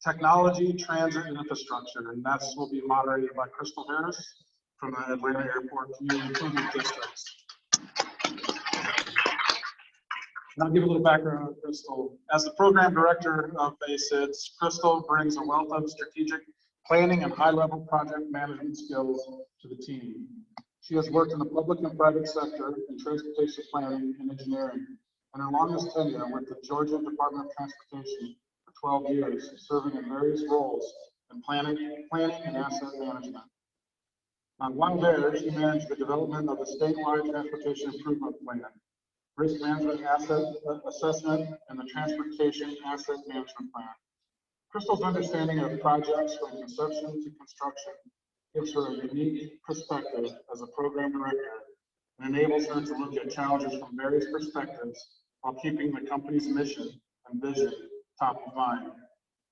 technology, transit, and infrastructure, and that's will be moderated by Krystal Haaris from the Atlanta Airport Community Improvement Districts. And I'll give a little background on Krystal. As the program director of ACIDS, Krystal brings a wealth of strategic planning and high-level project management skills to the team. She has worked in the public and private sector in transportation planning and engineering, and her longest tenure with the Georgia Department of Transportation for 12 years, serving in various roles in planning and asset management. While there, she managed the development of the statewide transportation improvement plan, risk management asset assessment, and the transportation asset management plan. Krystal's understanding of projects from conception to construction gives her a unique perspective as a program director and enables her to look at challenges from various perspectives while keeping the company's mission and vision top of mind.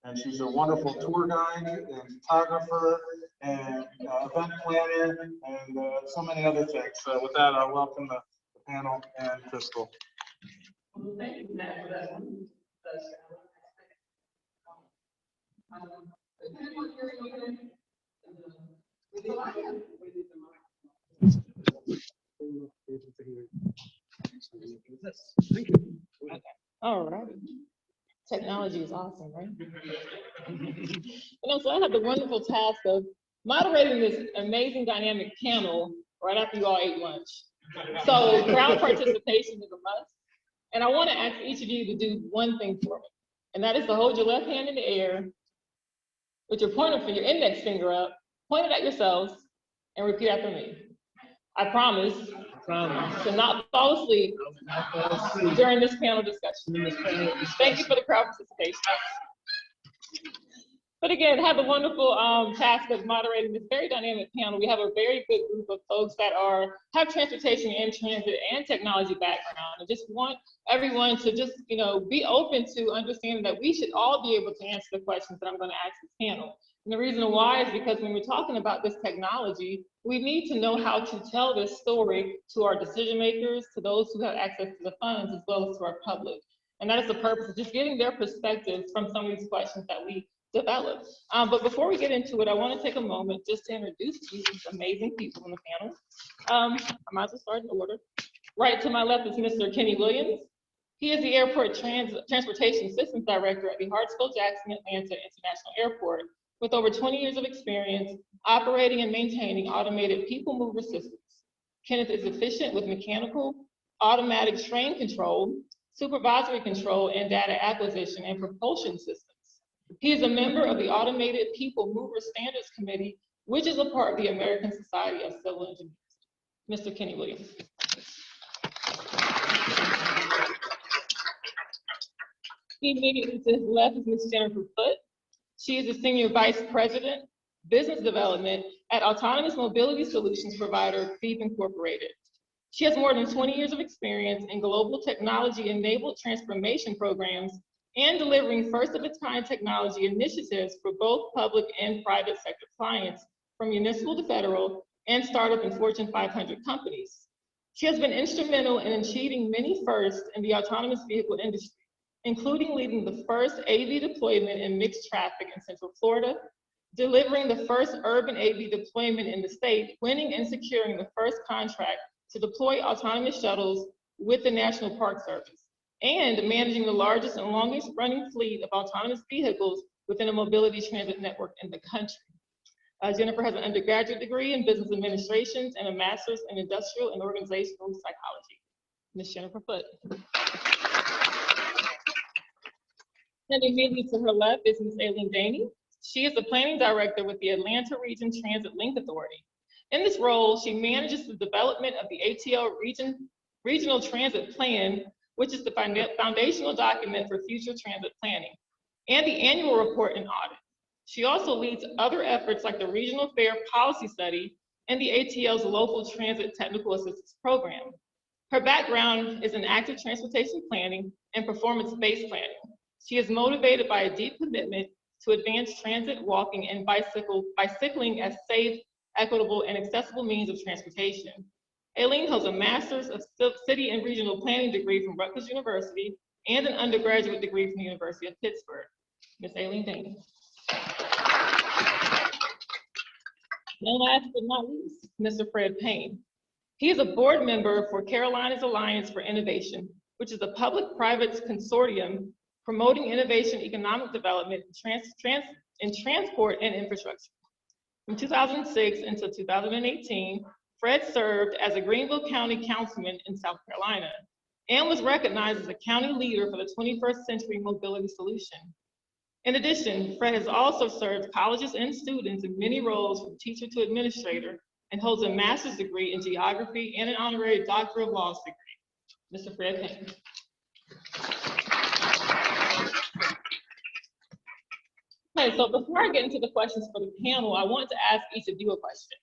And she's a wonderful tour guide and photographer and event planner and so many other things. So with that, I'll welcome the panel and Krystal. Well, thank you, Matt, for that one. Thank you. Okay. All right. Technology is awesome, right? So I have the wonderful task of moderating this amazing dynamic panel right after you all ate lunch. So crowd participation is a must. And I want to ask each of you to do one thing for me. And that is to hold your left hand in the air with your pointer finger, your index finger up, point it at yourselves, and repeat after me. I promise to not fall asleep during this panel discussion. Thank you for the crowd participation. But again, have the wonderful task of moderating this very dynamic panel. We have a very good group of folks that have transportation and transit and technology background, and just want everyone to just, be open to understanding that we should all be able to answer the questions that I'm going to ask this panel. And the reason why is because when we're talking about this technology, we need to know how to tell this story to our decision makers, to those who have access to the funds, as well as to our public. And that is the purpose of just getting their perspectives from some of these questions that we develop. But before we get into it, I want to take a moment just to introduce to you these amazing people in the panel. I might as well start in order. Right to my left is Mr. Kenny Williams. He is the Airport Transportation Systems Director at the Hartsfield-Jackson Atlanta International Airport, with over 20 years of experience operating and maintaining automated people mover systems. Kenneth is efficient with mechanical, automatic train control, supervisory control, and data acquisition and propulsion systems. He is a member of the Automated People Mover Standards Committee, which is a part of the American Society of Civil Engineers. Mr. Kenny Williams. Immediately to his left is Ms. Jennifer Foote. She is the Senior Vice President, Business Development at Autonomous Mobility Solutions provider, Thief Incorporated. She has more than 20 years of experience in global technology-enabled transformation programs and delivering first-of-its-kind technology initiatives for both public and private sector clients, from municipal to federal, and startup and Fortune 500 companies. She has been instrumental in achieving many firsts in the autonomous vehicle industry, including leading the first AV deployment in mixed traffic in Central Florida, delivering the first urban AV deployment in the state, winning and securing the first contract to deploy autonomous shuttles with the National Park Service, and managing the largest and longest running fleet of autonomous vehicles within a mobility transit network in the country. Jennifer has an undergraduate degree in business administration and a master's in industrial and organizational psychology. Ms. Jennifer Foote. And immediately to her left is Ms. Aileen Daney. She is the planning director with the Atlanta Region Transit Link Authority. In this role, she manages the development of the ATL Regional Transit Plan, which is the foundational document for future transit planning, and the annual report and audit. She also leads other efforts like the Regional Fare Policy Study and the ATL's Local Transit Technical Assistance Program. Her background is in active transportation planning and performance-based planning. She is motivated by a deep commitment to advance transit, walking, and bicycling as safe, equitable, and accessible means of transportation. Aileen holds a master's of city and regional planning degree from Rutgers University and an undergraduate degree from the University of Pittsburgh. Ms. Aileen Daney. And last but not least, Mr. Fred Payne. He is a board member for Carolinas Alliance for Innovation, which is a public-private consortium promoting innovation, economic development, in transport and infrastructure. From 2006 until 2018, Fred served as a Greenville County councilman in South Carolina and was recognized as a county leader for the 21st century mobility solution. In addition, Fred has also served colleges and students in many roles from teacher to administrator and holds a master's degree in geography and an honorary Doctor of Laws degree. Mr. Fred Payne. Okay, so before I get into the questions for the panel, I want to ask each of you a question.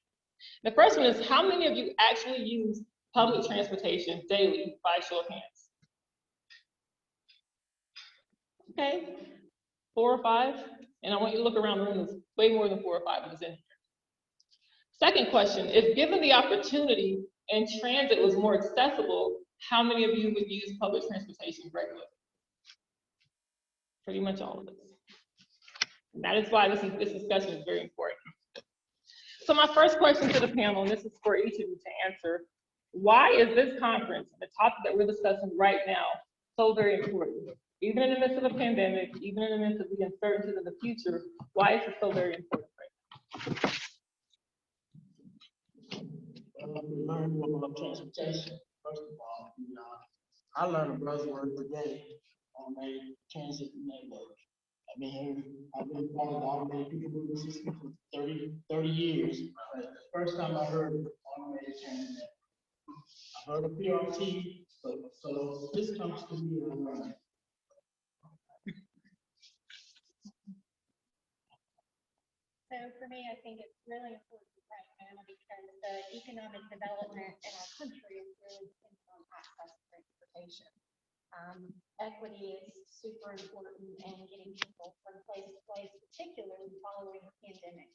The first one is, how many of you actually use public transportation daily by show of hands? Okay, 4 or 5, and I want you to look around the room. There's way more than 4 or 5 of us in here. Second question, if given the opportunity and transit was more accessible, how many of you would use public transportation regularly? Pretty much all of us. And that is why this discussion is very important. So my first question to the panel, and this is for each of you to answer, why is this conference, the topic that we're discussing right now, so very important? Even in the midst of a pandemic, even in the midst of the uncertainties of the future, why is it so very important right now? We learn more about transportation. First of all, I learned a buzzword today on a transit network. I've been part of the automated people movement system for 30 years. The first time I heard automated transit network, I heard of PRT, so this comes to me and I learned. So for me, I think it's really important right now because the economic development in our country is really dependent on access to transportation. Equity is super important in getting people from place to place, particularly following the pandemic,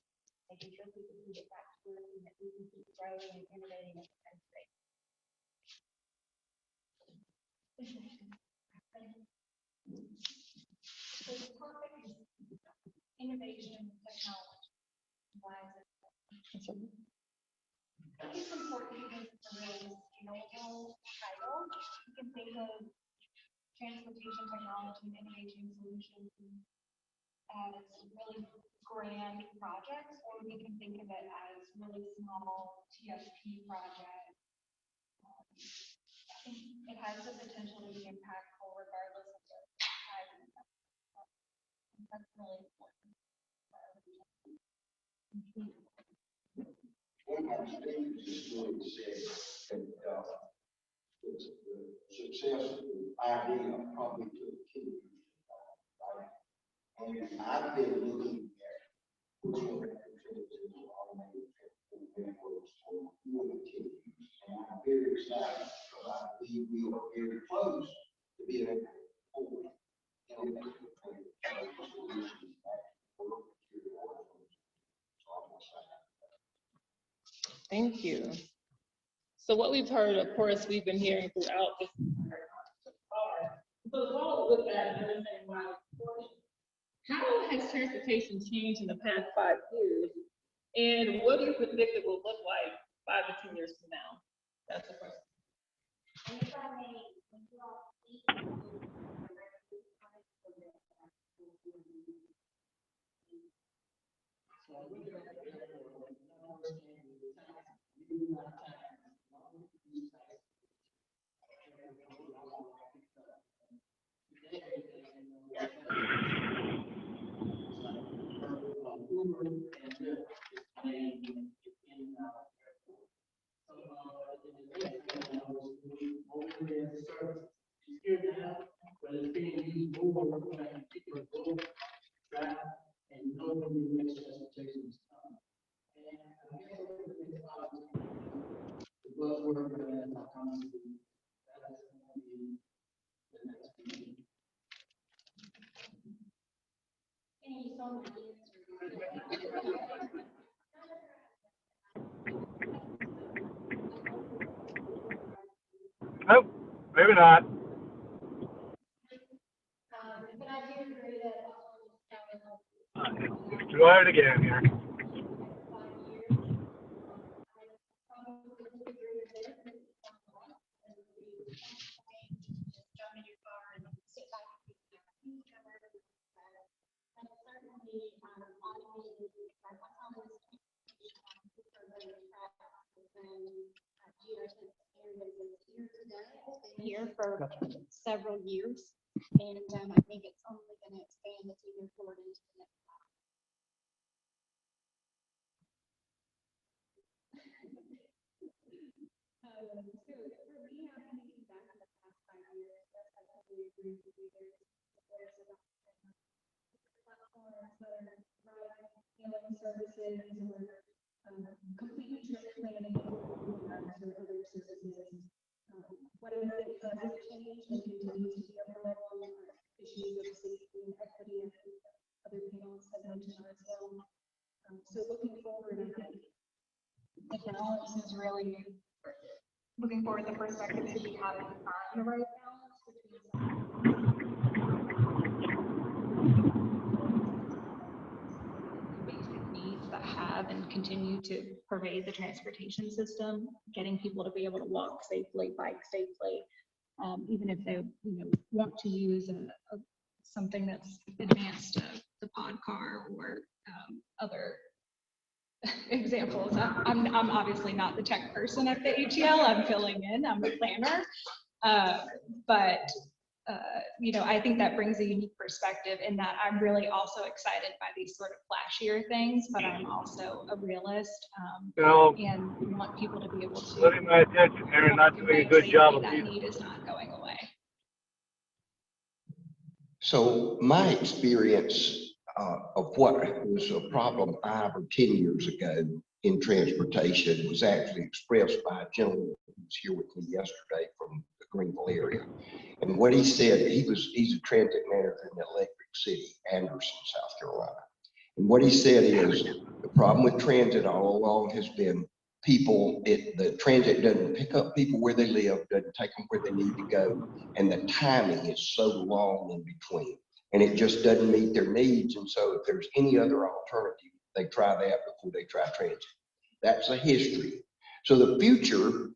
making sure people can get back to work and that we can keep growing and innovating as a country. So the topic is innovation and technology. Why is it important? I think it's important because it's a really scalable title. You can think of transportation technology and innovation solutions as really grand projects, or we can think of it as really small TSP projects. I think it has the potential to be impactful regardless of the size of the project. That's really important. One of our statements is really said that the success of the idea probably took 2 years, right? And I've been looking at which one of the automated networks for more than 10 years. And I'm very excited because I believe we are very close to being able to afford solutions that work here. So I'm excited. Thank you. So what we've heard, of course, we've been hearing throughout this. So the goal with that, understanding why it's important. How has transportation changed in the past 5 years? And what do you predict it will look like 5 to 10 years from now? That's the question. Nope, maybe not. Try it again here. Here for several years, and I think it's only going to expand as we move forward into the next slide. So for me, I'm thinking back in the past 5 years, I totally agree with you. There's platforms that are providing healing services or complete trip planning or other services. What I think has changed and continues to be a problem are issues of safety and equity, as other panelists have mentioned as well. So looking forward, I think the balance is really looking forward. The perspective should be how to find the right balance between basic needs that have and continue to pervade the transportation system, getting people to be able to walk safely, bike safely, even if they want to use something that's advanced, the Podcar or other examples. I'm obviously not the tech person at the HJAIA. I'm filling in. I'm the planner, but I think that brings a unique perspective in that I'm really also excited by these sort of flashier things, but I'm also a realist and want people to be able to. Living my attention, they're not doing a good job of that need is not going away. So my experience of what was a problem 5 or 10 years ago in transportation was actually expressed by a gentleman who was here with me yesterday from the Greenville area. And what he said, he's a transit manager in Electric City, Andreasson, South Carolina. And what he said is the problem with transit all along has been the transit doesn't pick up people where they live, doesn't take them where they need to go, and the timing is so long in between, and it just doesn't meet their needs. And so if there's any other alternative, they try that before they try transit. That's a history. So the future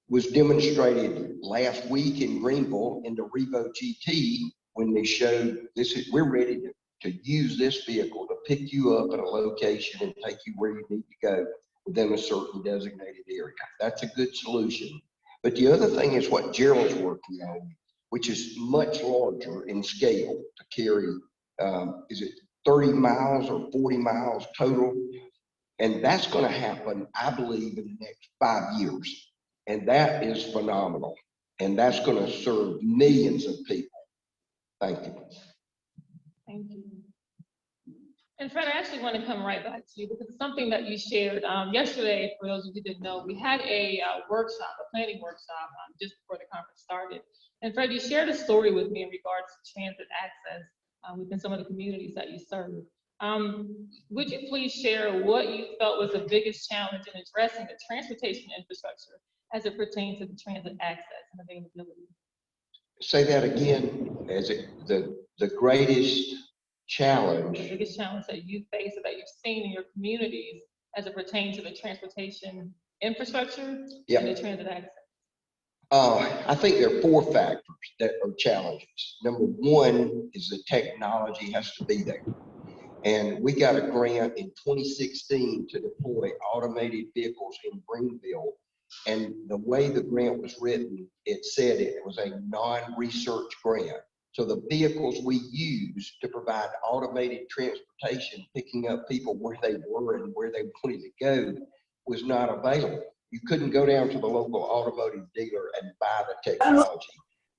was demonstrated last week in Greenville in the Revo GT when they showed we're ready to use this vehicle to pick you up at a location and take you where you need to go within a certain designated area. That's a good solution. But the other thing is what Gerald's working on, which is much larger in scale to carry, is it 30 miles or 40 miles total? And that's going to happen, I believe, in the next 5 years. And that is phenomenal. And that's going to serve millions of people. Thank you. Thank you. And Fred, I actually want to come right back to you because it's something that you shared yesterday. For those of you who didn't know, we had a workshop, a planning workshop just before the conference started. And Fred, you shared a story with me in regards to transit access within some of the communities that you serve. Would you please share what you felt was the biggest challenge in addressing the transportation infrastructure as it pertains to the transit access and availability? Say that again. As the greatest challenge. The biggest challenge that you face or that you've seen in your communities as it pertains to the transportation infrastructure and the transit access? I think there are 4 factors that are challenges. Number 1 is the technology has to be there. And we got a grant in 2016 to deploy automated vehicles in Greenville. And the way the grant was written, it said it was a non-research grant. So the vehicles we used to provide automated transportation, picking up people where they were and where they wanted to go, was not available. You couldn't go down to the local automotive dealer and buy the technology.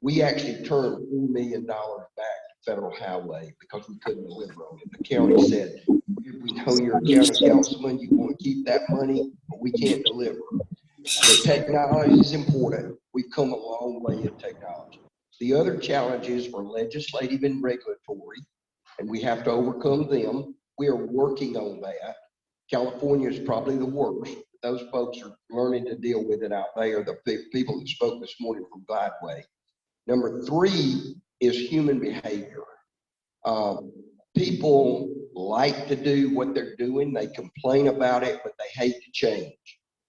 We actually turned $4 million back to Federal Highway because we couldn't deliver on it. The county said, we know you're a county councilman, you want to keep that money, but we can't deliver. The technology is important. We've come a long way in technology. The other challenges are legislative and regulatory, and we have to overcome them. We are working on that. California is probably the worst. Those folks are learning to deal with it out there, the people that spoke this morning from Glideway. Number 3 is human behavior. People like to do what they're doing. They complain about it, but they hate to change.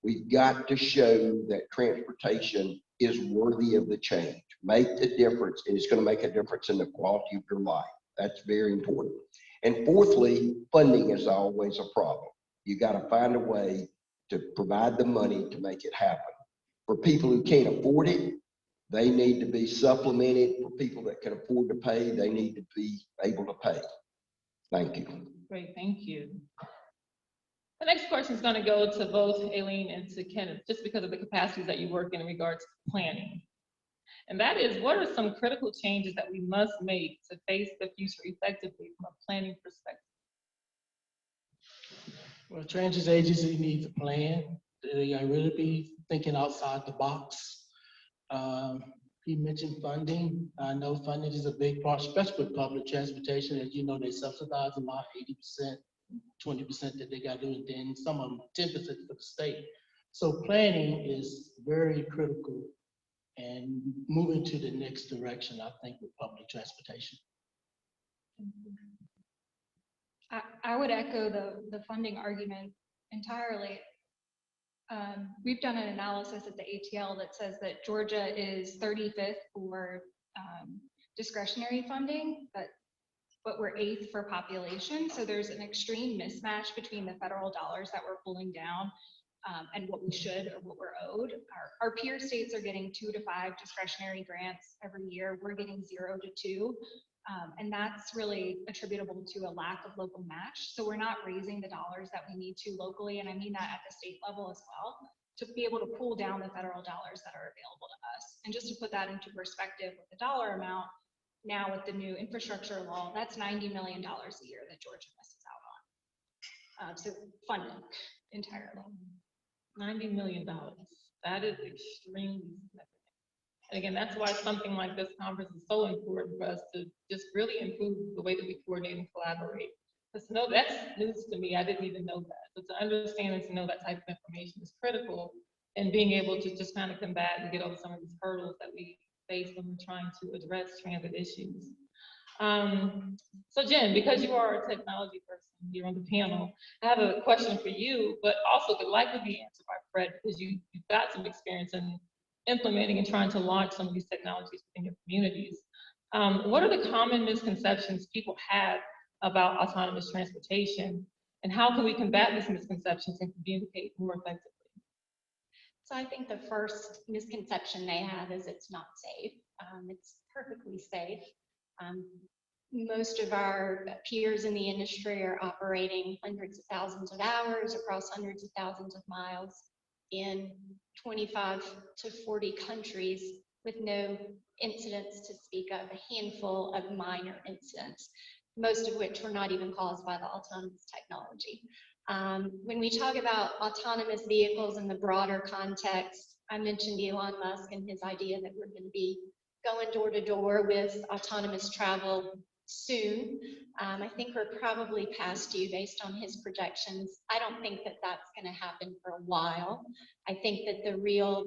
We've got to show that transportation is worthy of the change. Make the difference, and it's going to make a difference in the quality of your life. That's very important. And fourthly, funding is always a problem. You got to find a way to provide the money to make it happen. For people who can't afford it, they need to be supplemented. For people that can afford to pay, they need to be able to pay. Thank you. Great, thank you. The next question is going to go to both Aileen and to Kenneth, just because of the capacities that you work in regards to planning. And that is, what are some critical changes that we must make to face the future effectively from a planning perspective? Well, transit agency need to plan. They gotta really be thinking outside the box. He mentioned funding. I know funding is a big part, especially with public transportation. As you know, they subsidize about 80%, 20% that they got to do, and then some of them 10% for the state. So planning is very critical and moving to the next direction, I think, with public transportation. I would echo the funding argument entirely. We've done an analysis at the ATL that says that Georgia is 35th for discretionary funding, but we're 8th for population. So there's an extreme mismatch between the federal dollars that we're pulling down and what we should or what we're owed. Our peer states are getting 2 to 5 discretionary grants every year. We're getting 0 to 2. And that's really attributable to a lack of local match. So we're not raising the dollars that we need to locally, and I mean that at the state level as well, to be able to pull down the federal dollars that are available to us. And just to put that into perspective with the dollar amount, now with the new infrastructure law, that's $90 million a year that Georgia misses out on. So funding entirely. $90 million. That is extremely significant. And again, that's why something like this conference is so important for us to just really improve the way that we coordinate and collaborate. Because no, that's news to me. I didn't even know that. So to understand and to know that type of information is critical, and being able to just kind of combat and get over some of these hurdles that we face when we're trying to address transit issues. So Jen, because you are a technology person here on the panel, I have a question for you, but also could likely be answered by Fred, because you've got some experience in implementing and trying to launch some of these technologies within your communities. What are the common misconceptions people have about autonomous transportation, and how can we combat these misconceptions and communicate more effectively? So I think the first misconception they have is it's not safe. It's perfectly safe. Most of our peers in the industry are operating hundreds of thousands of hours across hundreds of thousands of miles in 25 to 40 countries with no incidents to speak of, a handful of minor incidents, most of which were not even caused by the autonomous technology. When we talk about autonomous vehicles in the broader context, I mentioned Elon Musk and his idea that we're going to be going door to door with autonomous travel soon. I think we're probably past due based on his projections. I don't think that that's going to happen for a while. I think that the real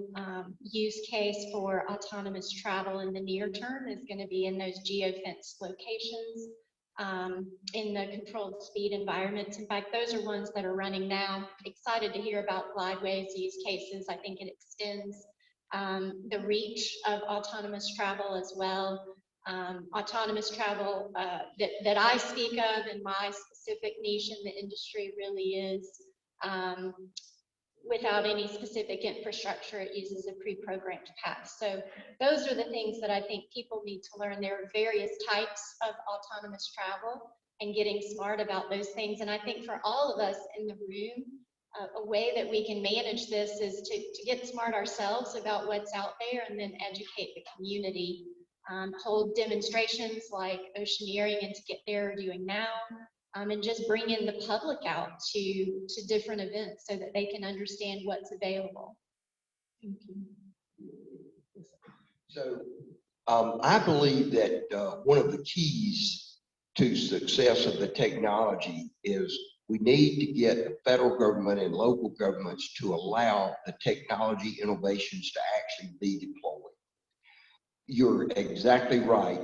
use case for autonomous travel in the near term is going to be in those geofenced locations, in the controlled speed environments. In fact, those are ones that are running now. Excited to hear about Glideways use cases. I think it extends the reach of autonomous travel as well. Autonomous travel that I speak of in my specific niche in the industry really is without any specific infrastructure. It uses a pre-programmed path. So those are the things that I think people need to learn. There are various types of autonomous travel and getting smart about those things. And I think for all of us in the room, a way that we can manage this is to get smart ourselves about what's out there and then educate the community. Hold demonstrations like Oceaneering and To Get There are doing now, and just bring in the public out to different events so that they can understand what's available. Thank you. So I believe that one of the keys to success of the technology is we need to get the federal government and local governments to allow the technology innovations to actually be deployed. You're exactly right.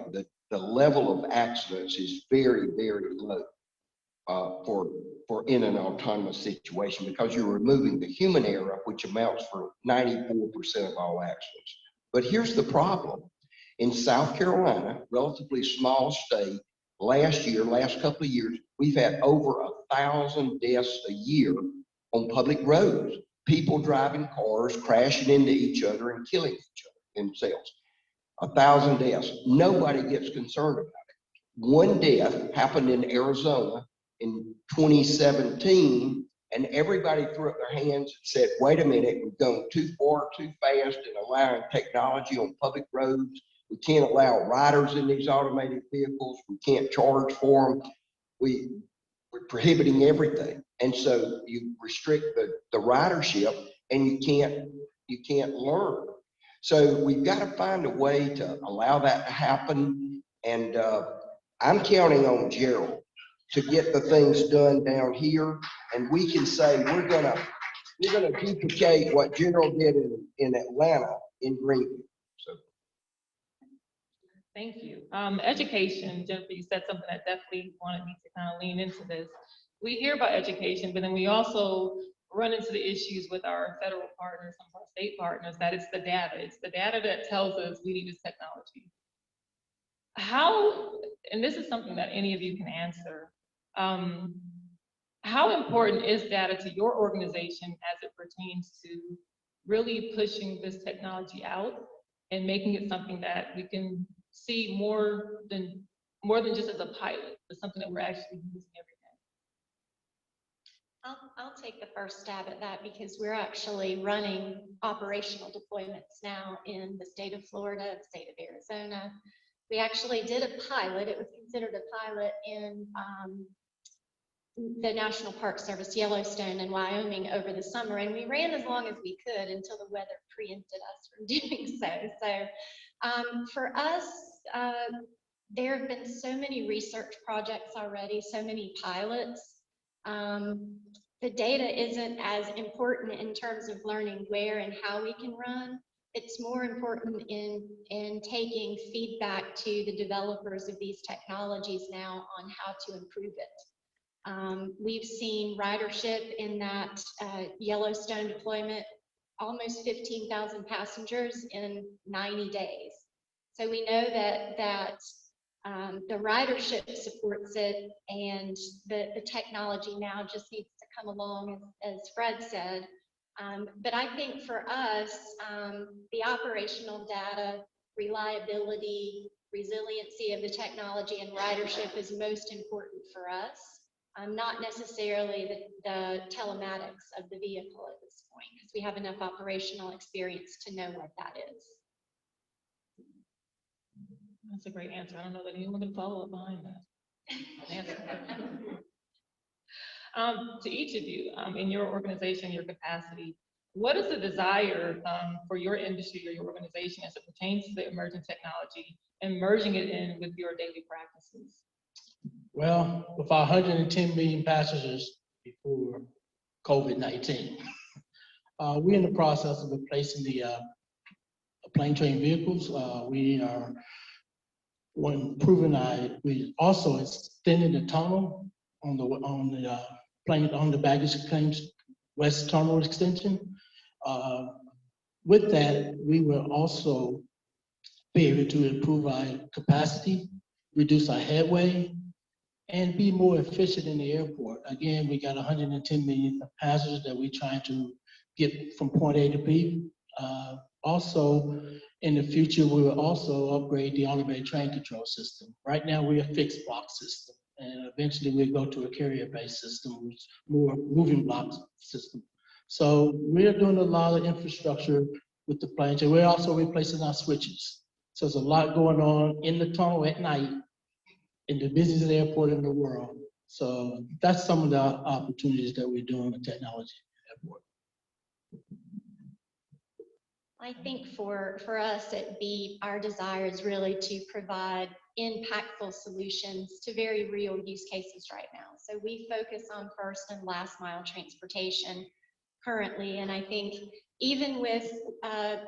The level of accidents is very, very low for in an autonomous situation, because you're removing the human error, which amounts for 94% of all accidents. But here's the problem. In South Carolina, relatively small state, last couple of years, we've had over 1,000 deaths a year on public roads. people driving cars, crashing into each other and killing each other themselves. 1,000 deaths. Nobody gets concerned about it. One death happened in Arizona in 2017, and everybody threw up their hands and said, wait a minute, we've gone too far, too fast in allowing technology on public roads. We can't allow riders in these automated vehicles. We can't charge for them. We're prohibiting everything. And so you restrict the ridership, and you can't learn. So we've got to find a way to allow that to happen. And I'm counting on Gerald to get the things done down here, and we can say we're gonna duplicate what Gerald did in Atlanta in Greenville. So. Thank you. Education, Jennifer, you said something that definitely wanted me to kind of lean into this. We hear about education, but then we also run into the issues with our federal partners, some of our state partners, that it's the data. It's the data that tells us we need this technology. How, and this is something that any of you can answer, how important is data to your organization as it pertains to really pushing this technology out and making it something that we can see more than just as a pilot, but something that we're actually using every day? I'll take the first stab at that, because we're actually running operational deployments now in the state of Florida, the state of Arizona. We actually did a pilot. It was considered a pilot in the National Park Service, Yellowstone and Wyoming over the summer, and we ran as long as we could until the weather preempted us from doing so. So for us, there have been so many research projects already, so many pilots. The data isn't as important in terms of learning where and how we can run. It's more important in taking feedback to the developers of these technologies now on how to improve it. We've seen ridership in that Yellowstone deployment, almost 15,000 passengers in 90 days. So we know that the ridership supports it, and the technology now just needs to come along, as Fred said. But I think for us, the operational data, reliability, resiliency of the technology and ridership is most important for us, not necessarily the telematics of the vehicle at this point, because we have enough operational experience to know what that is. That's a great answer. I don't know that anyone can follow up behind that. To each of you, in your organization, your capacity, what is the desire for your industry or your organization as it pertains to the emerging technology and merging it in with your daily practices? Well, with our 110 million passengers before COVID-19, we're in the process of replacing the plane train vehicles. We are we also extended the tunnel on the baggage claims west terminal extension. With that, we will also be able to improve our capacity, reduce our headway, and be more efficient in the airport. Again, we got 110 million passengers that we're trying to get from point A to B. Also, in the future, we will also upgrade the automated train control system. Right now, we're a fixed block system, and eventually we'll go to a carrier-based system, which is more moving block system. So we're doing a lot of infrastructure with the planes, and we're also replacing our switches. So there's a lot going on in the tunnel at night in the busiest airport in the world. So that's some of the opportunities that we're doing with technology at the airport. I think for us, our desire is really to provide impactful solutions to very real use cases right now. So we focus on first and last mile transportation currently, and I think even with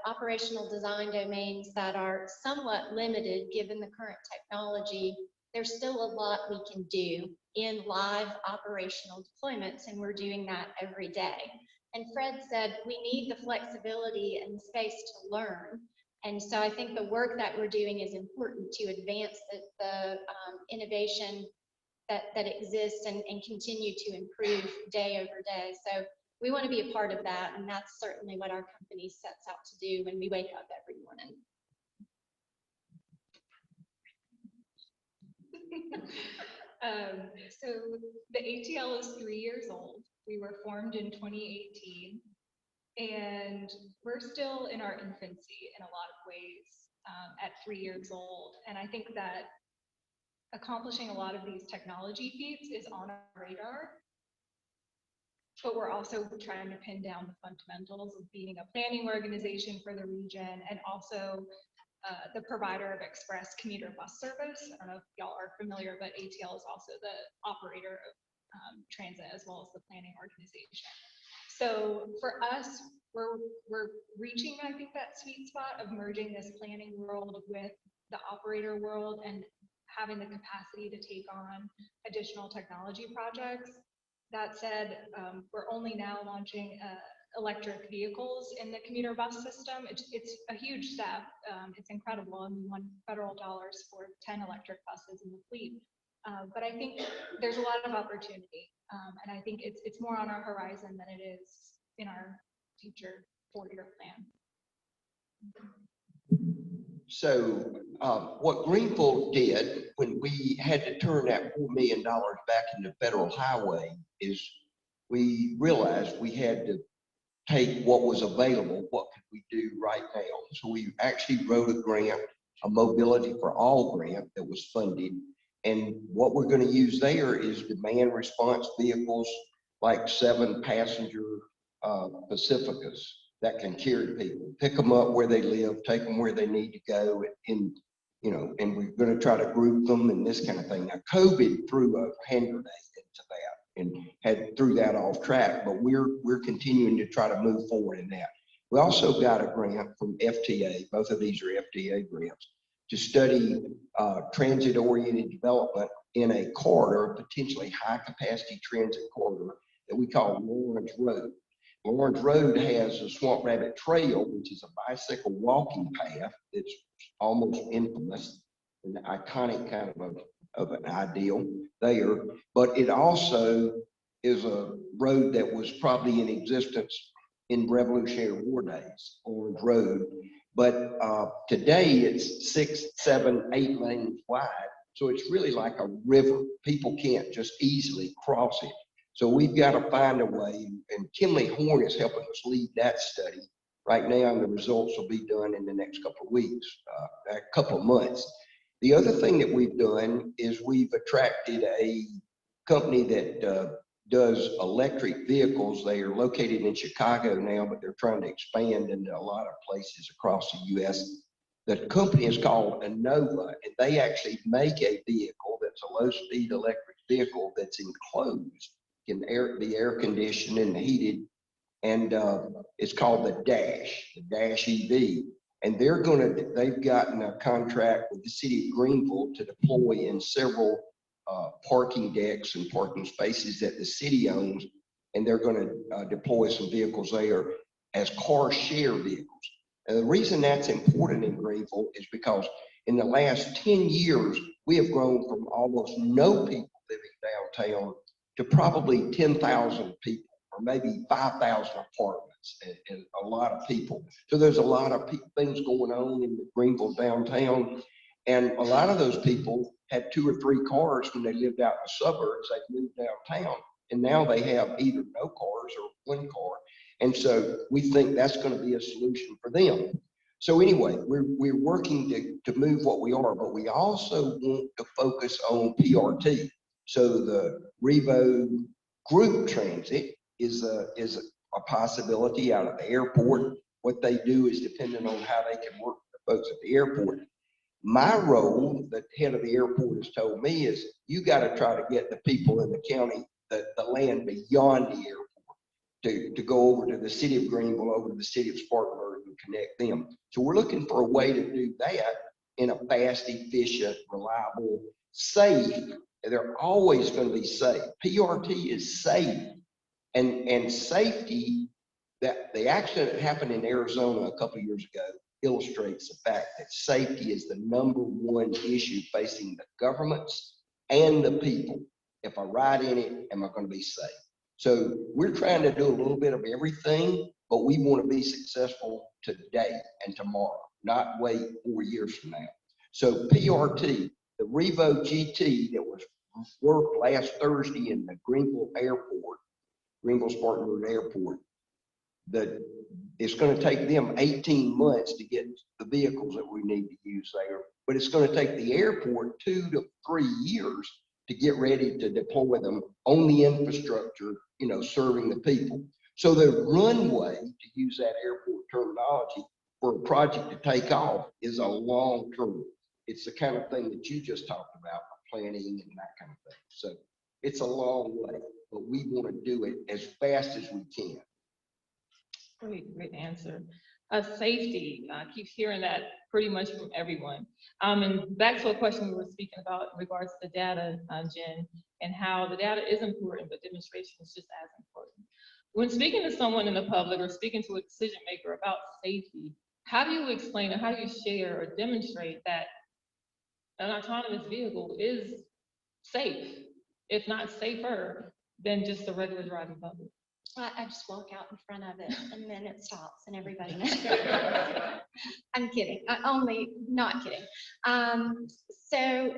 operational design domains that are somewhat limited given the current technology, there's still a lot we can do in live operational deployments, and we're doing that every day. And Fred said we need the flexibility and the space to learn. And so I think the work that we're doing is important to advance the innovation that exists and continue to improve day over day. So we want to be a part of that, and that's certainly what our company sets out to do when we wake up every morning. So the ATL is 3 years old. We were formed in 2018, and we're still in our infancy in a lot of ways at 3 years old. And I think that accomplishing a lot of these technology feats is on our radar, but we're also trying to pin down the fundamentals of being a planning organization for the region, and also the provider of express commuter bus service. I don't know if y'all are familiar, but ATL is also the operator of transit as well as the planning organization. So for us, we're reaching, I think, that sweet spot of merging this planning world with the operator world and having the capacity to take on additional technology projects. That said, we're only now launching electric vehicles in the commuter bus system. It's a huge step. It's incredible, and we won federal dollars for 10 electric buses in the fleet. But I think there's a lot of opportunity, and I think it's more on our horizon than it is in our future 4-year plan. So what Greenville did when we had to turn that $4 million back into federal highway is we realized we had to take what was available, what could we do right now. So we actually wrote a grant, a Mobility for All grant that was funded. And what we're going to use there is demand response vehicles, like 7-passenger Pacificas that can carry people, pick them up where they live, take them where they need to go, and and we're going to try to group them and this kind of thing. Now, COVID threw a hand grenade into that and threw that off track, but we're continuing to try to move forward in that. We also got a grant from FTA. Both of these are FTA grants to study transit-oriented development in a corridor, potentially high-capacity transit corridor that we call Lawrence Road. Lawrence Road has a Swamp Rabbit Trail, which is a bicycle walking path that's almost infamous, an iconic kind of an ideal there. But it also is a road that was probably in existence in Revolutionary War days, Lawrence Road. But today it's 6, 7, 8 lanes wide. So it's really like a river. People can't just easily cross it. So we've got to find a way, and Kimley Horn is helping us lead that study right now, and the results will be done in the next couple of weeks, a couple of months. The other thing that we've done is we've attracted a company that does electric vehicles. They are located in Chicago now, but they're trying to expand into a lot of places across the U.S. The company is called Innova, and they actually make a vehicle that's a low-speed electric vehicle that's enclosed, can be air conditioned and heated, and it's called the Dash EV. And they've gotten a contract with the city of Greenville to deploy in several parking decks and parking spaces that the city owns, and they're going to deploy some vehicles there as car share vehicles. And the reason that's important in Greenville is because in the last 10 years, we have grown from almost no people living downtown to probably 10,000 people, or maybe 5,000 apartments, and a lot of people. So there's a lot of things going on in the Greenville downtown, and a lot of those people had 2 or 3 cars when they lived out in the suburbs. They moved downtown, and now they have either no cars or 1 car. And so we think that's going to be a solution for them. So anyway, we're working to move what we are, but we also want to focus on PRT. So the Revo group transit is a possibility out of the airport. What they do is dependent on how they can work with the folks at the airport. My role, the head of the airport has told me, is you got to try to get the people in the county, the land beyond the airport, to go over to the city of Greenville, over to the city of Spartanburg, and connect them. So we're looking for a way to do that in a fast, efficient, reliable, safe. They're always going to be safe. PRT is safe, and safety. That the accident that happened in Arizona a couple of years ago illustrates the fact that safety is the #1 issue facing the governments and the people. If I ride in it, am I going to be safe? So we're trying to do a little bit of everything, but we want to be successful today and tomorrow, not wait 4 years from now. So PRT, the Revo GT that was worked last Thursday in the Greenville Airport, Greenville-Spartanburg Airport, it's going to take them 18 months to get the vehicles that we need to use there, but it's going to take the airport 2 to 3 years to get ready to deploy them on the infrastructure, you know, serving the people. So the runway, to use that airport terminology, for a project to take off is a long term. It's the kind of thing that you just talked about, planning and that kind of thing. So it's a long way, but we want to do it as fast as we can. Great answer. Safety, I keep hearing that pretty much from everyone. And back to a question we were speaking about in regards to the data, Jen, and how the data is important, but demonstration is just as important. When speaking to someone in the public or speaking to a decision maker about safety, how do you explain or how do you share or demonstrate that an autonomous vehicle is safe, if not safer than just the regular driving public? I just walk out in front of it and then it stops and everybody knows. I'm kidding, not kidding. So,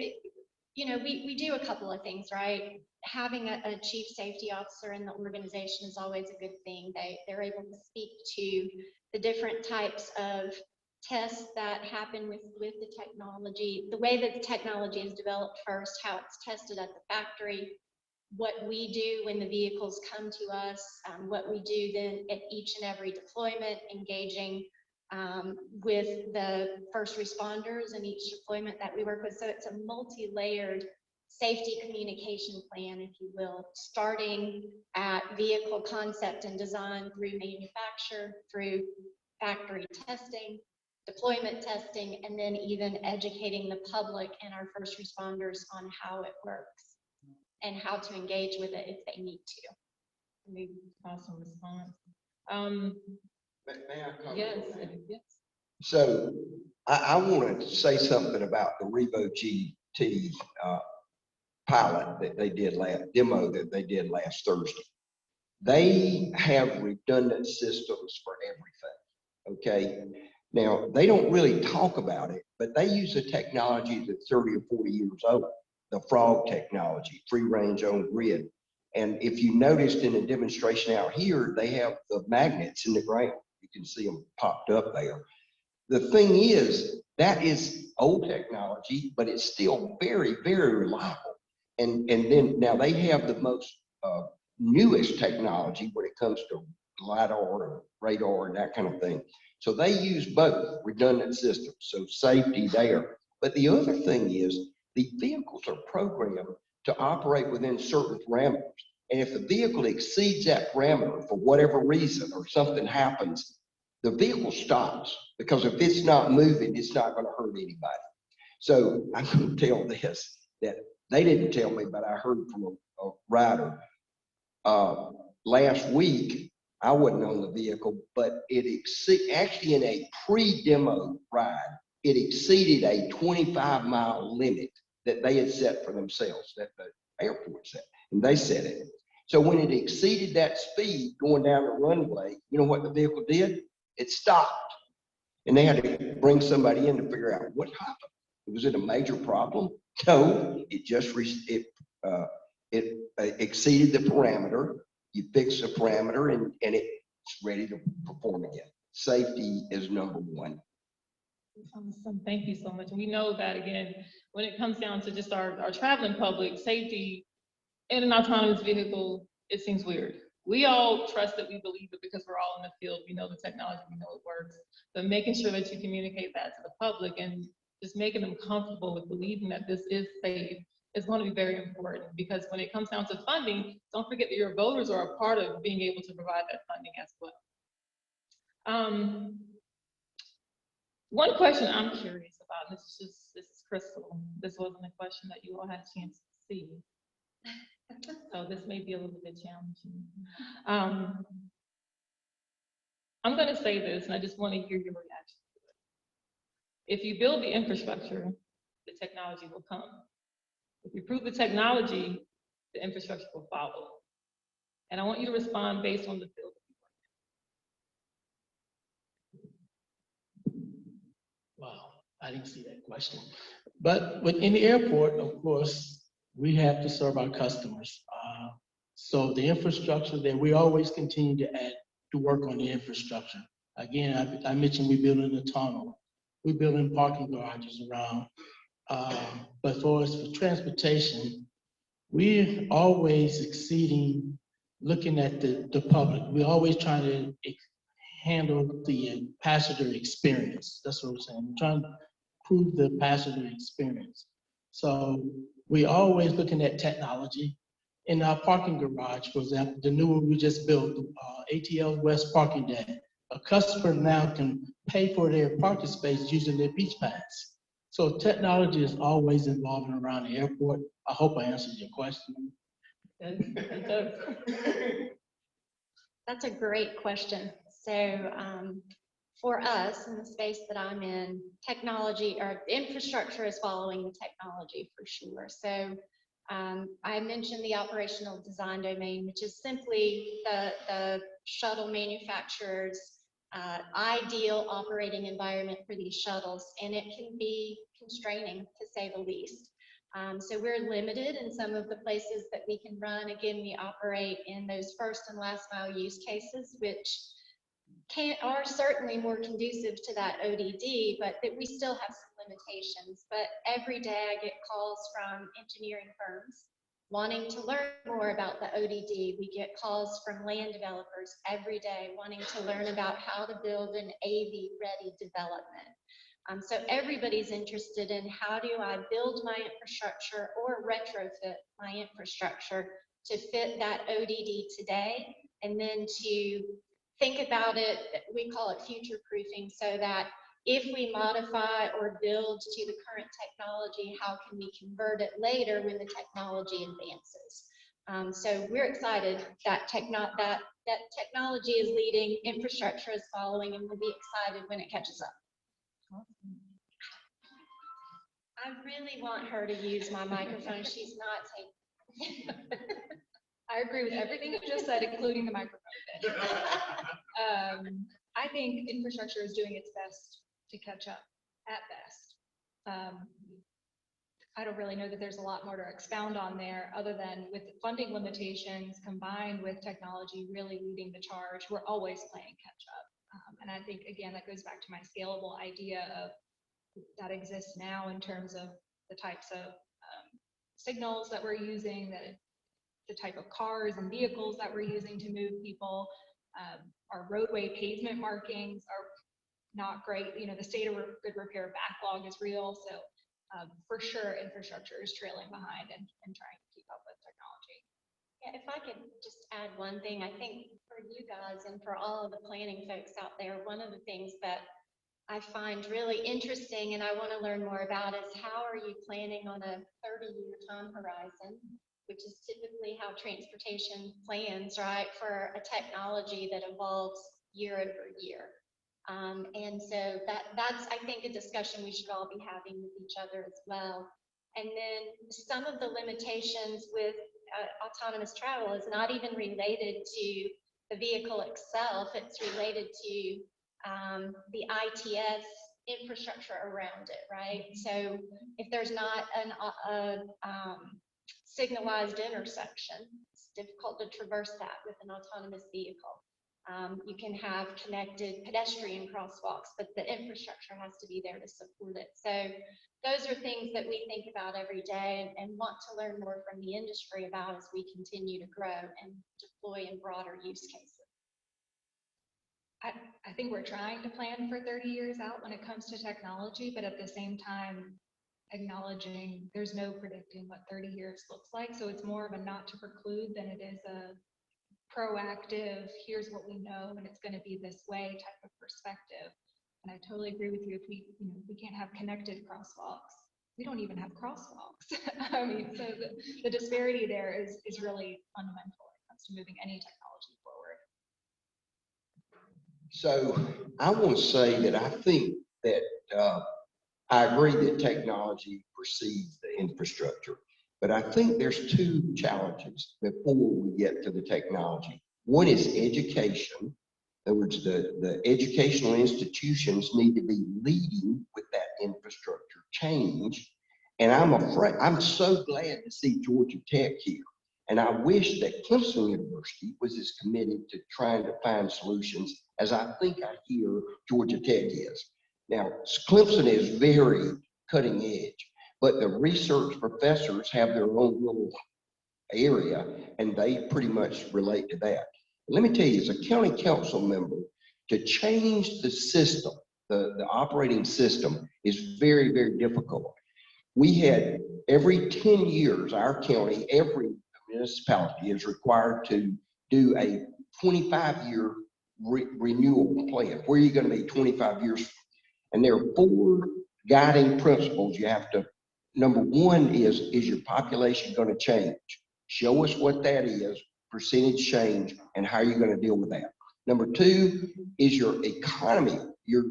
you know, we do a couple of things, right? Having a chief safety officer in the organization is always a good thing. They're able to speak to the different types of tests that happen with the technology, the way that the technology is developed first, how it's tested at the factory, what we do when the vehicles come to us, what we do then at each and every deployment, engaging with the first responders in each deployment that we work with. So it's a multi-layered safety communication plan, if you will, starting at vehicle concept and design through manufacture, through factory testing, deployment testing, and then even educating the public and our first responders on how it works and how to engage with it if they need to. Awesome response. May I comment? Yes. So I want to say something about the Revo GT pilot that they did demo that they did last Thursday. They have redundant systems for everything, okay? Now, they don't really talk about it, but they use a technology that's 30 or 40 years old, the frog technology, free range on grid. And if you noticed in the demonstration out here, they have the magnets in the ground. You can see them popped up there. The thing is, that is old technology, but it's still very, very reliable. And then now they have the most newest technology when it comes to LiDAR and radar and that kind of thing. So they use both redundant systems, so safety there. But the other thing is the vehicles are programmed to operate within certain parameters. And if the vehicle exceeds that parameter for whatever reason or something happens, the vehicle stops, because if it's not moving, it's not going to hurt anybody. So I'm going to tell this, that they didn't tell me, but I heard from a rider last week. I wasn't on the vehicle, but actually in a pre-demo ride, it exceeded a 25-mile limit that they had set for themselves, that the airport set, and they set it. So when it exceeded that speed going down the runway, you know what the vehicle did? It stopped, and they had to bring somebody in to figure out what happened. Was it a major problem? No, it just exceeded the parameter. You fix the parameter and it's ready to perform again. Safety is number one. Awesome, thank you so much. We know that, again, when it comes down to just our traveling public, safety in an autonomous vehicle, it seems weird. We all trust it, we believe it because we're all in the field, we know the technology, we know it works. But making sure that you communicate that to the public and just making them comfortable with believing that this is safe is going to be very important, because when it comes down to funding, don't forget that your voters are a part of being able to provide that funding as well. One question I'm curious about, and this is Krystal. This wasn't a question that you all had a chance to see. So this may be a little bit challenging. I'm going to say this, and I just want to hear your reaction to it. If you build the infrastructure, the technology will come. If you prove the technology, the infrastructure will follow. And I want you to respond based on the field. Wow, I didn't see that question. But within the airport, of course, we have to serve our customers. So the infrastructure that we always continue to add, to work on the infrastructure. Again, I mentioned we building a tunnel. We're building parking garages around. But for transportation, we're always exceeding, looking at the public. We're always trying to handle the passenger experience. That's what we're saying. We're trying to improve the passenger experience. So we're always looking at technology. In our parking garage, for example, the new one we just built, ATL West parking deck, a customer now can pay for their parking space using their beach pass. So technology is always evolving around the airport. I hope I answered your question. That's a great question. So for us, in the space that I'm in, technology or infrastructure is following the technology for sure. So I mentioned the operational design domain, which is simply the shuttle manufacturer's ideal operating environment for these shuttles, and it can be constraining, to say the least. So we're limited in some of the places that we can run. Again, we operate in those first and last mile use cases, which are certainly more conducive to that ODD, but that we still have some limitations. But every day I get calls from engineering firms wanting to learn more about the ODD. We get calls from land developers every day wanting to learn about how to build an AV-ready development. So everybody's interested in how do I build my infrastructure or retrofit my infrastructure to fit that ODD today, and then to think about it, we call it future proofing, so that if we modify or build to the current technology, how can we convert it later when the technology advances? So we're excited that technology is leading, infrastructure is following, and we'll be excited when it catches up. I really want her to use my microphone. She's not taking. I agree with everything you just said, including the microphone bit. I think infrastructure is doing its best to catch up at best. I don't really know that there's a lot more to expound on there, other than with funding limitations combined with technology really leading the charge, we're always playing catch up. And I think, again, that goes back to my scalable idea of that exists now in terms of the types of signals that we're using, the type of cars and vehicles that we're using to move people. Our roadway pavement markings are not great. You know, the state of good repair backlog is real. So for sure, infrastructure is trailing behind and trying to keep up with technology. Yeah, if I could just add one thing, I think for you guys and for all of the planning folks out there, one of the things that I find really interesting and I want to learn more about is how are you planning on a 30-year time horizon, which is typically how transportation plans, right, for a technology that evolves year over year. And so that's, I think, a discussion we should all be having with each other as well. And then some of the limitations with autonomous travel is not even related to the vehicle itself, it's related to the ITS infrastructure around it, right? So if there's not a signalized intersection, it's difficult to traverse that with an autonomous vehicle. You can have connected pedestrian crosswalks, but the infrastructure has to be there to support it. So those are things that we think about every day and want to learn more from the industry about as we continue to grow and deploy in broader use cases. I think we're trying to plan for 30 years out when it comes to technology, but at the same time, acknowledging there's no predicting what 30 years looks like. So it's more of a not to preclude than it is a proactive, here's what we know and it's going to be this way type of perspective. And I totally agree with you. If we can't have connected crosswalks, we don't even have crosswalks. I mean, so the disparity there is really fundamental when it comes to moving any technology forward. So I want to say that I think that I agree that technology precedes the infrastructure, But I think there's two challenges before we get to the technology. One is education. In other words, the educational institutions need to be leading with that infrastructure change. And I'm so glad to see Georgia Tech here. And I wish that Clemson University was as committed to trying to find solutions as I think I hear Georgia Tech is. Now, Clemson is very cutting edge, but the research professors have their own little area and they pretty much relate to that. Let me tell you, as a county council member, to change the system, the operating system is very, very difficult. We had every 10 years, our county, every municipality is required to do a 25-year renewal plan. Where are you going to be 25 years? And there are 4 guiding principles you have to. Number one is your population going to change? Show us what that is, percentage change, and how you're going to deal with that. Number 2 is your economy, your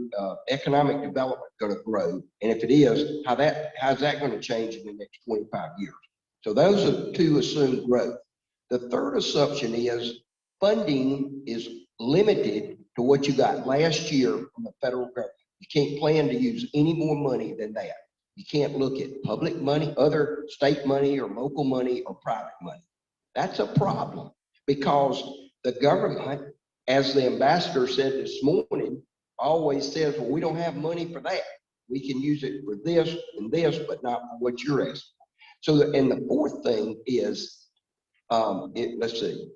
economic development going to grow? And if it is, how's that going to change in the next 25 years? So those are 2 assumed growth. The third assumption is funding is limited to what you got last year from the federal government. You can't plan to use any more money than that. You can't look at public money, other state money or local money or private money. That's a problem because the government, as the ambassador said this morning, always says, well, we don't have money for that. We can use it for this and this, but not for what you're asking. So, and the fourth thing is, let's see,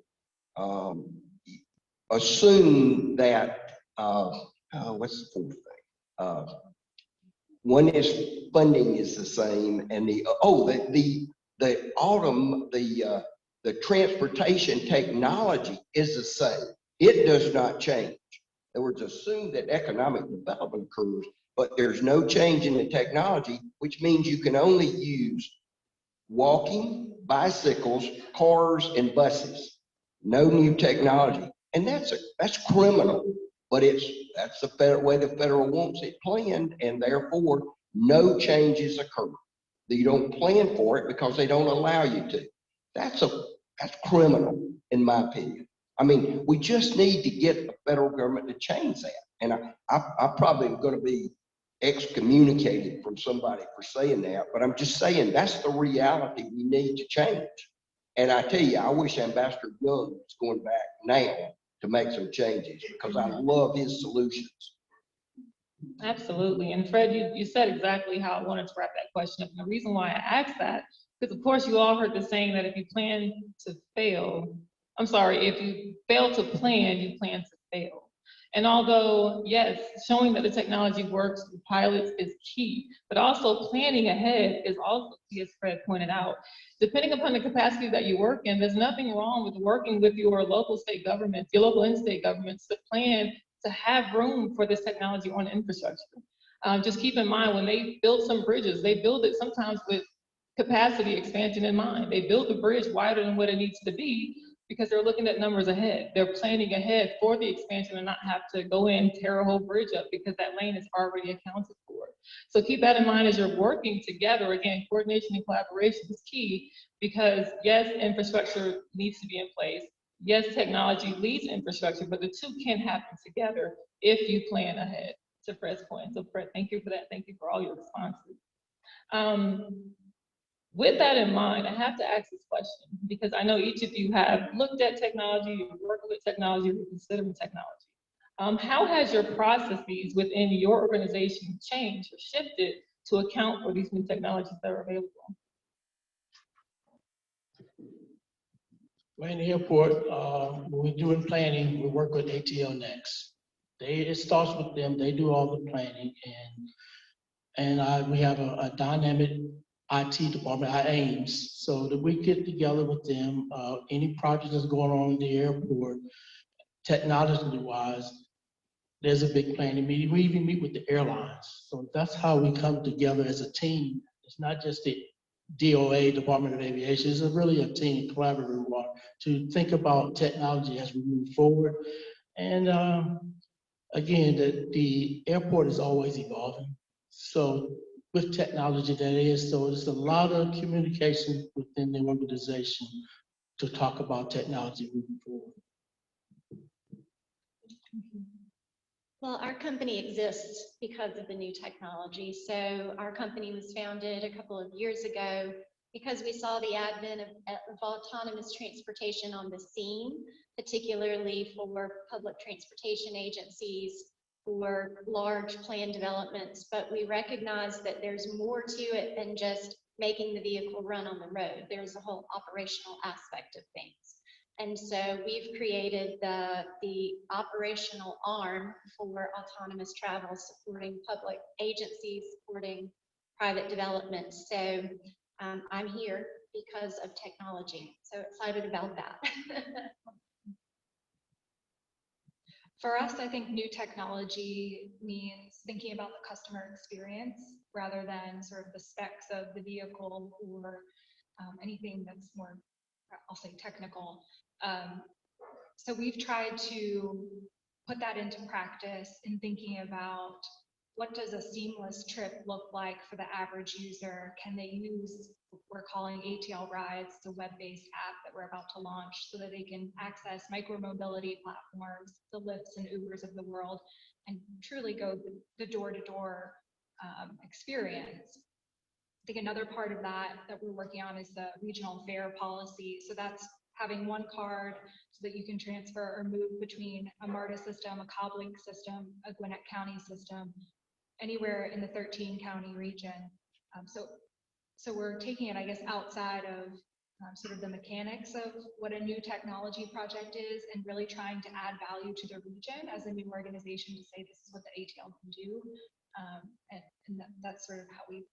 assume that, what's the fourth thing? One is funding is the same, and the transportation technology is the same. It does not change. In other words, assume that economic development occurs, but there's no change in the technology, which means you can only use walking, bicycles, cars, and buses. No new technology. And that's criminal, but that's the way the federal wants it planned, and therefore no changes occur. You don't plan for it because they don't allow you to. That's criminal, in my opinion. I mean, we just need to get the federal government to change that. And I probably am going to be excommunicated from somebody for saying that, but I'm just saying that's the reality we need to change. And I tell you, I wish Ambassador Young was going back now to make some changes because I love his solutions. Absolutely. And Fred, you said exactly how I wanted to wrap that question up. And the reason why I asked that, because of course you all heard the saying that if you fail to plan, you plan to fail. And although, yes, showing that the technology works through pilots is key, but also planning ahead is also key, as Fred pointed out. Depending upon the capacity that you work in, there's nothing wrong with working with your local state governments, your local and state governments to plan to have room for this technology on infrastructure. Just keep in mind, when they build some bridges, they build it sometimes with capacity expansion in mind. They build the bridge wider than what it needs to be because they're looking at numbers ahead. They're planning ahead for the expansion and not have to go in, tear a whole bridge up because that lane is already accounted for. So keep that in mind as you're working together. Again, coordination and collaboration is key because yes, infrastructure needs to be in place. Yes, technology leads infrastructure, but the two can happen together if you plan ahead, to Fred's point. So Fred, thank you for that. Thank you for all your responses. With that in mind, I have to ask this question because I know each of you have looked at technology, you're working with technology, you're considering technology. How has your processes within your organization changed or shifted to account for these new technologies that are available? Well, in the airport, when we're doing planning, we work with ATL Next. It starts with them, they do all the planning, and we have a dynamic IT department, our AIMS, so that we get together with them, any project that's going on in the airport, technology-wise, there's a big planning meeting. We even meet with the airlines. So that's how we come together as a team. It's not just the DOA, Department of Aviation, it's really a team collaborative to think about technology as we move forward. And again, the airport is always evolving. So with technology that is. So there's a lot of communication within the organization to talk about technology moving forward. Well, our company exists because of the new technology. So our company was founded a couple of years ago because we saw the advent of autonomous transportation on the scene, particularly for public transportation agencies, for large plan developments. But we recognize that there's more to it than just making the vehicle run on the road. There's a whole operational aspect of things. And so we've created the operational arm for autonomous travel, supporting public agencies, supporting private development. So I'm here because of technology. So excited about that. For us, I think new technology means thinking about the customer experience rather than sort of the specs of the vehicle or anything that's more, I'll say, technical. So we've tried to put that into practice in thinking about what does a seamless trip look like for the average user? Can they use what we're calling ATL Rides, the web-based app that we're about to launch, so that they can access micro-mobility platforms, the Lyfts and Ubers of the world, and truly go the door-to-door experience. I think another part of that we're working on is the regional fare policy. So that's having one card so that you can transfer or move between a MARTA system, a COB Link system, a Gwinnett County system, anywhere in the 13 county region. So we're taking it, I guess, outside of sort of the mechanics of what a new technology project is, and really trying to add value to the region as a new organization to say this is what the ATL can do. And that's sort of how we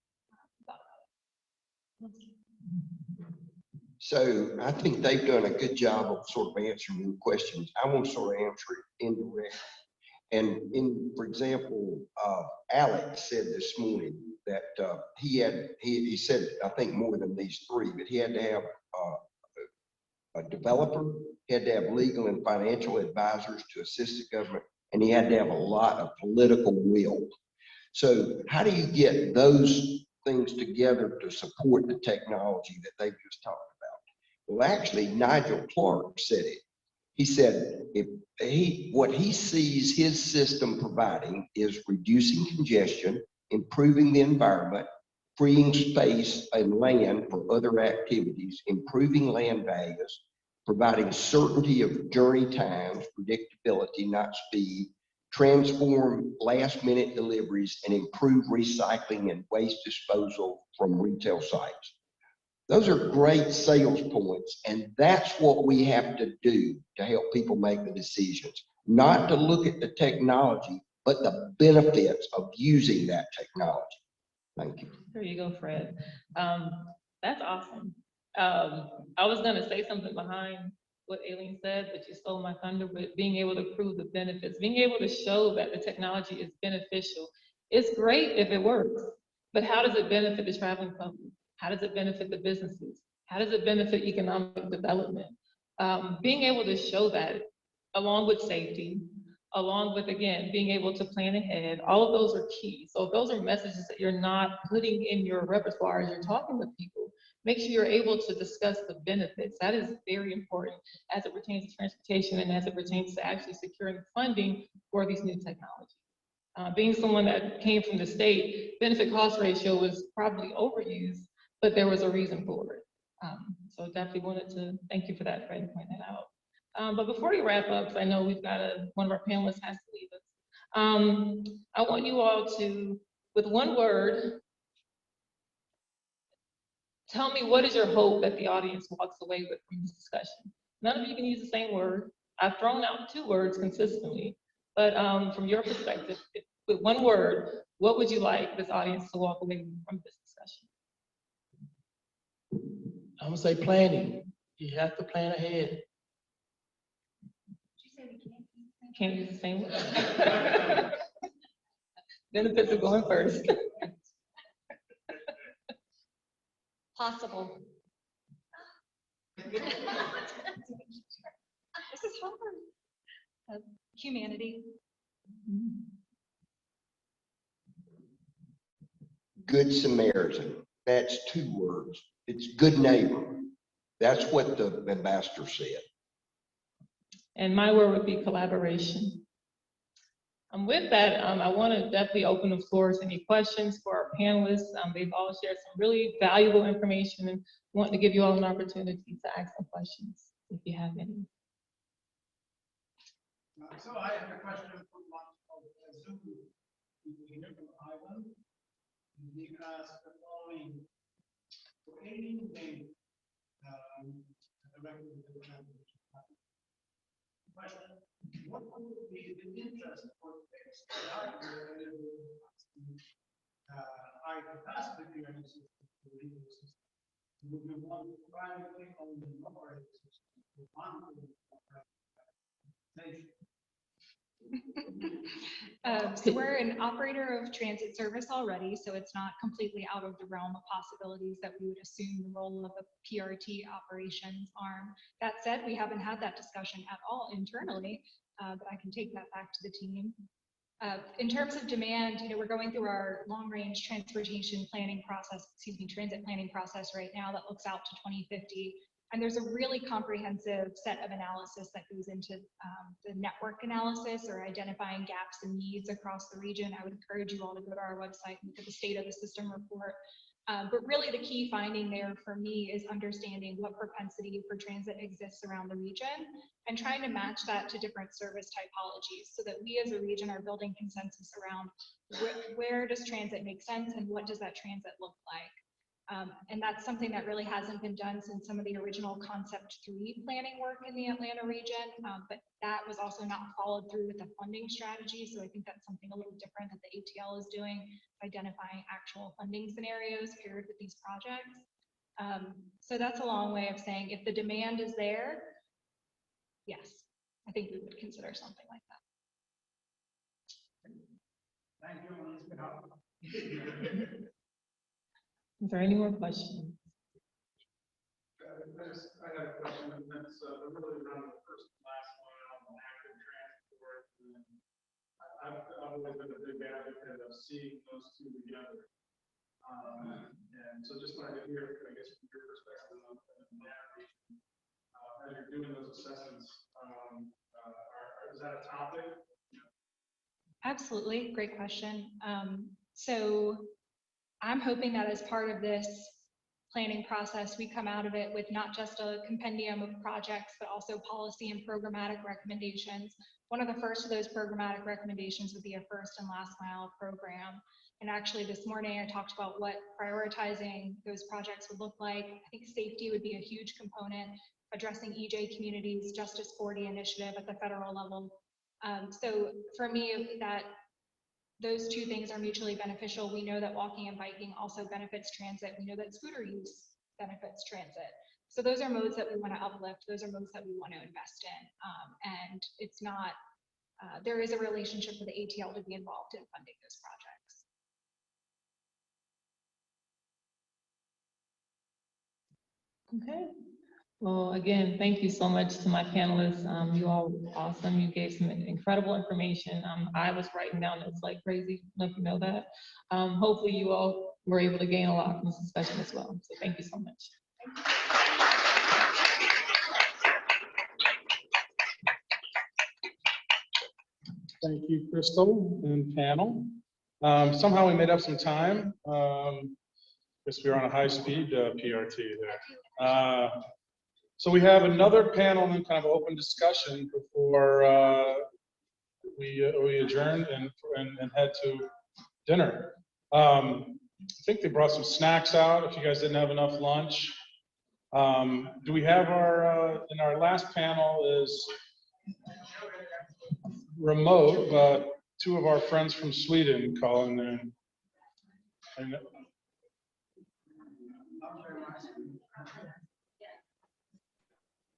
thought about it. So I think they've done a good job of sort of answering your questions. I want to sort of answer it indirectly. And for example, Alex said this morning that he said, I think more than these three, but he had to have a developer, he had to have legal and financial advisors to assist the government, and he had to have a lot of political will. So how do you get those things together to support the technology that they've just talked about? Well, actually, Nigel Clark said it. He said what he sees his system providing is reducing congestion, improving the environment, freeing space and land for other activities, improving land values, providing certainty of journey times, predictability, not speed, transform last-minute deliveries, and improve recycling and waste disposal from retail sites. Those are great sales points, and that's what we have to do to help people make the decisions. Not to look at the technology, but the benefits of using that technology. Thank you. There you go, Fred. That's awesome. I was gonna say something behind what Aileen said, but you stole my thunder with being able to prove the benefits, being able to show that the technology is beneficial. It's great if it works, but how does it benefit the traveling public? How does it benefit the businesses? How does it benefit economic development? Being able to show that, along with safety, along with, again, being able to plan ahead, all of those are key. So if those are messages that you're not putting in your repertoire as you're talking with people, make sure you're able to discuss the benefits. That is very important as it pertains to transportation and as it pertains to actually securing funding for these new technologies. Being someone that came from the state, benefit cost ratio was probably overused, but there was a reason for it. So definitely wanted to thank you for that, Fred, to point that out. But before we wrap up, because I know we've got one of our panelists has to leave us. I want you all to, with one word, tell me what is your hope that the audience walks away with from this discussion. None of you can use the same word. I've thrown out 2 words consistently, but from your perspective, with one word, what would you like this audience to walk away from this discussion? I'm gonna say planning. You have to plan ahead. Can't use the same word. Benefits of going first. Possible. This is hard. Humanity. Good Samaritan. That's 2 words. It's good neighbor. That's what the ambassador said. And my word would be collaboration. With that, I want to definitely open the floor to any questions for our panelists. They've all shared some really valuable information and want to give you all an opportunity to ask some questions if you have any. So I have a question from Zoom. Here from Ivan. He asked the following: for any name, question, what would be the interest for fixed hardware high capacity clearance system for legal system? Would we want to privately owned and operated system to handle So we're an operator of transit service already, so it's not completely out of the realm of possibilities that we would assume the role of a PRT operations arm. That said, we haven't had that discussion at all internally, but I can take that back to the team. In terms of demand, we're going through our long-range transportation planning process, transit planning process right now that looks out to 2050. And there's a really comprehensive set of analysis that goes into the network analysis or identifying gaps and needs across the region. I would encourage you all to go to our website and look at the state of the system report. But really the key finding there for me is understanding what propensity for transit exists around the region and trying to match that to different service typologies so that we as a region are building consensus around where does transit make sense and what does that transit look like. And that's something that really hasn't been done since some of the original Concept 3 planning work in the Atlanta region, but that was also not followed through with the funding strategy. So I think that's something a little different that the ATL is doing, identifying actual funding scenarios paired with these projects. So that's a long way of saying if the demand is there, yes, I think we would consider something like that. Thank you. Is there any more questions? I have a question, and that's really around the first and last mile and active transport. And I've always been a big advocate of seeing those 2 together. And so just wanted to hear, I guess, from your perspective of that region, as you're doing those assessments, is that a topic? Absolutely, great question. So I'm hoping that as part of this planning process, we come out of it with not just a compendium of projects, but also policy and programmatic recommendations. One of the first of those programmatic recommendations would be a first and last mile program. And actually this morning I talked about what prioritizing those projects would look like. I think safety would be a huge component, addressing EJ communities, Justice 40 initiative at the federal level. So for me, that those 2 things are mutually beneficial. We know that walking and biking also benefits transit. We know that scooter use benefits transit. So those are modes that we want to uplift. Those are modes that we want to invest in. And it's not, there is a relationship for the ATL to be involved in funding those projects. Okay. Well, again, thank you so much to my panelists. You all were awesome. You gave some incredible information. I was writing down notes like crazy. I don't know if you know that. Hopefully you all were able to gain a lot from this discussion as well. So thank you so much. Thank you, Krystal and panel. Somehow we made up some time. Guess we were on a high-speed PRT there. So we have another panel and kind of open discussion before we adjourn and head to dinner. I think they brought some snacks out if you guys didn't have enough lunch. Do we have in our last panel is remote, but 2 of our friends from Sweden calling in. And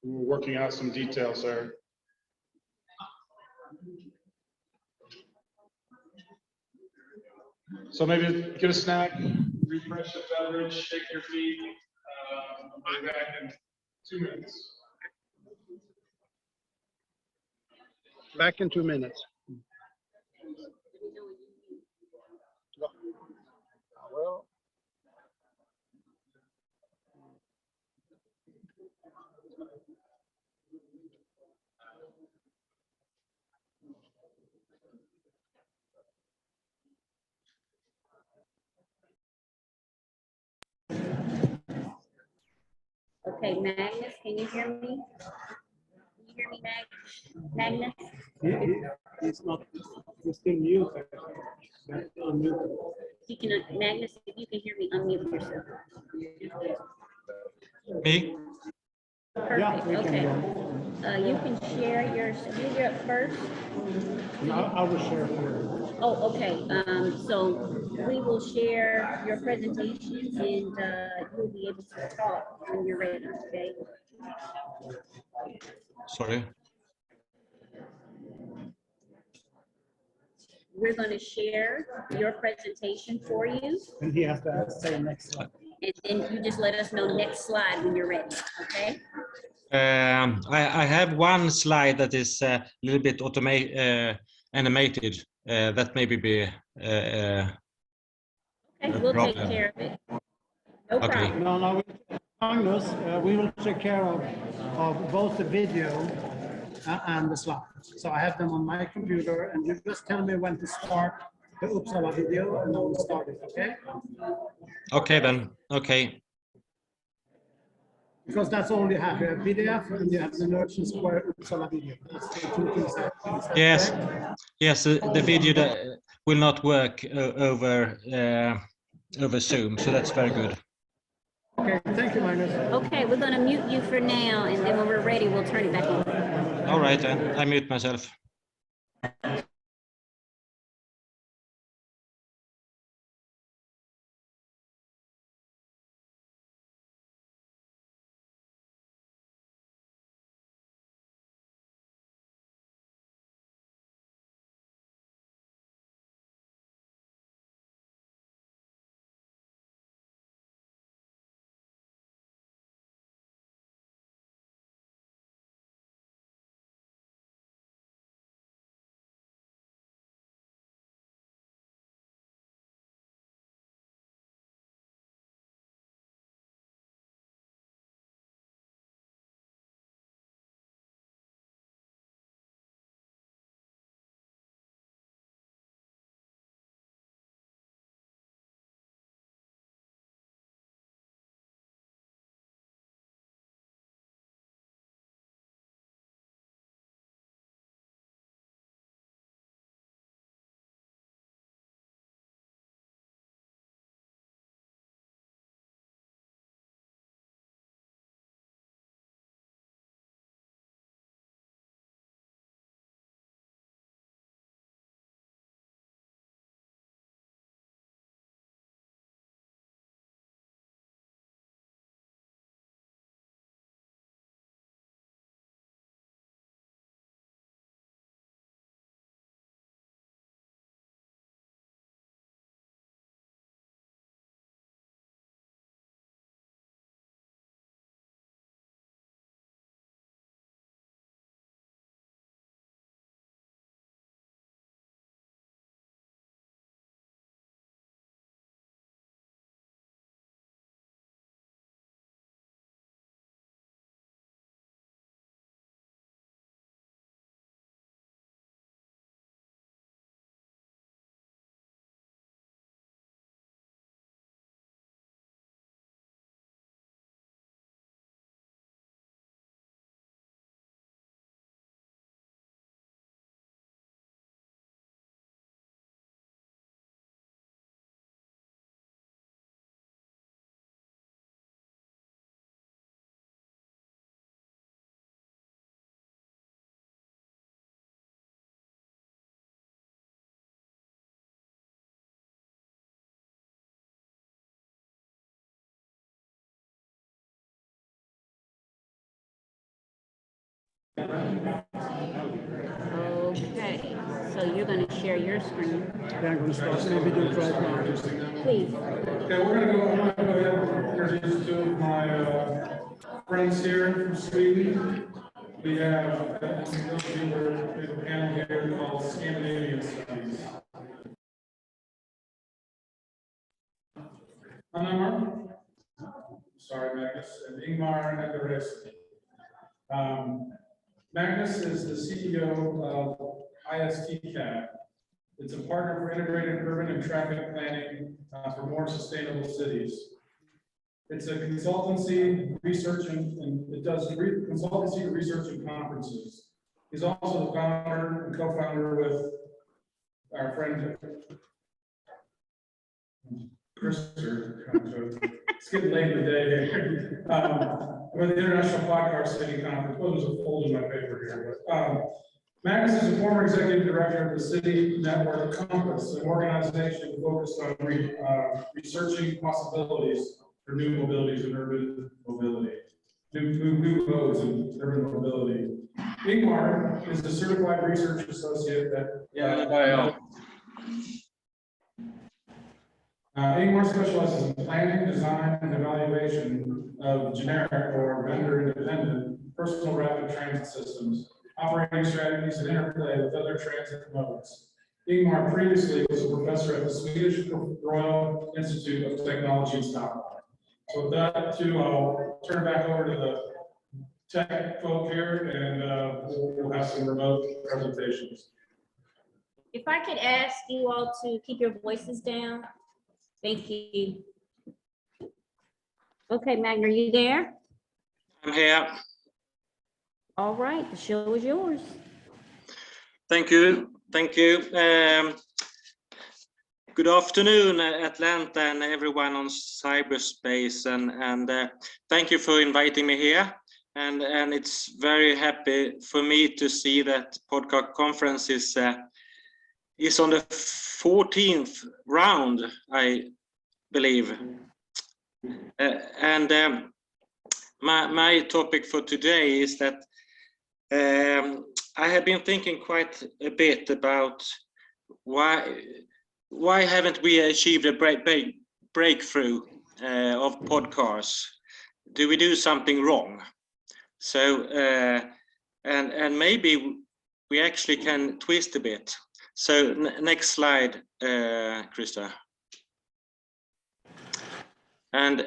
we're working out some details there. So maybe get a snack, refresh the beverage, shake your feet. I'll be back in 2 minutes. Back in 2 minutes. Well. Okay, Magnus, can you hear me? Can you hear me, Magnus? He's not, he's still muted. Unmuted. You can, Magnus, if you can hear me, unmute yourself. Me? Perfect, we can okay. hear. You can share your, you're up first. No, I will share for you. Oh, okay. So we will share your presentation and you'll be able to talk when you're ready, okay? Sorry. We're going to share your presentation for you. And he has to say next slide. And then you just let us know next slide when you're ready, okay? I have one slide that is a little bit animated. That maybe be Okay, we'll take problem. care of it. No Okay. problem. No, Magnus, we will take care of both the video and the slides. So I have them on my computer, and you just tell me when to start the Uppsala video, and I will start it, okay? Okay then. Okay. Because that's all you have. You have PDF and you have the Nerds and Square Uppsala video. That's the two things I have. Yes. Yes. The video that will not work over Zoom, so that's very good. Okay, thank you, Magnus. Okay, we're going to mute you for now, and then when we're ready, we'll turn it back on. All right, then. I mute myself. Okay, so you're going to share your screen. Yeah, I'm going to start. Maybe do it right now. Please. Okay, we're going to go ahead and introduce two of my friends here from Sweden. We have a panel here called Scandinavian Studies. Hunhammar, sorry, Magnus, and Ingmar and Andreasson. Magnus is the CEO of ISTCAB. It's a partner for integrated urban and traffic planning for more sustainable cities. It's a consultancy, research, and it does consultancy, research, and conferences. He's also the founder and co-founder with our friend Krystal. It's getting late in the day here. With the International Podcar City Conference. Oh, there's a fold in my paper here. But, Magnus is a former executive director of the City Network Compass, an organization focused on researching possibilities for new mobilities and urban mobility, new modes in urban mobility. Ingmar is a certified research associate at Ingmar specializes in planning, design, and evaluation of generic or vendor-independent personal rapid transit systems, operating strategies, and interplay with other transit modes. Ingmar previously was a professor at the Swedish Royal Institute of Technology in Stockholm. So with that, too, I'll turn it back over to the tech folk here, and we'll have some remote presentations. If I could ask you all to keep your voices down. Thank you. Okay, Magnus, are you there? I'm here. All right, the show is yours. Thank you. Thank you. Good afternoon, Atlanta, and everyone on cyberspace, and thank you for inviting me here. And it's very happy for me to see that Podcar conference is on the 14th round, I believe. My topic for today is that I have been thinking quite a bit about why haven't we achieved a breakthrough of podcasts? Do we do something wrong? So and maybe we actually can twist a bit. So next slide, Krystal. And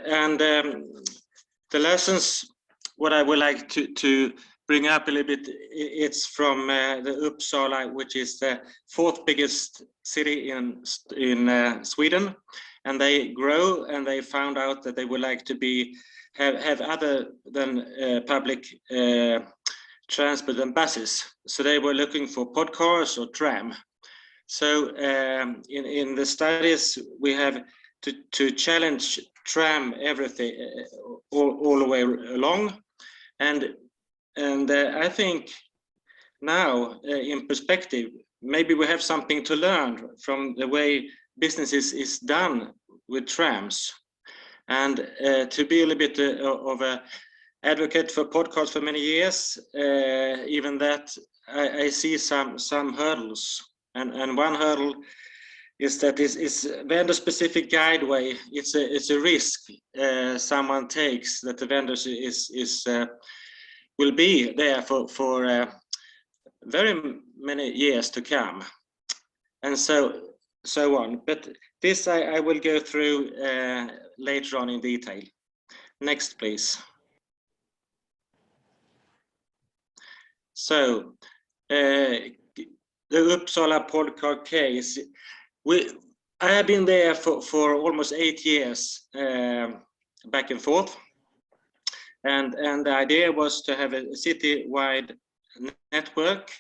the lessons, what I would like to bring up a little bit, it's from the Uppsala, which is the 4th biggest city in Sweden, and they grow, and they found out that they would like to have other than public transport and buses. So they were looking for podcars or tram. So in the studies, we have to challenge tram everything all the way along, and I think now in perspective, maybe we have something to learn from the way business is done with trams, and to be a little bit of a advocate for podcasts for many years, even that I see some hurdles. And one hurdle is that is vendor specific guideway. It's a risk someone takes, that the vendors will be there for very many years to come, and so on. But this I will go through later on in detail. Next, please. So the Uppsala Podcar case, I have been there for almost 8 years, back and forth, and the idea was to have a city-wide network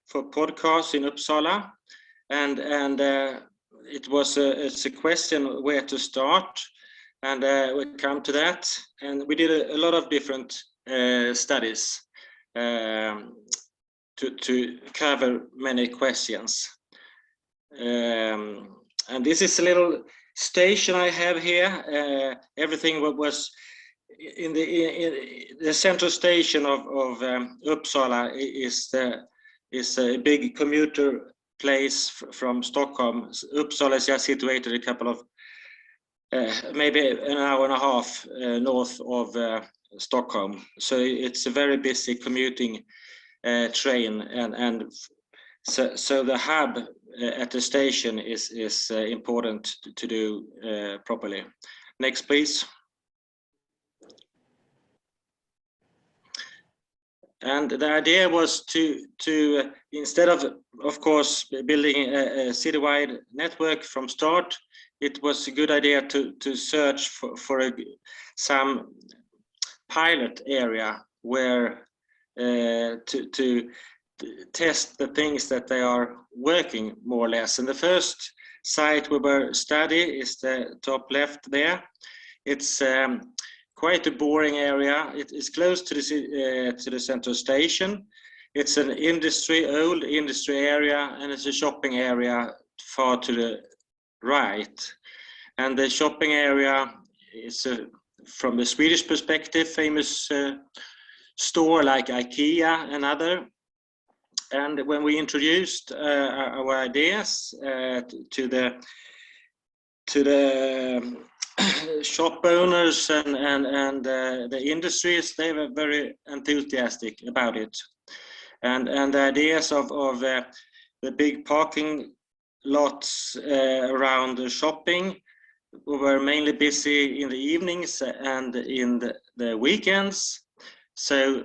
for podcasts in Uppsala, and it was it's a question where to start, and we come to that, and we did a lot of different studies to cover many questions. And this is a little station I have here. Everything was in the central station of Uppsala is a big commuter place from Stockholm. Uppsala is just situated a couple of maybe an hour and a half north of Stockholm. So it's a very busy commuting train, and so the hub at the station is important to do properly. Next, please. And the idea was to instead of course building a citywide network from start, it was a good idea to search for some pilot area where to test the things that they are working more or less. And the first site we were studying is the top left there. It's quite a boring area. It is close to the central station. It's an old industry area, and it's a shopping area far to the right. And the shopping area is from the Swedish perspective, famous store like IKEA and other. And when we introduced our ideas to the shop owners and the industries, they were very enthusiastic about it. And the ideas of the big parking lots around the shopping, we were mainly busy in the evenings and in the weekends. So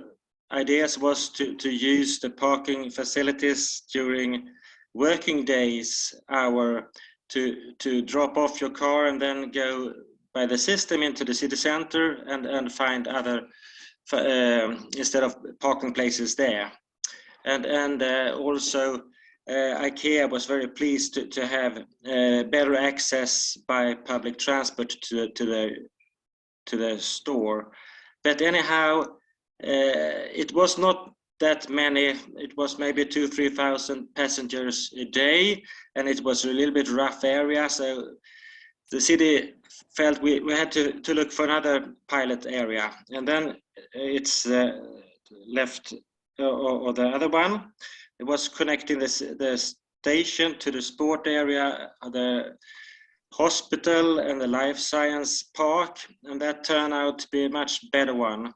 ideas was to use the parking facilities during working days to drop off your car and then go by the system into the city center and find other instead of parking places there. And also IKEA was very pleased to have better access by public transport to the store. But anyhow, it was not that many. It was maybe 2,000-3,000 passengers a day, and it was a little bit rough area. So the city felt we had to look for another pilot area, and then it's left or the other one. It was connecting the station to the sport area, the hospital, and the life science park, and that turned out to be a much better one.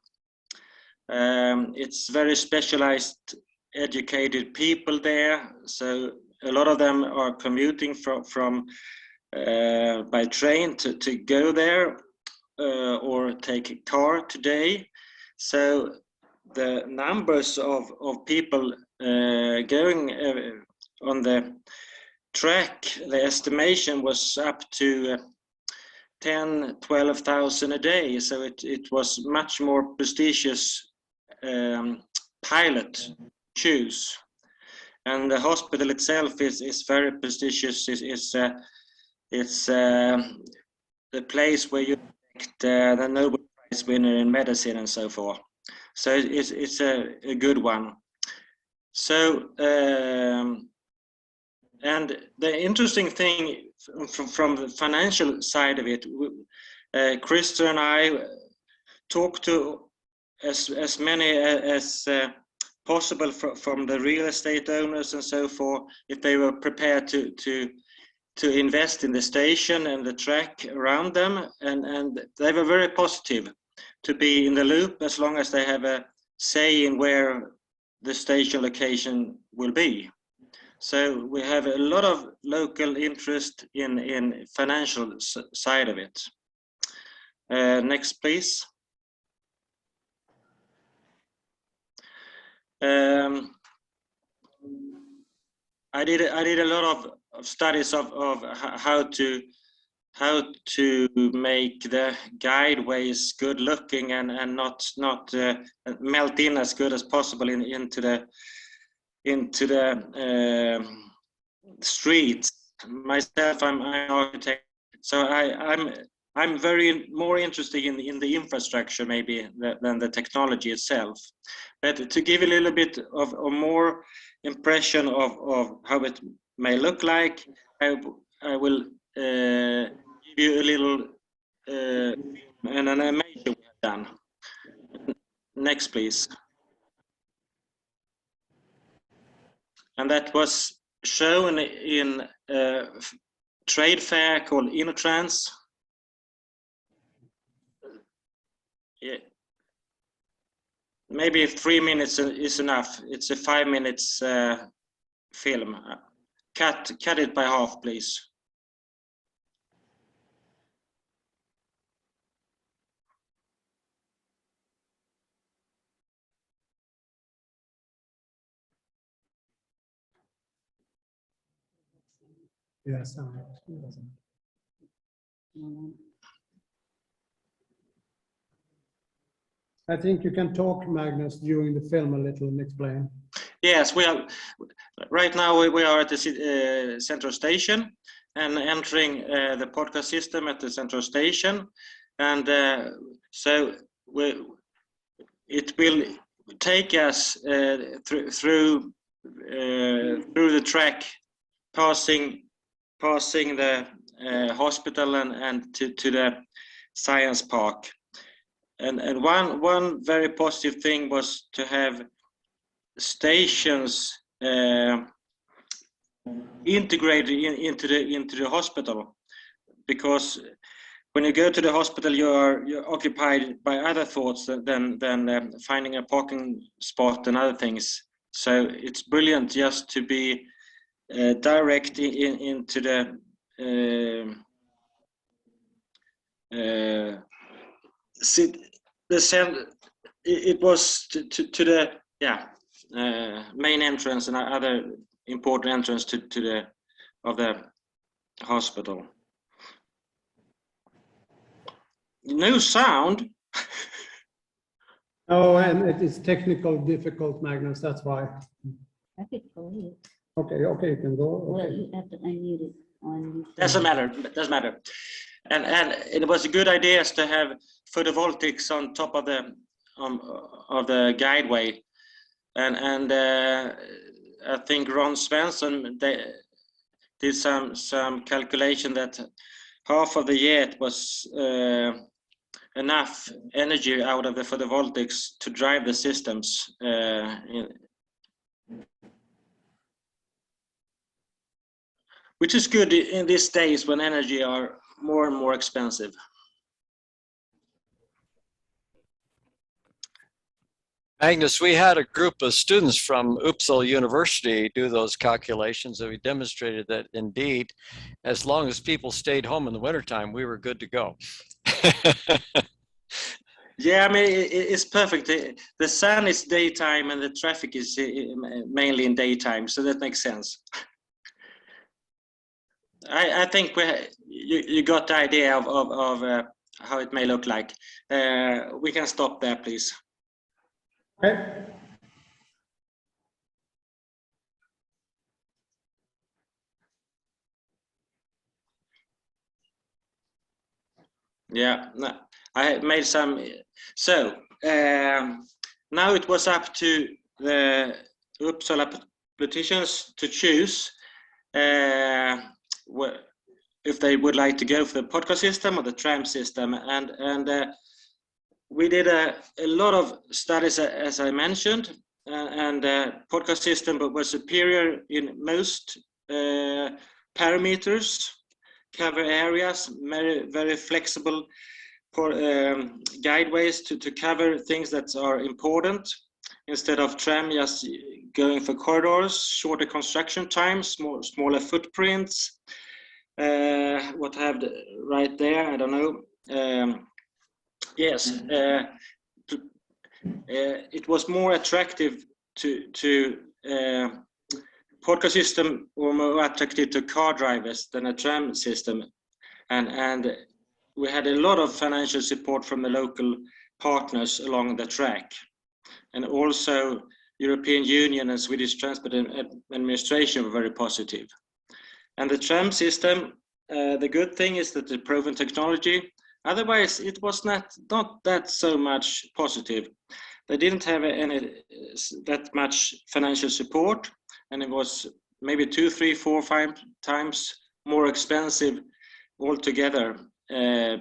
It's very specialized, educated people there, so a lot of them are commuting from by train to go there or take a car today. So the numbers of people going on the track, the estimation was up to 10,000-12,000 a day. So it was much more prestigious pilot choose. And the hospital itself is very prestigious. It's the place where you get the Nobel Prize winner in medicine and so forth. So it's a good one. So and the interesting thing from the financial side of it, Krystal and I talked to as many as possible from the real estate owners and so forth, if they were prepared to invest in the station and the track around them, and they were very positive to be in the loop as long as they have a say in where the station location will be. So we have a lot of local interest in financial side of it. Next, please. I did a lot of studies of how to make the guideways good looking and not melt in as good as possible into the streets. Myself, I'm an architect, so I'm very more interested in the infrastructure maybe than the technology itself. But to give a little bit of more impression of how it may look like, I will give you a little an animation we have done. Next, please. And that was shown in a trade fair called InnoTrans. Yeah. Maybe 3 minutes is enough. It's a 5 minutes film. Cut it by half, please. Yes. I think you can talk, Magnus, during the film a little and explain. Yes, we are right now. We are at the central station and entering the podcast system at the central station, and so it will take us through the track, passing the hospital and to the science park. And one very positive thing was to have stations integrated into the hospital, because when you go to the hospital, you're occupied by other thoughts than finding a parking spot and other things. So it's brilliant just to be direct into the it was to the main entrance and other important entrance to the hospital. No sound. Oh, and it is technical difficult, Magnus. That's why. I could go ahead. Okay, you can go. Well, Okay. you have to unmute it on. Doesn't matter. And it was a good idea to have photovoltaics on top of the guideway, and I think Ron Svensson did some calculation that half of the year it was enough energy out of the photovoltaics to drive the systems. Which is good in these days when energy are more and more expensive. Magnus, we had a group of students from Uppsala University do those calculations, and we demonstrated that indeed, as long as people stayed home in the wintertime, we were good to go. Yeah, I mean, it's perfect. The sun is daytime and the traffic is mainly in daytime, so that makes sense. I think you got the idea of how it may look like. We can stop there, please. Okay. Yeah, no, I made some. So now it was up to the Uppsala politicians to choose if they would like to go for the podcast system or the tram system, and we did a lot of studies, as I mentioned, and podcast system was superior in most parameters, cover areas, very flexible for guideways to cover things that are important, instead of tram just going for corridors, shorter construction times, smaller footprints. What I have right there, I don't know. Yes, it was more attractive to podcast system, or more attractive to car drivers than a tram system, and we had a lot of financial support from the local partners along the track, and also European Union and Swedish Transport Administration were very positive. And the tram system, the good thing is that the proven technology. Otherwise, it was not that so much positive. They didn't have that much financial support, and it was maybe 2, 3, 4, 5 times more expensive altogether,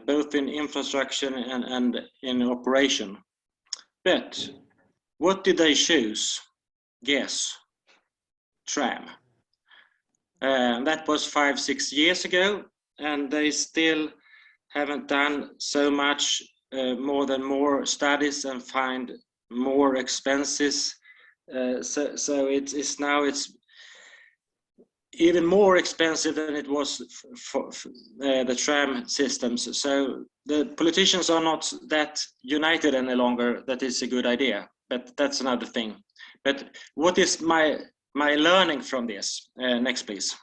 both in infrastructure and in operation. But what did they choose? Guess. Tram. That was 5, 6 years ago, and they still haven't done so much more studies and find more expenses. So it's now even more expensive than it was for the tram systems. So the politicians are not that united any longer. That is a good idea, but that's another thing. But what is my learning from this? Next, please.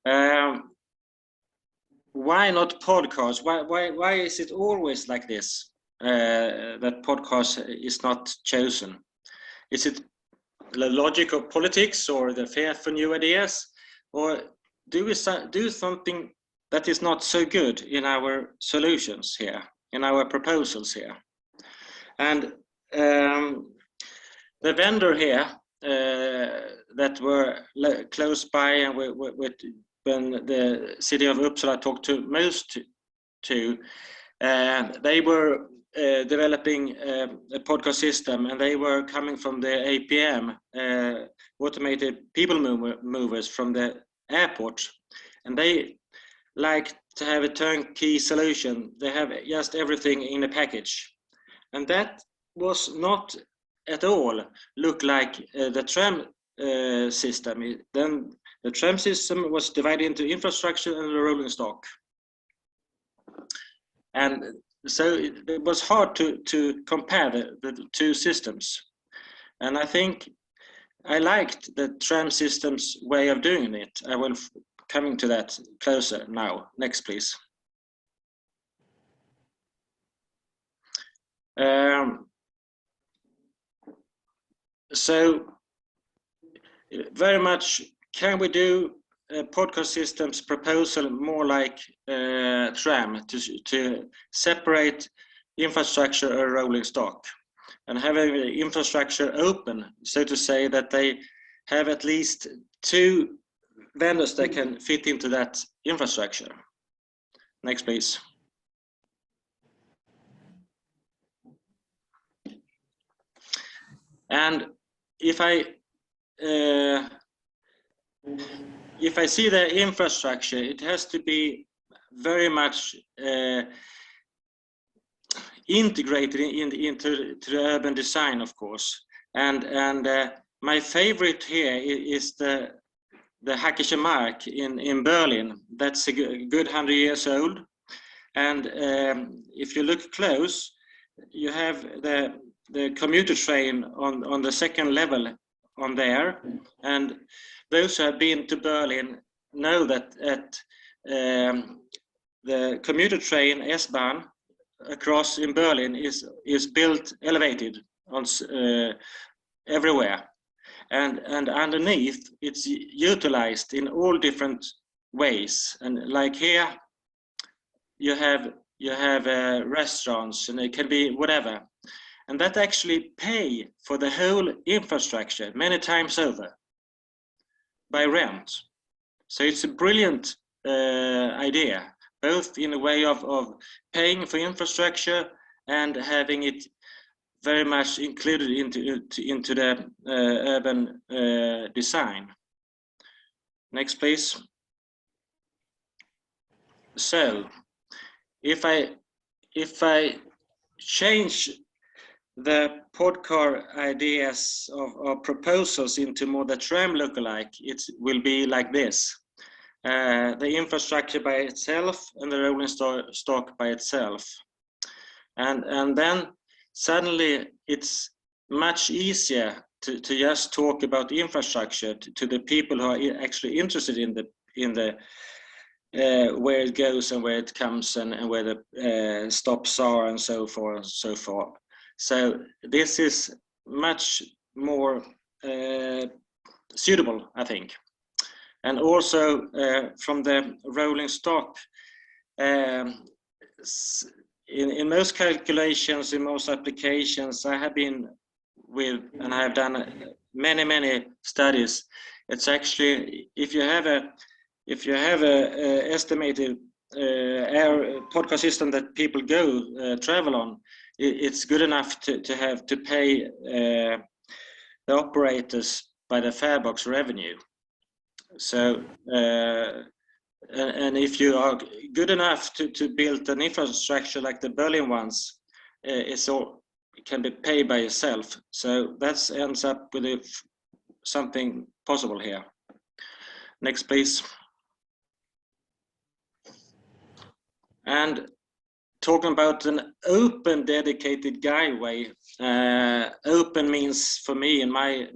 Why not podcasts? Why is it always like this? That podcast is not chosen? Is it the logic of politics or the fear for new ideas? Or do we do something that is not so good in our solutions here, in our proposals here? And the vendor here that were close by and when the city of Uppsala talked to most to, they were developing a podcast system, and they were coming from the APM, automated people movers from the airport, and they like to have a turnkey solution. They have just everything in a package, and that was not at all look like the tram system. Then the tram system was divided into infrastructure and the rolling stock, and so it was hard to compare the two systems. And I think I liked the tram system's way of doing it. I will coming to that closer now. Next, please. So very much, can we do a podcast systems proposal more like tram to separate infrastructure or rolling stock, and having the infrastructure open, so to say, that they have at least 2 vendors that can fit into that infrastructure. Next, please. And if I see the infrastructure, it has to be very much integrated into the urban design, of course. And my favorite here is the Hackische Mark in Berlin. That's a good 100 years old. And if you look close, you have the commuter train on the second level on there. And those who have been to Berlin know that the commuter train S-Bahn across in Berlin is built elevated on everywhere, and underneath it's utilized in all different ways. And like here, you have restaurants, and it can be whatever, and that actually pay for the whole infrastructure many times over by rent. So it's a brilliant idea, both in a way of paying for infrastructure and having it very much included into the urban design. Next, please. So, if I change the Podcar ideas of proposals into more the tram lookalike, it will be like this. The infrastructure by itself and the rolling stock by itself. And then suddenly it's much easier to just talk about infrastructure to the people who are actually interested in the where it goes and where it comes and where the stops are and so forth and so forth. So this is much more suitable, I think. And also from the rolling stock, in most calculations, in most applications I have been with, and I have done many studies, it's actually, if you have a estimated air podcast system that people travel on, it's good enough to have to pay the operators by the farebox revenue. So and if you are good enough to build an infrastructure like the Berlin ones, it can be paid by yourself. So that ends up with something possible here. Next, please. And talking about an open, dedicated guideway. Open means for me in my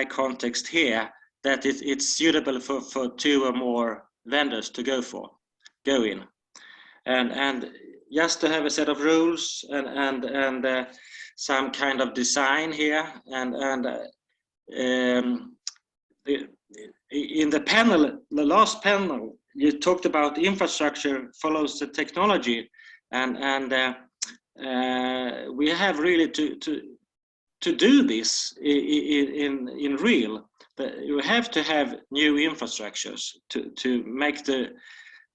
context here that it's suitable for 2 or more vendors to go in, and just to have a set of rules and some kind of design here, and in the last panel, you talked about infrastructure follows the technology, and we have really to do this in real. You have to have new infrastructures to make the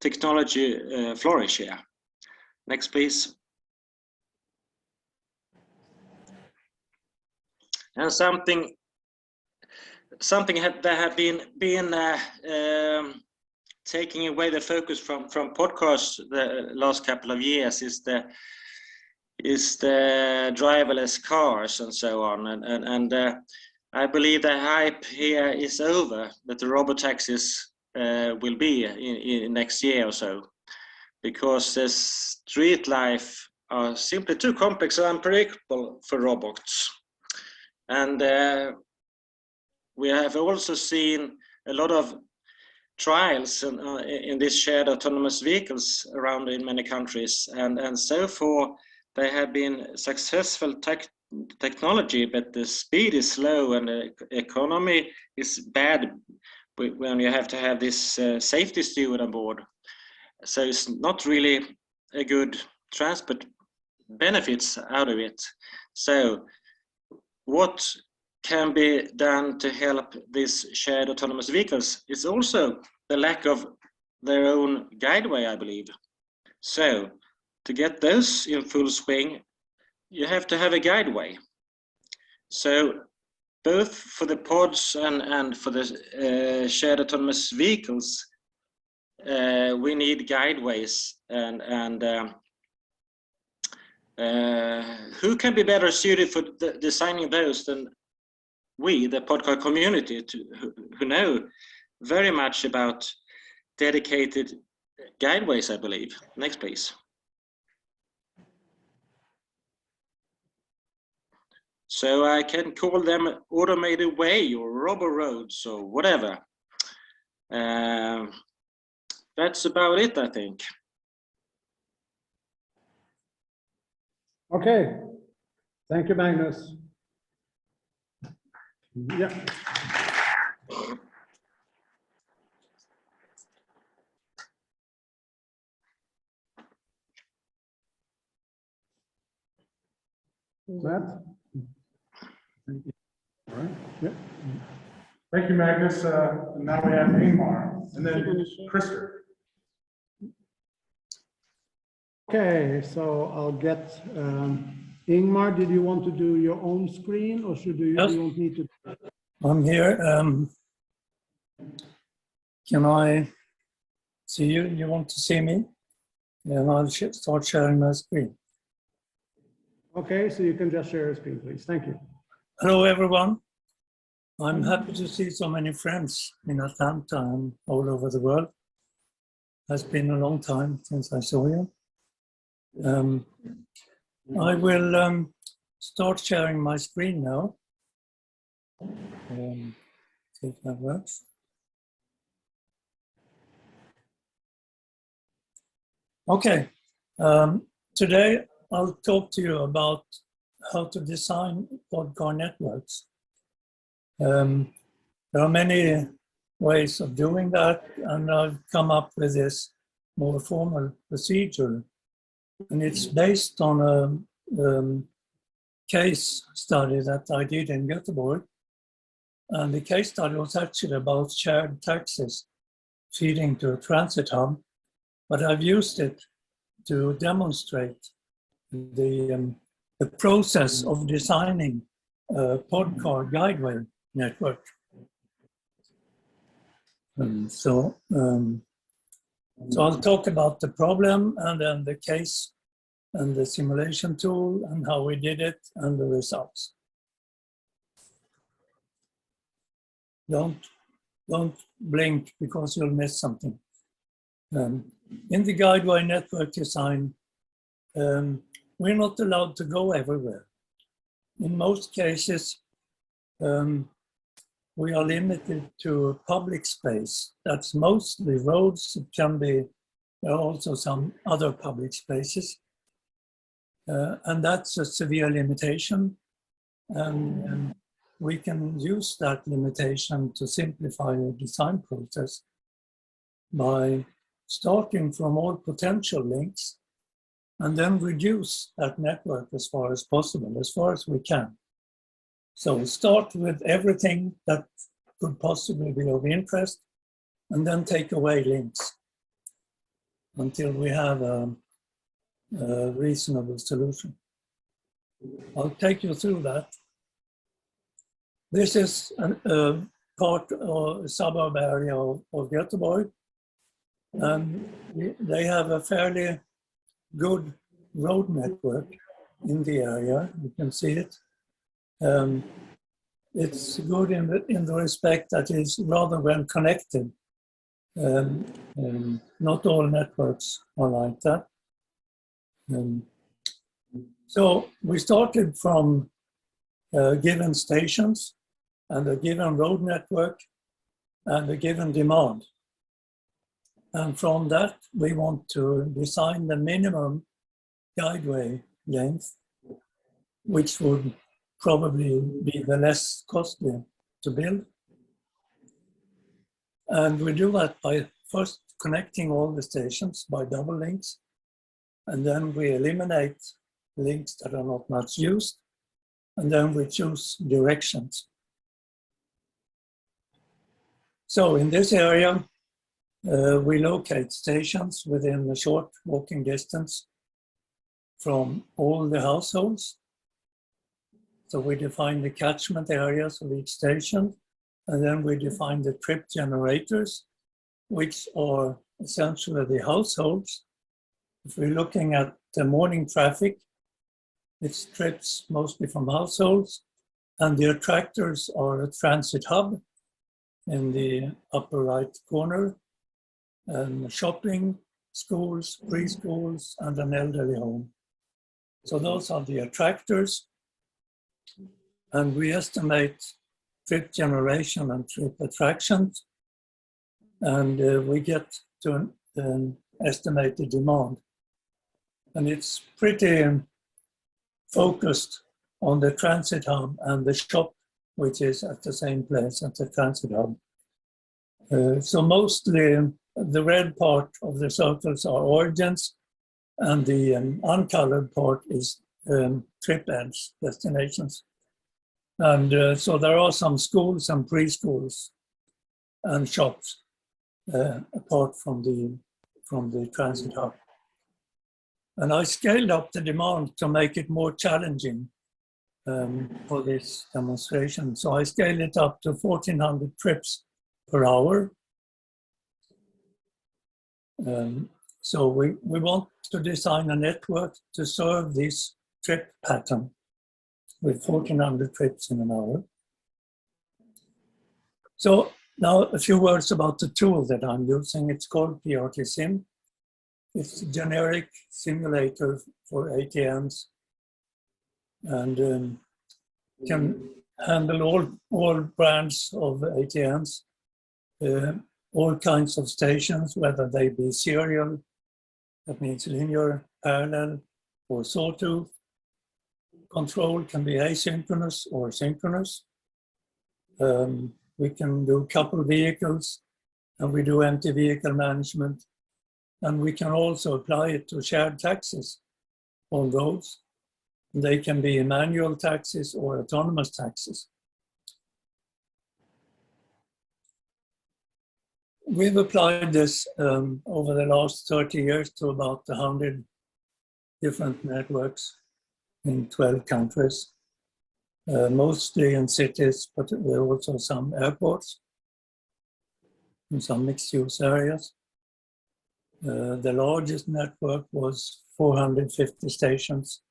technology flourish here. Next, please. And something that have been taking away the focus from podcasts the last couple of years is the driverless cars and so on, and I believe the hype here is over, that the robotaxis will be in next year or so, because the street life are simply too complex and unpredictable for robots. And we have also seen a lot of trials in these shared autonomous vehicles around in many countries, and so far they have been successful technology, but the speed is slow and the economy is bad when you have to have this safety steward on board. So it's not really a good transport benefits out of it. So what can be done to help these shared autonomous vehicles is also the lack of their own guideway, I believe. So to get those in full swing, you have to have a guideway. So both for the pods and for the shared autonomous vehicles, we need guideways, and who can be better suited for designing those than we, the Podcar community, who know very much about dedicated guideways, I believe. Next, please. So I can call them automated way or robo-roads or whatever. That's about it, I think. Okay, thank you, Magnus. Yeah. Matt? All right. Yep. Thank you, Magnus. Now we have Ingmar, and then Krystal. Okay, so I'll get Ingmar. Did you want to do your own screen, or should you want me to? I'm here. Can I see you? You want to see me? Then I'll start sharing my screen. Okay, so you can just share your screen, please. Thank you. Hello, everyone. I'm happy to see so many friends in Atlanta and all over the world. It's been a long time since I saw you. I will start sharing my screen now. See if that works. Okay, today I'll talk to you about how to design Podcar Networks. There are many ways of doing that, and I've come up with this more formal procedure. And it's based on a case study that I did in Gothenburg. And the case study was actually about shared taxis feeding to a transit hub, but I've used it to demonstrate the process of designing a Podcar guideway network. So I'll talk about the problem and then the case and the simulation tool and how we did it and the results. Don't blink because you'll miss something. In the guideway network design, we're not allowed to go everywhere. In most cases, we are limited to public space. That's mostly roads. It can be, there are also some other public spaces. And that's a severe limitation. And we can use that limitation to simplify the design process by starting from all potential links and then reduce that network as far as possible, as far as we can. So start with everything that could possibly be of interest and then take away links until we have a reasonable solution. I'll take you through that. This is a part or suburb area of Gothenburg, and they have a fairly good road network in the area. You can see it. It's good in the respect that it's rather well connected. Not all networks are like that. So we started from given stations and a given road network and a given demand. And from that, we want to design the minimum guideway length, which would probably be the less costly to build. And we do that by first connecting all the stations by double links. And then we eliminate links that are not much used. And then we choose directions. So in this area, we locate stations within a short walking distance from all the households. So we define the catchment areas of each station, and then we define the trip generators, which are essentially the households. If we're looking at the morning traffic, it's trips mostly from households, and the attractors are a transit hub in the upper right corner, and shopping, schools, preschools, and an elderly home. So those are the attractors. And we estimate trip generation and trip attractions. And we get to estimate the demand. And it's pretty focused on the transit hub and the shop, which is at the same place as the transit hub. So mostly the red part of the circles are origins, and the uncolored part is trip ends, destinations. And so there are some schools and preschools and shops apart from the transit hub. And I scaled up the demand to make it more challenging for this demonstration. So I scaled it up to 1,400 trips per hour. So we want to design a network to serve this trip pattern with 1,400 trips in an hour. So now a few words about the tool that I'm using. It's called PRT Sim. It's a generic simulator for ATMs and can handle all brands of ATMs, all kinds of stations, whether they be serial, that means linear, parallel, or sawtooth. Control can be asynchronous or synchronous. We can do coupled vehicles, and we do empty vehicle management. And we can also apply it to shared taxis on roads. They can be manual taxis or autonomous taxis. We've applied this over the last 30 years to about 100 different networks in 12 countries, mostly in cities, but there are also some airports and some mixed-use areas. The largest network was 450 stations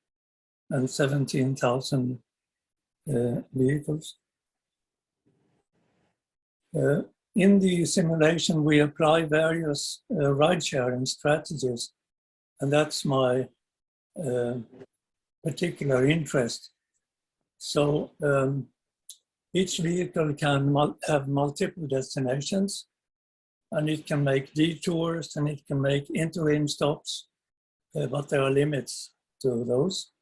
and 17,000 vehicles. In the simulation, we apply various ride-sharing strategies, and that's my particular interest. So each vehicle can have multiple destinations, and it can make detours and it can make interim stops, but there are limits to those.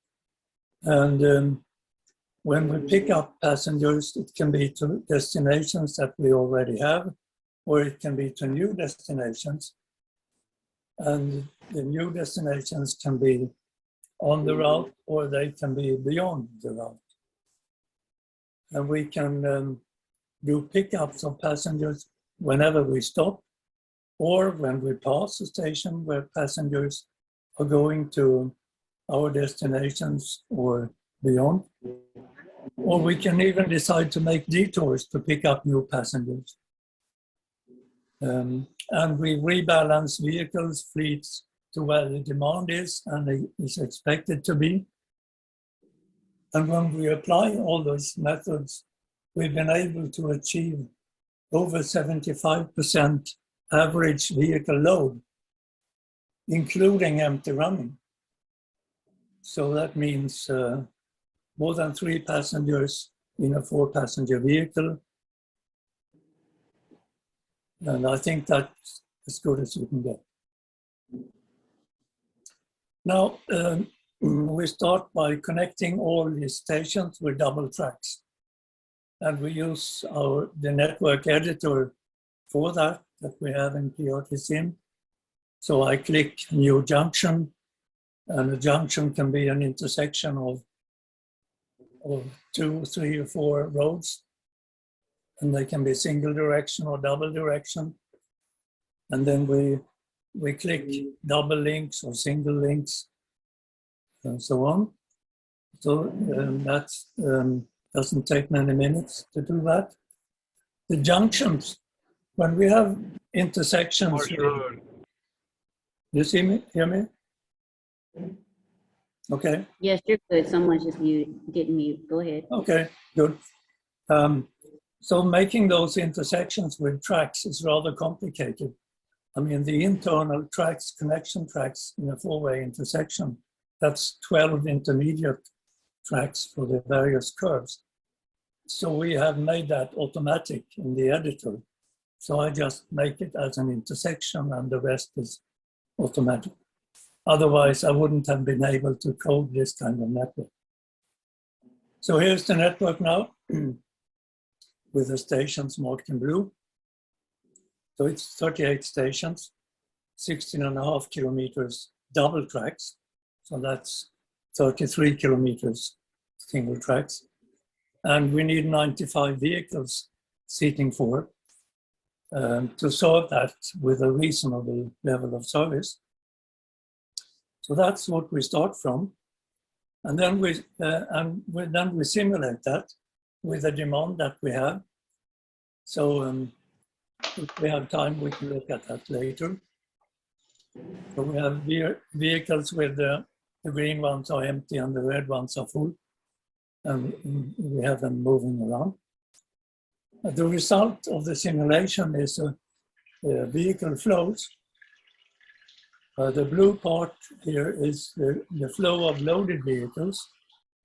And when we pick up passengers, it can be to destinations that we already have, or it can be to new destinations. And the new destinations can be on the route, or they can be beyond the route. And we can do pickups of passengers whenever we stop, or when we pass a station where passengers are going to our destinations or beyond. Or we can even decide to make detours to pick up new passengers. And we rebalance vehicles, fleets to where the demand is and is expected to be. And when we apply all those methods, we've been able to achieve over 75% average vehicle load, including empty running. So that means more than 3 passengers in a 4-passenger vehicle. And I think that's as good as you can get. Now, we start by connecting all these stations with double tracks. And we use the network editor for that we have in PRTSim. So I click new junction, and a junction can be an intersection of 2, 3, or 4 roads. And they can be single direction or double direction. And then we click double links or single links and so on. So that doesn't take many minutes to do that. The junctions, when we have intersections. You see me? Hear me? Okay. Yes, you're good. Someone just didn't mute. Go ahead. Okay, good. So making those intersections with tracks is rather complicated. I mean, the internal tracks, connection tracks in a 4-way intersection, that's 12 intermediate tracks for the various curves. So we have made that automatic in the editor. So I just make it as an intersection and the rest is automatic. Otherwise, I wouldn't have been able to code this kind of network. So here's the network now with the stations marked in blue. So it's 38 stations, 16.5 kilometers double tracks. So that's 33 kilometers single tracks. And we need 95 vehicles seating 4 to serve that with a reasonable level of service. So that's what we start from. And then we simulate that with the demand that we have. So if we have time, we can look at that later. So we have vehicles with the green ones are empty and the red ones are full. And we have them moving around. The result of the simulation is vehicle flows. The blue part here is the flow of loaded vehicles,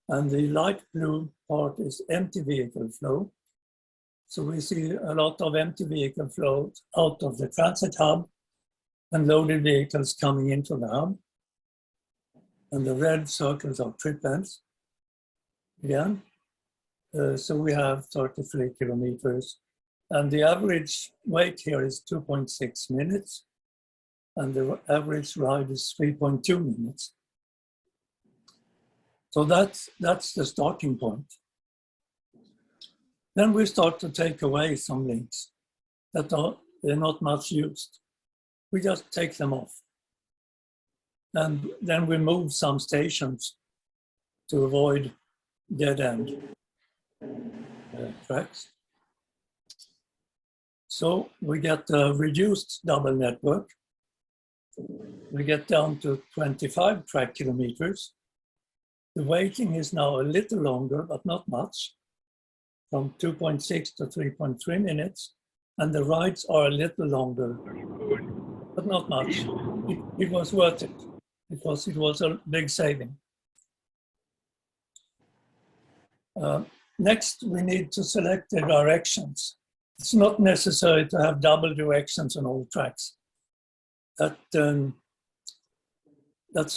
and the light blue part is empty vehicle flow. So we see a lot of empty vehicle flow out of the transit hub and loaded vehicles coming into the hub. And the red circles are trip ends. Again, so we have 33 kilometers. And the average wait here is 2.6 minutes. And the average ride is 3.2 minutes. So that's the starting point. Then we start to take away some links that they're not much used. We just take them off. And then we move some stations to avoid dead end tracks. So we get a reduced double network. We get down to 25 track kilometers. The waiting is now a little longer, but not much, from 2.6 to 3.3 minutes. And the rides are a little longer, but not much. It was worth it because it was a big saving. Next, we need to select the directions. It's not necessary to have double directions on all tracks. That's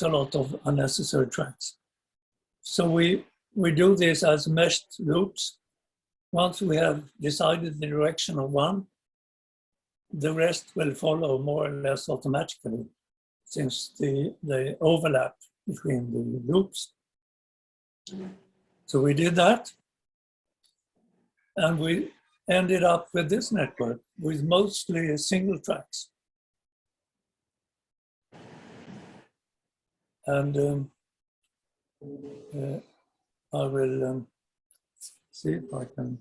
a lot of unnecessary tracks. So we do this as meshed loops. Once we have decided the direction of one, the rest will follow more or less automatically, since they overlap between the loops. So we did that, and we ended up with this network with mostly single tracks. And I will see if I can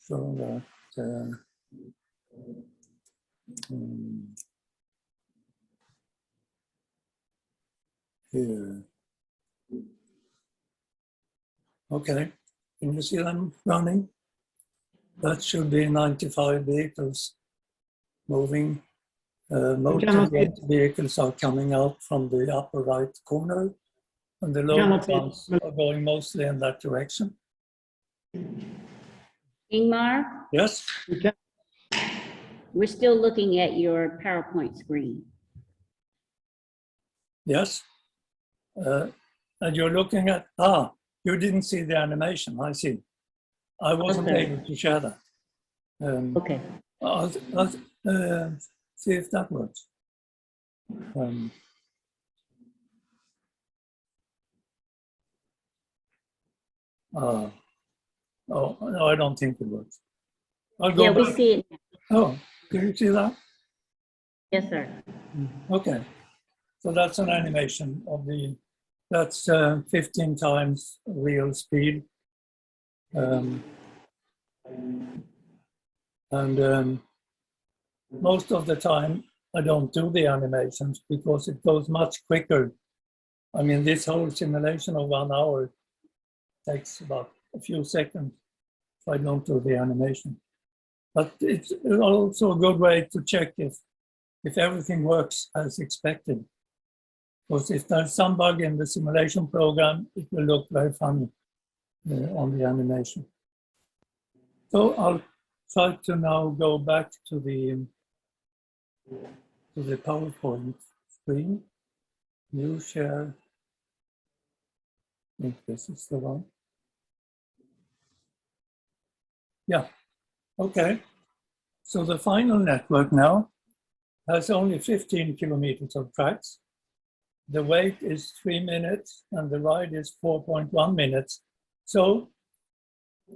show that. Here. Okay, can you see them running? That should be 95 vehicles moving. Most of the vehicles are coming out from the upper right corner, and the lower ones are going mostly in that direction. Ingmar? Yes? We're still looking at your PowerPoint screen. Yes. And you're looking at, you didn't see the animation, I see. I wasn't able to share that. Okay. I'll see if that works. Oh, no, I don't think it works. I'll go we back. see it. Oh, can you see that? Yes, sir. Okay. So that's an animation of that's 15 times real speed. Most of the time, I don't do the animations because it goes much quicker. I mean, this whole simulation of 1 hour takes about a few seconds if I don't do the animation. But it's also a good way to check if everything works as expected. Because if there's some bug in the simulation program, it will look very funny on the animation. So I'll try to now go back to the PowerPoint screen. New share. I think this is the one. Yeah, okay. So the final network now has only 15 kilometers of tracks. The wait is 3 minutes and the ride is 4.1 minutes. So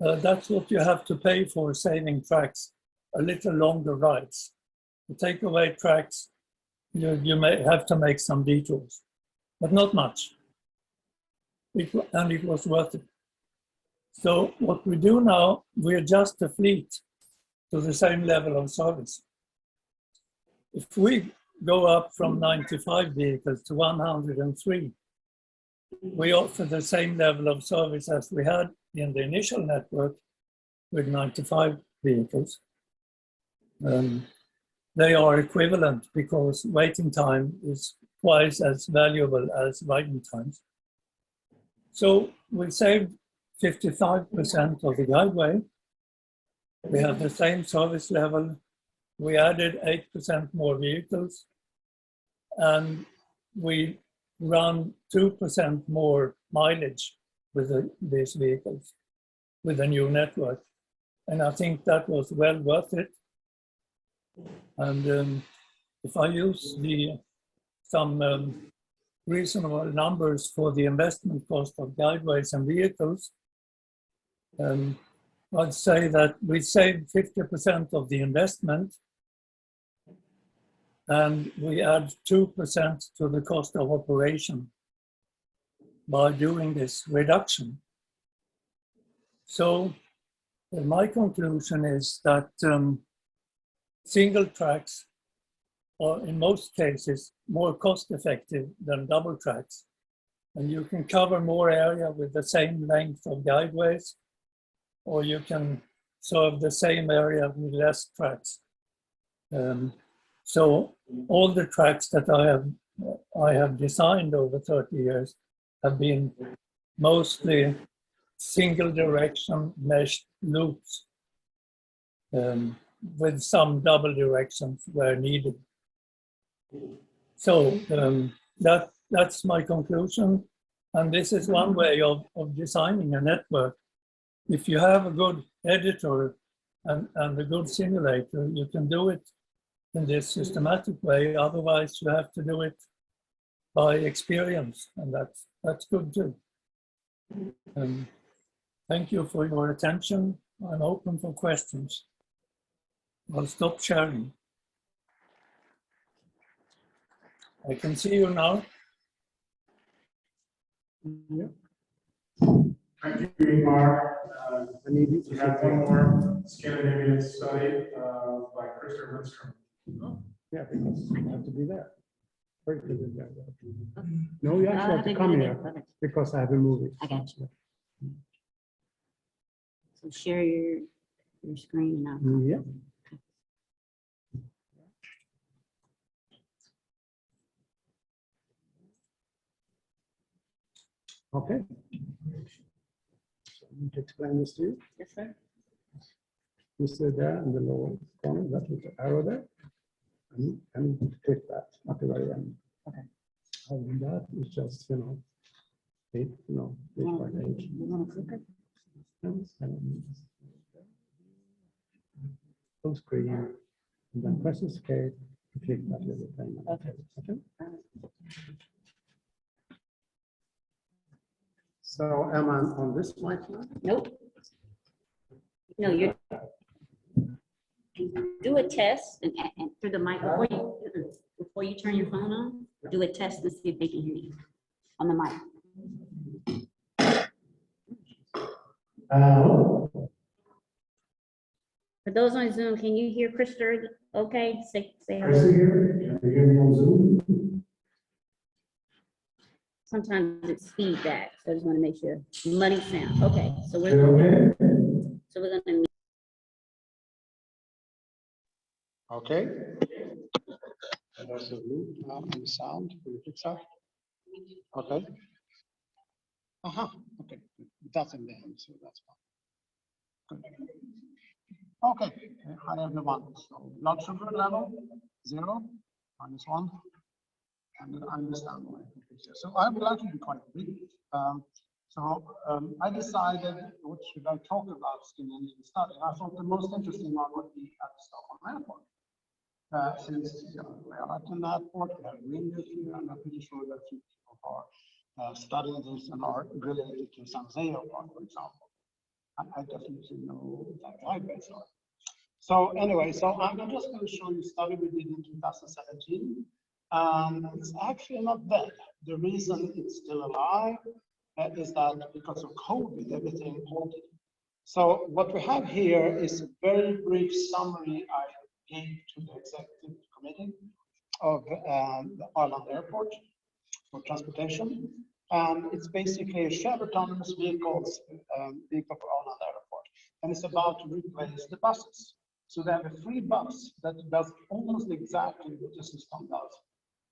that's what you have to pay for saving tracks, a little longer rides. To take away tracks, you may have to make some detours, but not much. And it was worth it. So what we do now, we adjust the fleet to the same level of service. If we go up from 95 vehicles to 103, we offer the same level of service as we had in the initial network with 95 vehicles. They are equivalent because waiting time is twice as valuable as riding times. So we saved 55% of the guideway. We have the same service level. We added 8% more vehicles, and we run 2% more mileage with these vehicles with the new network. And I think that was well worth it. And if I use some reasonable numbers for the investment cost of guideways and vehicles, I'd say that we saved 50% of the investment, and we add 2% to the cost of operation by doing this reduction. So my conclusion is that single tracks are in most cases more cost effective than double tracks. And you can cover more area with the same length of guideways, or you can serve the same area with less tracks. So all the tracks that I have designed over 30 years have been mostly single direction meshed loops with some double directions where needed. So that's my conclusion. And this is one way of designing a network. If you have a good editor and a good simulator, you can do it in this systematic way. Otherwise, you have to do it by experience, and that's good too. Thank you for your attention. I'm open for questions. I'll stop sharing. I can see you now. Yeah. Thank you, Ingmar. We have one more Scandinavian study by Lindstrom. Yeah, because you have to be there. No, you actually have to come here because I have a movie. I got you. So share your screen now. Yeah. Okay. So I need to explain this to you. Yes, sir. You see there in the lower corner, that with the arrow there. And click that at the very end. Okay. And that is just, 8 by 8. You want to click it? Full screen, and then press escape, click that little thing. Okay. Okay. So am I on this mic now? Nope. No, you're. Do a test and through the mic before you turn your phone on. Do a test and see if they can hear you on the mic. For those on Zoom, can you hear Krystal? Okay, say hello. Can you hear me on Zoom? Sometimes it's feedback, so I just want to make sure. Money sound. Okay, so we're gonna. Okay. There's a loop now in sound. Will you fix that? Okay. Okay. That's in the end, so that's fine. Good. Okay. Hi everyone. So blood sugar level 0, -1, and I understand why. So I will actually be quite brief. I decided what should I talk about in the study. I thought the most interesting one would be at Stockholm Airport. Since we are at an airport, we have windows here, and I'm pretty sure that few people are studying this and are related to San HJAIA, for example. I definitely know that libraries are. So anyway, I'm just going to show you a study we did in 2017. It's actually not dead. The reason it's still alive is that because of COVID, everything halted. So what we have here is a very brief summary I gave to the executive committee of the Arlanda Airport for transportation. And it's basically a shared autonomous vehicle for Arlanda Airport. And it's about to replace the buses. So they have a free bus that does almost exactly what the system does.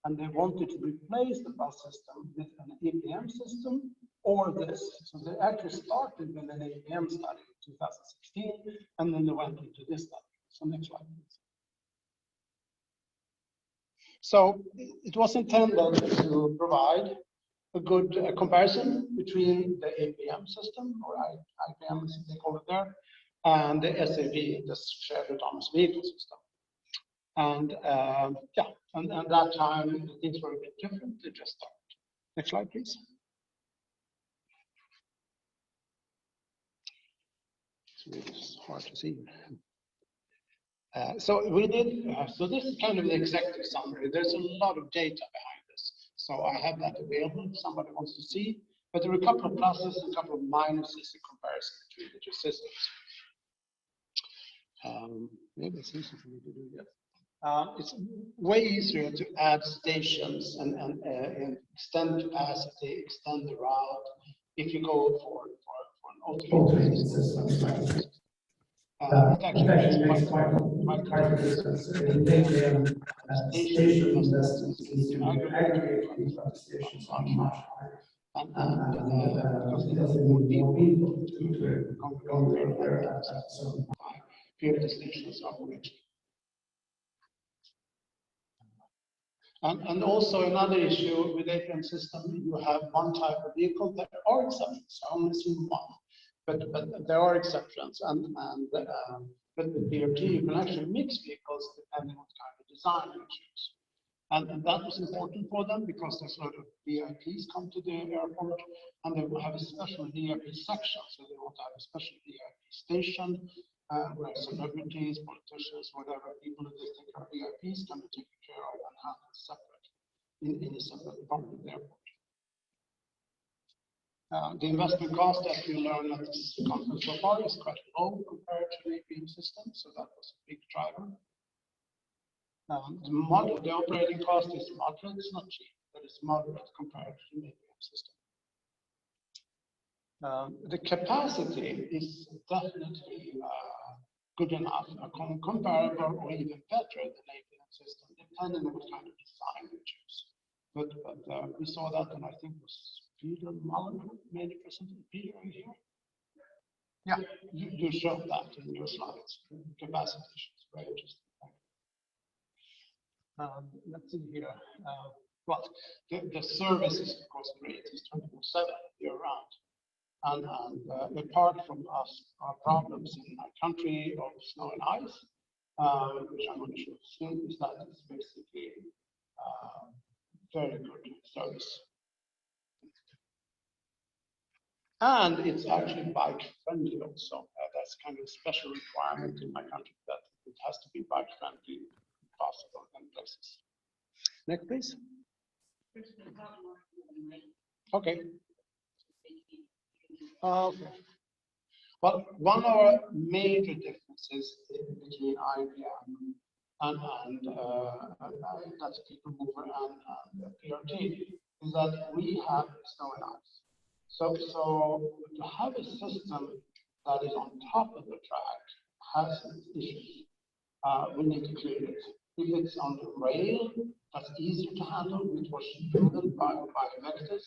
And they wanted to replace the bus system with an APM system or this. So they actually started with an APM study in 2016, and then they went into this study. So next slide, please. So it was intended to provide a good comparison between the APM system, or IPM as they call it there, and the SAV, the shared autonomous vehicle system. And and that time things were a bit different. They just started. Next slide, please. It's really hard to see. So we did. So this is kind of the executive summary. There's a lot of data behind this. So I have that available if somebody wants to see. But there are a couple of pluses and a couple of minuses in comparison between the two systems. Maybe it's easy for me to do that. It's way easier to add stations and extend capacity, extend the route if you go for an automated system. It actually makes quite a difference. In station investments to aggregate stations are much higher. Because it doesn't need people to come there at some time. Fuel stations operation. And also another issue with APM system, you have one type of vehicle. There are exceptions. I only see one, but there are exceptions. But with BRT, you can actually mix vehicles depending on what kind of design you choose. And that was important for them because there's a lot of VIPs come to the airport, and they will have a special VIP section. So they want to have a special VIP station where celebrities, politicians, whatever people that they think are VIPs can be taken care of and handled separate in a separate part of the airport. The investment cost, as we learned at this conference so far, is quite low compared to the APM system, so that was a big driver. The operating cost is moderate. It's not cheap, but it's moderate compared to the APM system. The capacity is definitely good enough, comparable or even better than APM system, depending on what kind of design we choose. But we saw that, and I think it was Peter Mullen made a presentation. Peter, are you here? Yeah, you showed that in your slides. Capacity is very interesting. Let's see here. Well, the service is of course great. It's 24/7 year round. And apart from us, our problems in our country of snow and ice, which I'm going to show soon, is that it's basically very good service. And it's actually bike friendly also. That's kind of a special requirement in my country that it has to be bike friendly possible in places. Next, please. Okay. Okay. Well, one of our major differences between IBM and that's People Mover and PRT is that we have snow and ice. So to have a system that is on top of the track has issues. We need to clear it. If it's on the rail, that's easier to handle, which was driven by Magnus,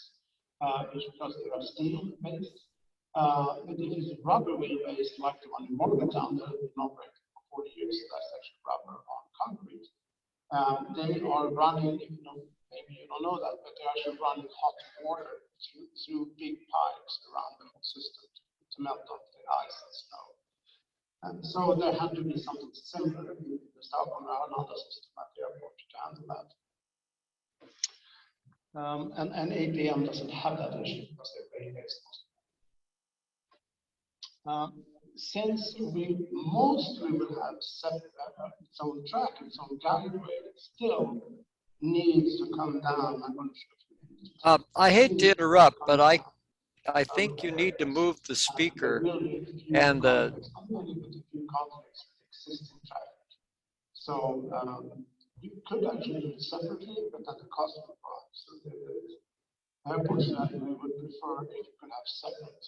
because they are steel based. But if it's rubber wheel based, like the one in Morgantown that has been operating for 40 years, that's actually rubber on concrete. They are running, maybe you don't know that, but they're actually running hot water through big pipes around the whole system to melt off the ice and snow. And so there had to be something similar in the Stockholm Arlanda system at the airport to handle that. And APM doesn't have that issue because they're very based. Since we mostly will have its own track, its own guideway, it still needs to come down. I hate to interrupt, but I think you need to move the speaker and the. So you could actually do it separately, but at the cost of the product. So airports that we would prefer if you could have separate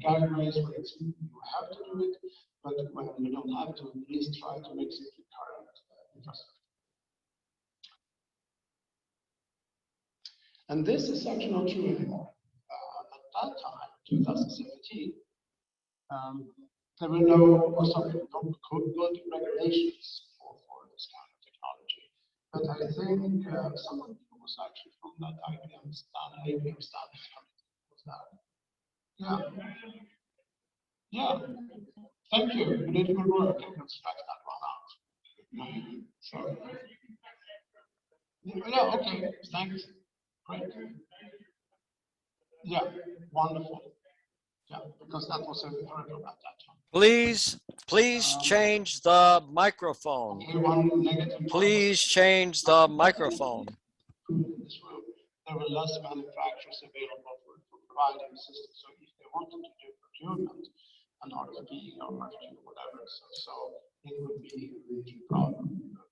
guidelines where you have to do it, but when you don't have to, at least try to make it current infrastructure. And this is actually not true anymore. At that time, 2017, there were no good regulations for this kind of technology. But I think someone who was actually from that IBM standard was that. Yeah. Yeah. Thank you. You did good work. I can strike that one out. So, yeah, okay. Thanks. Great. Yeah, wonderful. Yeah, because that was a hurdle at that time. Please change the microphone. Please change the microphone. There were less manufacturers available for providing systems. So if they wanted to do procurement and RFP or marketing or whatever, so it would be a huge problem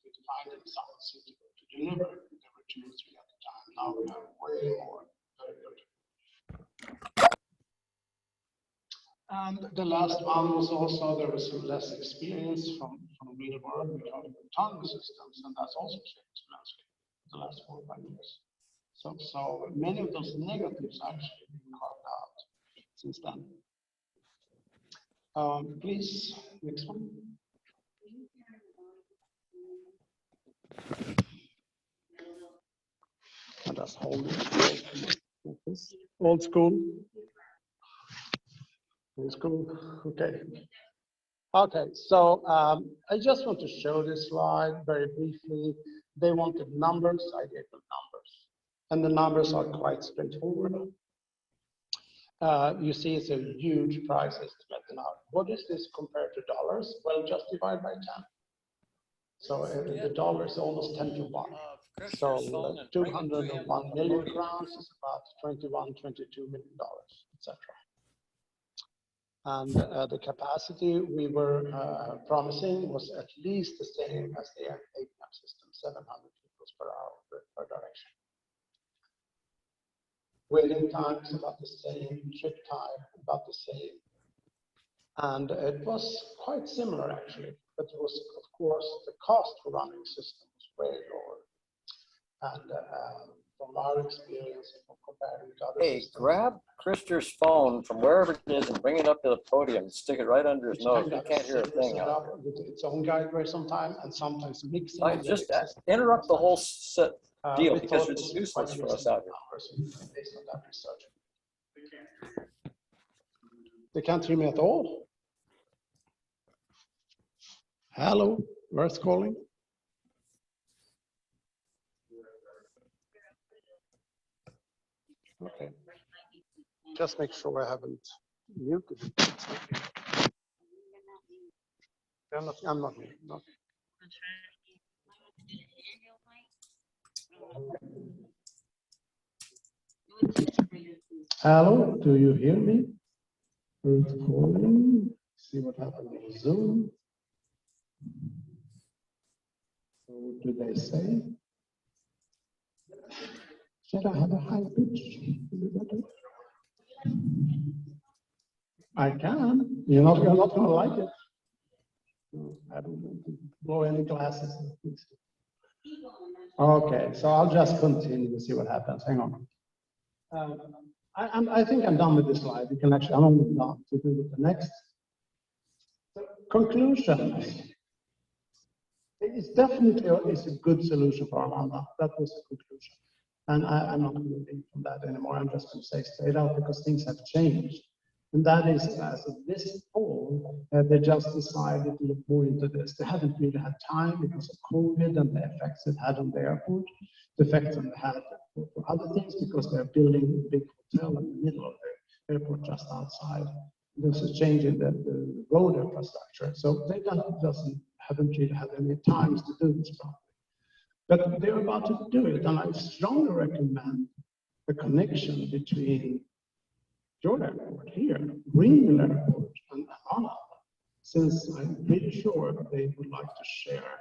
to find someone suitable to deliver. There were 2 or 3 at the time. Now we have way more. Very good. And the last one was also there was some less experience from real world with autonomous systems, and that's also changed immensely in the last 4 or 5 years. So many of those negatives actually been carved out since then. Please, next one. And that's hold it. Old school. Old school. Okay. Okay, so I just want to show this slide very briefly. They wanted numbers, I gave them numbers. And the numbers are quite straightforward. You see it's a huge price estimate now. What is this compared to dollars? Well, just divide by 10. So the dollar is almost 10 to 1. So 201 million crowns is about 21, 22 million dollars, etc. And the capacity we were promising was at least the same as the APM system, 700 vehicles per hour per direction. Waiting times about the same, trip time about the same. And it was quite similar actually, but it was, of course, the cost for running the system was way lower. And from our experience, comparing to other systems. Grab Krister's phone from wherever it is and bring it up to the podium and stick it right under his nose. You can't hear a thing. With its own guideway sometimes, and sometimes mixing. Just interrupt the whole deal because it's useless for us out here. Based on that research. They can't hear me at all. Hello, where's calling? Okay. Just make sure I haven't muted it. I'm not muted. No. Hello, do you hear me? Who's calling? See what happened on Zoom. So what do they say? Should I have a high pitch? I can. You're not going to like it. No, I don't want to blow any glasses. Okay, so I'll just continue to see what happens. Hang on. I think I'm done with this slide. You can actually, I'm almost done to do with the next. So, conclusion. It's definitely a good solution for Arlanda. That was the conclusion. And I'm not going to leave from that anymore. I'm just going to say straight out because things have changed. And that is, as of this fall, they just decided to look more into this. They haven't really had time because of COVID and the effects it had on the airport, the effects it had for other things because they're building a big hotel in the middle of the airport just outside. There's a change in the road infrastructure. So they haven't really had any time to do this properly. But they're about to do it, and I strongly recommend the connection between your airport here, Greenville Airport, and Arlanda, since I'm pretty sure they would like to share,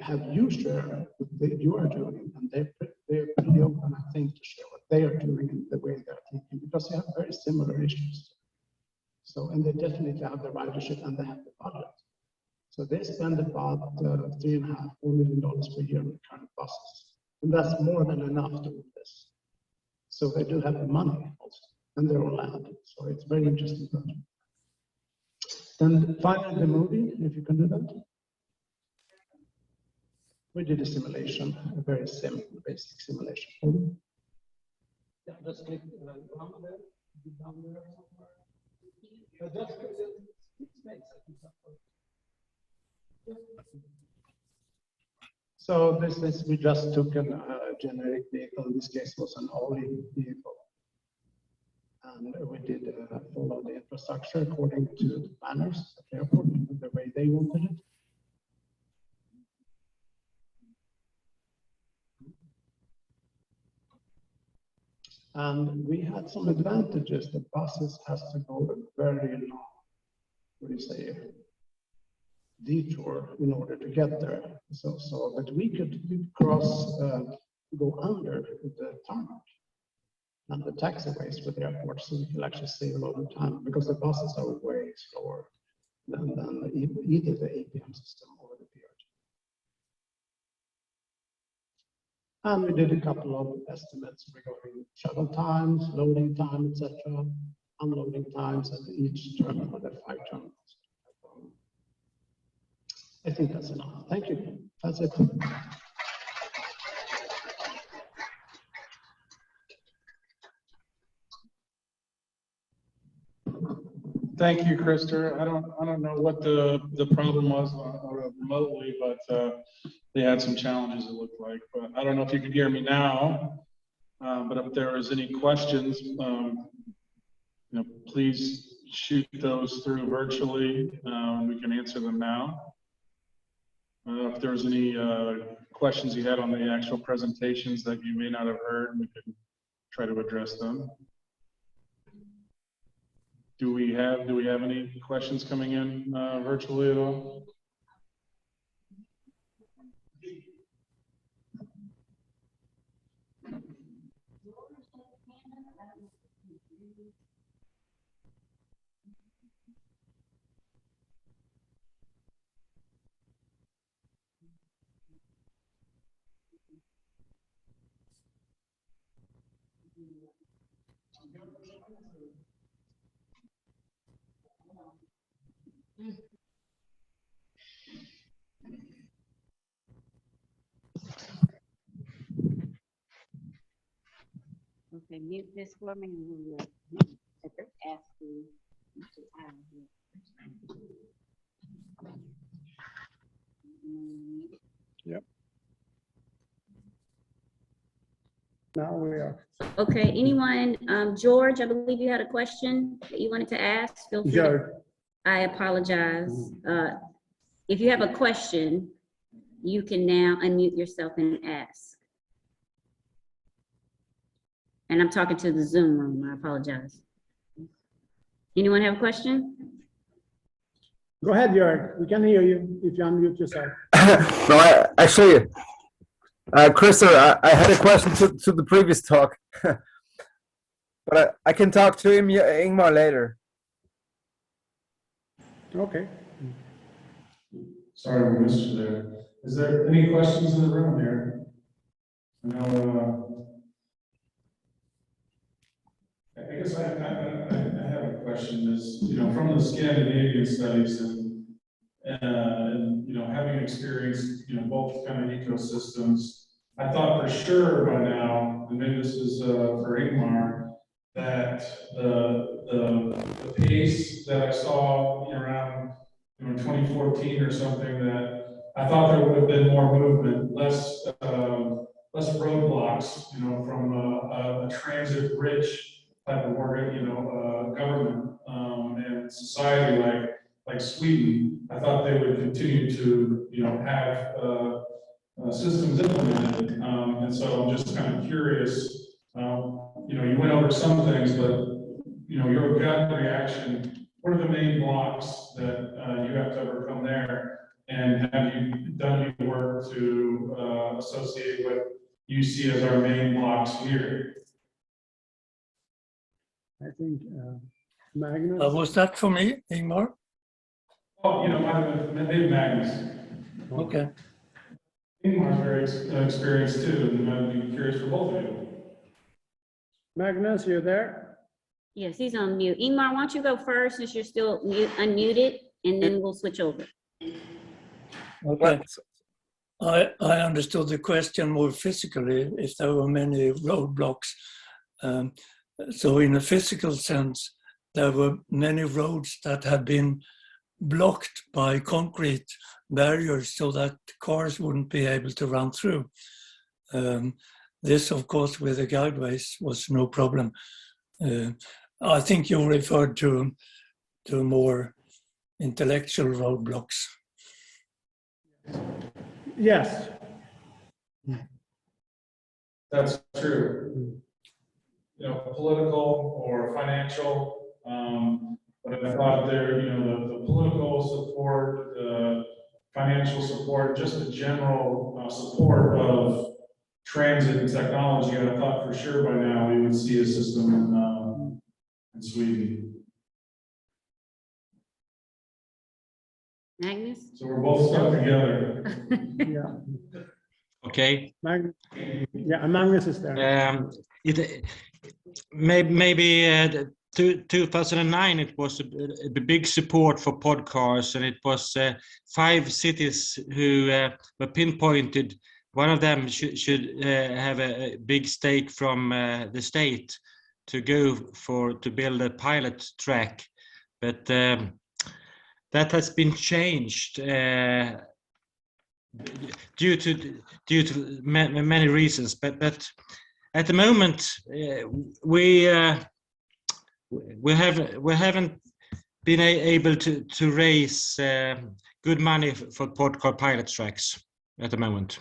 have you share what you are doing, and they're pretty open, I think, to share what they are doing and the way they're thinking, because they have very similar issues. So, and they definitely have the ridership and they have the budget. So they spend about $3.5–4 million per year on the current buses. And that's more than enough to do this. So they do have the money also, and they're on land. So it's very interesting project. Then finally the movie, if you can do that. We did a simulation, a very simple, basic simulation. Yeah, just click down there. Down there. So this is, we just took a generic vehicle, in this case was an Ollie vehicle. And we did follow the infrastructure according to the planners at the airport, the way they wanted it. And we had some advantages. The buses has to go a very long, what do you say, detour in order to get there. So that we could cross, go under the tarmac and the taxiways for the airport, so we can actually save a lot of time because the buses are way slower than either the APM system or the PRT. And we did a couple of estimates regarding shuttle times, loading time, etc., unloading times at each terminal, the 5 terminals. I think that's enough. Thank you. That's it. Thank you, Krystal. I don't know what the problem was remotely, but they had some challenges, it looked like. But I don't know if you can hear me now. But if there is any questions, please shoot those through virtually. We can answer them now. If there's any questions you had on the actual presentations that you may not have heard, we can try to address them. Do we have any questions coming in virtually at all? Okay, mute this for me and we'll ask you. Yep. Now we are. Okay, anyone, George, I believe you had a question that you wanted to ask. Feel free. George. I apologize. If you have a question, you can now unmute yourself and ask. And I'm talking to the Zoom room, I apologize. Anyone have a question? Go ahead, George. We can hear you if you unmute yourself. No, actually, Krystal, I had a question to the previous talk, but I can talk to him, Ingmar, later. Okay. Sorry we missed you there. Is there any questions in the room here? I know, I guess I have a question. Is, from the Scandinavian studies and having experienced, both kind of ecosystems, I thought for sure by now, and maybe this is for Ingmar, that the pace that I saw around 2014 or something, that I thought there would have been more movement, less roadblocks, from a transit-rich type of government and society like Sweden. I thought they would continue to have systems implemented, and so I'm just kind of curious. You went over some things, but your gut reaction. What are the main blocks that you have to overcome there? And have you done any work to associate what you see as our main blocks here? I think Magnus. Was that for me, Ingmar? Oh, might have been maybe Magnus. Okay. Ingmar's very experienced too, and I'd be curious for both of you. Magnus, you there? Yes, he's on mute. Ingmar, why don't you go first since you're still unmuted, and then we'll switch over. Okay. I understood the question more physically, if there were many roadblocks. So in a physical sense, there were many roads that had been blocked by concrete barriers so that cars wouldn't be able to run through. This, of course, with the guideways was no problem. I think you referred to more intellectual roadblocks. Yes. That's true. Political or financial, but I thought there, the political support, the financial support, just the general support of transit and technology, I thought for sure by now we would see a system in Sweden. Magnus? So we're both stuck together. Yeah. Okay. Yeah, Magnus is there. Maybe 2009 it was a big support for Podcars, and it was 5 cities who were pinpointed. One of them should have a big stake from the state to go to build a pilot track, but that has been changed due to many reasons. But at the moment we haven't been able to raise good money for Podcar pilot tracks at the moment.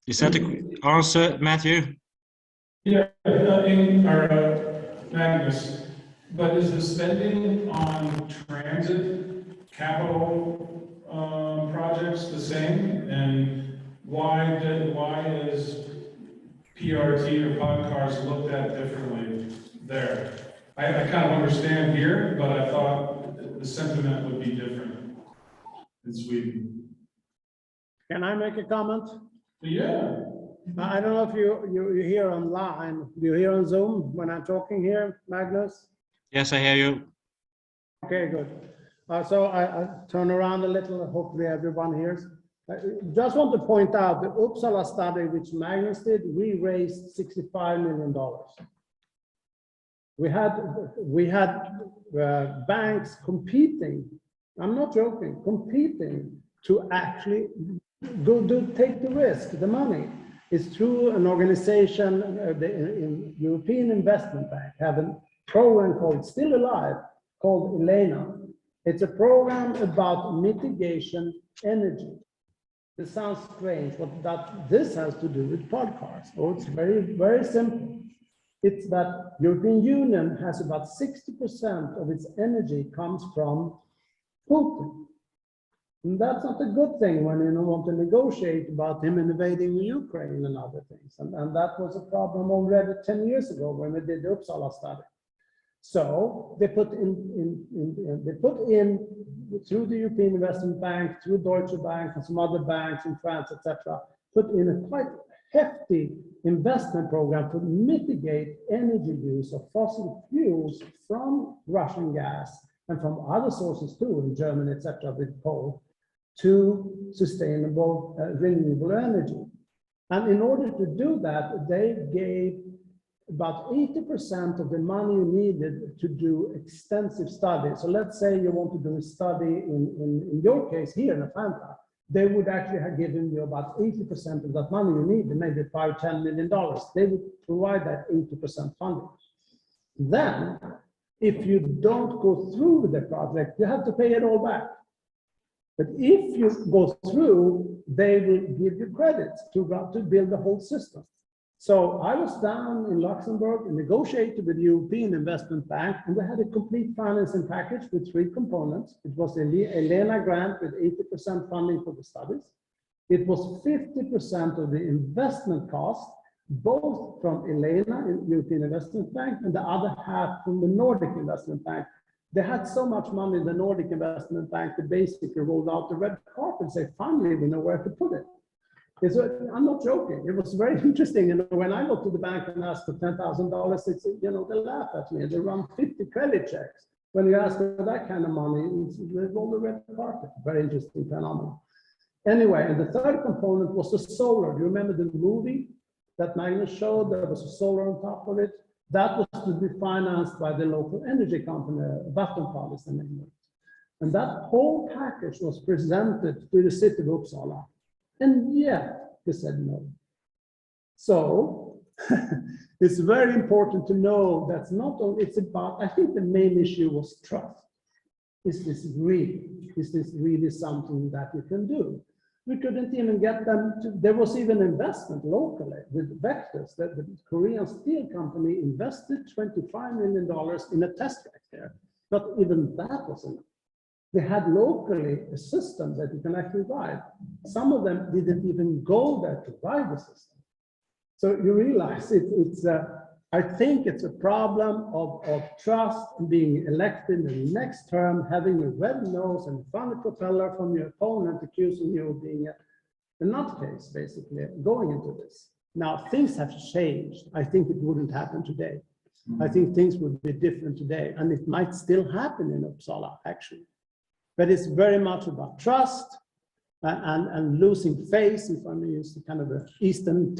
Is that the answer, Matthew? Yeah, Magnus, but is the spending on transit capital projects the same? And why is PRT or Podcars looked at differently there? I kind of understand here, but I thought the sentiment would be different in Sweden. Can I make a comment? Yeah. I don't know if you hear online. Do you hear on Zoom when I'm talking here, Magnus? Yes, I hear you. Okay, good. So I turn around a little, hopefully everyone hears. Just want to point out the Uppsala study, which Magnus did, we raised $65 million. We had banks competing, I'm not joking, competing to actually take the risk, the money. It's through an organization, the European Investment Bank, have a program called, still alive, called ISTCAB. It's a program about mitigation energy. This sounds strange, but this has to do with Podcars. Oh, it's very, very simple. It's that European Union has about 60% of its energy comes from Foote. And that's not a good thing when you want to negotiate about him invading Ukraine and other things. And that was a problem already 10 years ago when we did the Uppsala study. So they put in through the European Investment Bank, through Deutsche Bank and some other banks in France, etc., put in a quite hefty investment program to mitigate energy use of fossil fuels from Russian gas and from other sources too, in Germany, etc., with coal, to sustainable renewable energy. And in order to do that, they gave about 80% of the money you needed to do extensive studies. So let's say you want to do a study in your case here in Atlanta, they would actually have given you about 80% of that money you needed, maybe $5–10 million. They would provide that 80% funding. Then, if you don't go through with the project, you have to pay it all back. But if you go through, they will give you credit to build the whole system. So I was down in Luxembourg and negotiated with the European Investment Bank, and we had a complete financing package with 3 components. It was a ISTCAB grant with 80% funding for the studies. It was 50% of the investment cost, both from ISTCAB, European Investment Bank, and the other half from the Nordic Investment Bank. They had so much money in the Nordic Investment Bank, they basically rolled out the red carpet and said, finally, we know where to put it. I'm not joking. It was very interesting. And when I go to the bank and ask for $10,000, it's, they laugh at me. They run 50 credit checks. When you ask for that kind of money, they roll the red carpet. Very interesting phenomenon. Anyway, and the third component was the solar. Do you remember the movie that Magnus showed? There was a solar on top of it. That was to be financed by the local energy company, Vattenfall is the name of it. And that whole package was presented to the city of Uppsala. And yet, they said no. So, it's very important to know that's not only, it's about, I think the main issue was trust. Is this really something that you can do? We couldn't even get them to, there was even investment locally with Vectors, that the Korean steel company invested $25 million in a test track there. Not even that was enough. They had locally a system that you can actually ride. Some of them didn't even go there to ride the system. So you realize I think it's a problem of trust and being elected in the next term, having a red nose and a funny propeller from your opponent accusing you of being and not the case, basically, going into this. Now, things have changed. I think it wouldn't happen today. I think things would be different today, and it might still happen in Uppsala, actually. But it's very much about trust and losing face, if I may use the kind of the Eastern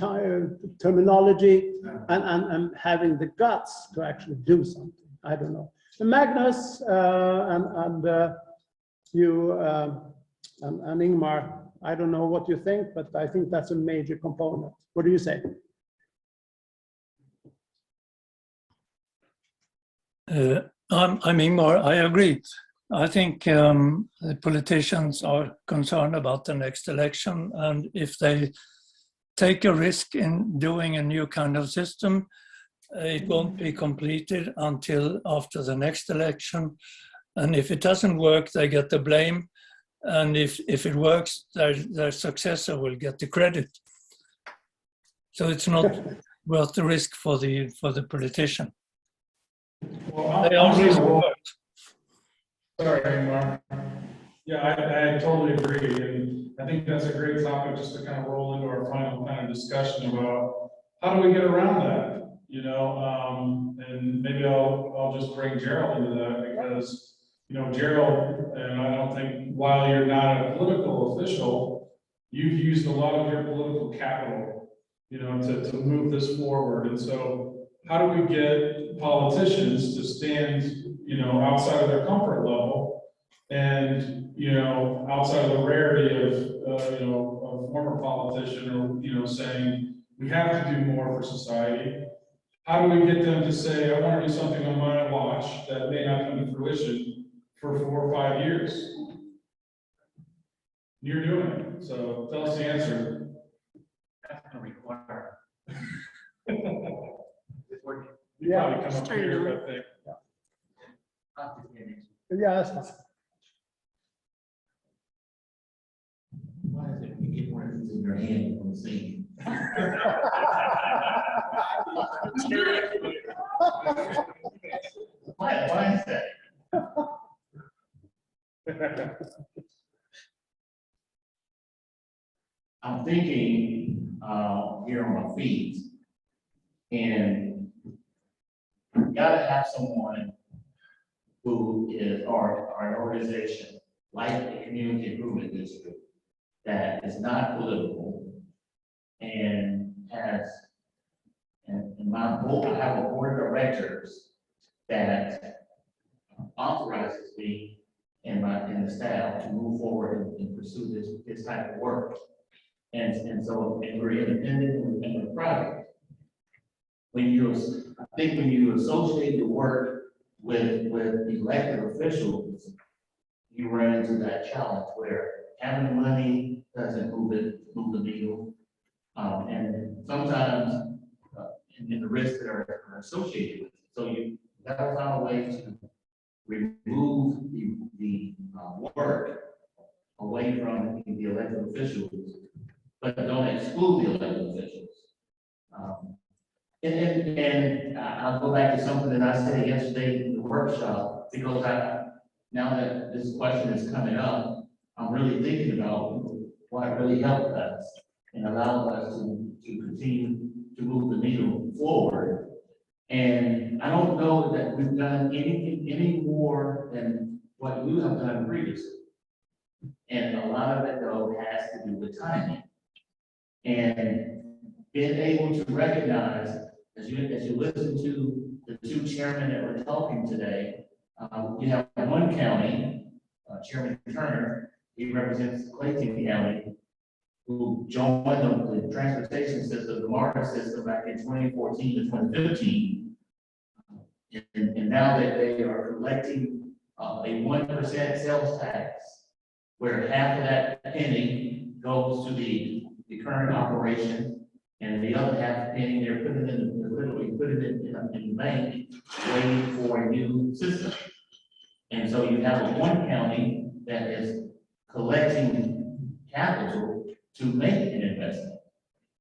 terminology, and having the guts to actually do something. I don't know. And Magnus and you and Ingmar, I don't know what you think, but I think that's a major component. What do you say? I'm Ingmar. I agree. I think the politicians are concerned about the next election, and if they take a risk in doing a new kind of system, it won't be completed until after the next election. And if it doesn't work, they get the blame. And if it works, their successor will get the credit. So it's not worth the risk for the politician. Well, They are reasonable. Sorry, Mark. Yeah, I totally agree. And I think that's a great topic just to kind of roll into our final kind of discussion about how do we get around that, you know? And maybe I'll just bring Gerald into that because, you know, Gerald, and I don't think while you're not a political official, you've used a lot of your political capital, you know, to move this forward. And so how do we get politicians to stand, you know, outside of their comfort level and, you know, outside of the rarity of, you know, a former politician or, you know, saying we have to do more for society? How do we get them to say, I want to do something on my watch that may not come to fruition for 4 or 5 years? You're doing it. So tell us the answer. That's going to require. You probably come up here, I think. Yeah, that's fine. Why is it you get one of these in your hand on the scene? Why is that? I'm thinking here on my feet, and you gotta have someone who is or an organization like the Community Improvement District that is not political and has, and my board, I have a board of directors that authorizes me and the staff to move forward and pursue this type of work. And so, and we're independent and we're private. I think when you associate the work with elected officials, you run into that challenge where having money doesn't move the needle. And sometimes in the risks that are associated with it. So you gotta find a way to remove the work away from the elected officials, but don't exclude the elected officials. And I'll go back to something that I said yesterday in the workshop, because now that this question is coming up, I'm really thinking about what really helped us and allowed us to continue to move the needle forward. And I don't know that we've done anything any more than what you have done previously. And a lot of it though has to do with timing. And being able to recognize, as you listen to the two chairmen that were talking today, you have one county, Chairman Turner, he represents Clayton County, who joined the transportation system, the MARTA system back in 2014 to 2015. And now that they are collecting a 1% sales tax, where half of that penny goes to the current operation, and the other half penny they're putting literally putting it in the bank, waiting for a new system. And so you have one county that is collecting capital to make an investment,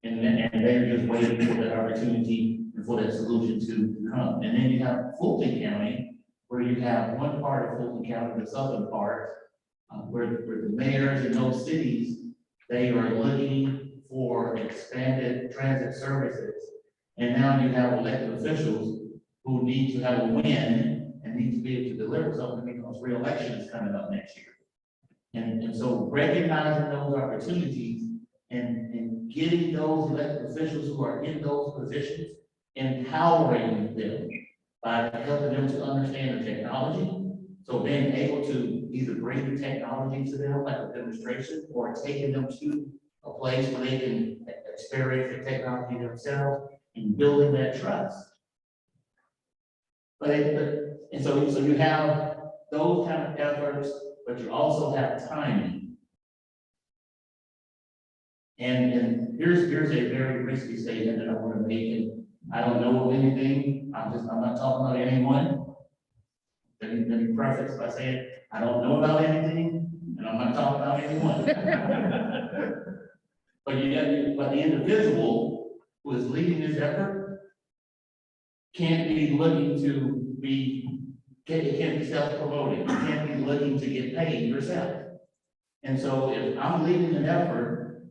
and they're just waiting for the opportunity and for that solution to come. And then you have Foote County, where you have one part of Foote County, the southern part, where the mayors in those cities They are looking for expanded transit services. And now you have elected officials who need to have a win and need to be able to deliver something because re-election is coming up next year. And so recognizing those opportunities and getting those elected officials who are in those positions, empowering them by helping them to understand the technology. So being able to either bring the technology to them like a demonstration or taking them to a place where they can experience the technology themselves and building that trust. And so you have those kind of efforts, but you also have timing. And here's a very risky statement that I want to make. And I don't know of anything. I'm not talking about anyone. Let me preface by saying I don't know about anything, and I'm not talking about anyone. But the individual who is leading this effort can't be looking to it can't be self-promoting. You can't be looking to get paid yourself. And so if I'm leading an effort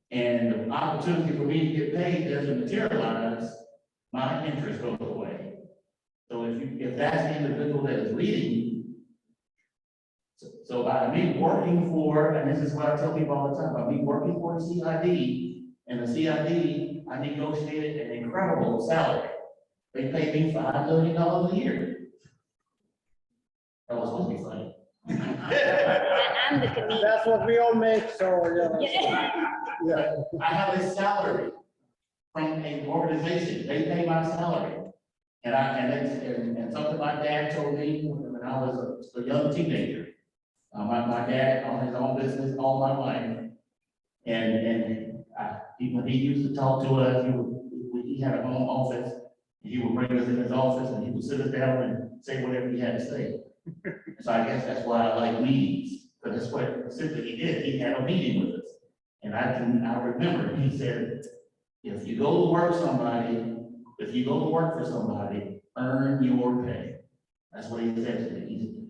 and the opportunity for me to get paid doesn't materialize, my interest goes away. So if that's the individual that is leading you, so by me working for, and this is what I tell people all the time, by me working for the CID, and the CID, I negotiated an incredible salary. They paid me $5 million a year. That was supposed to be funny. I'm the comedian. That's what we all make, so Yeah. I have a salary from an organization. They pay my salary. And something my dad told me when I was a young teenager. My dad owned his own business all my life. And when he used to talk to us, he had a home office. And he would bring us in his office and he would sit us down and say whatever he had to say. So I guess that's why I like meetings, because that's what simply he did. He had a meeting with us. And I remember he said, if you go to work for somebody, earn your pay. That's what he said to me.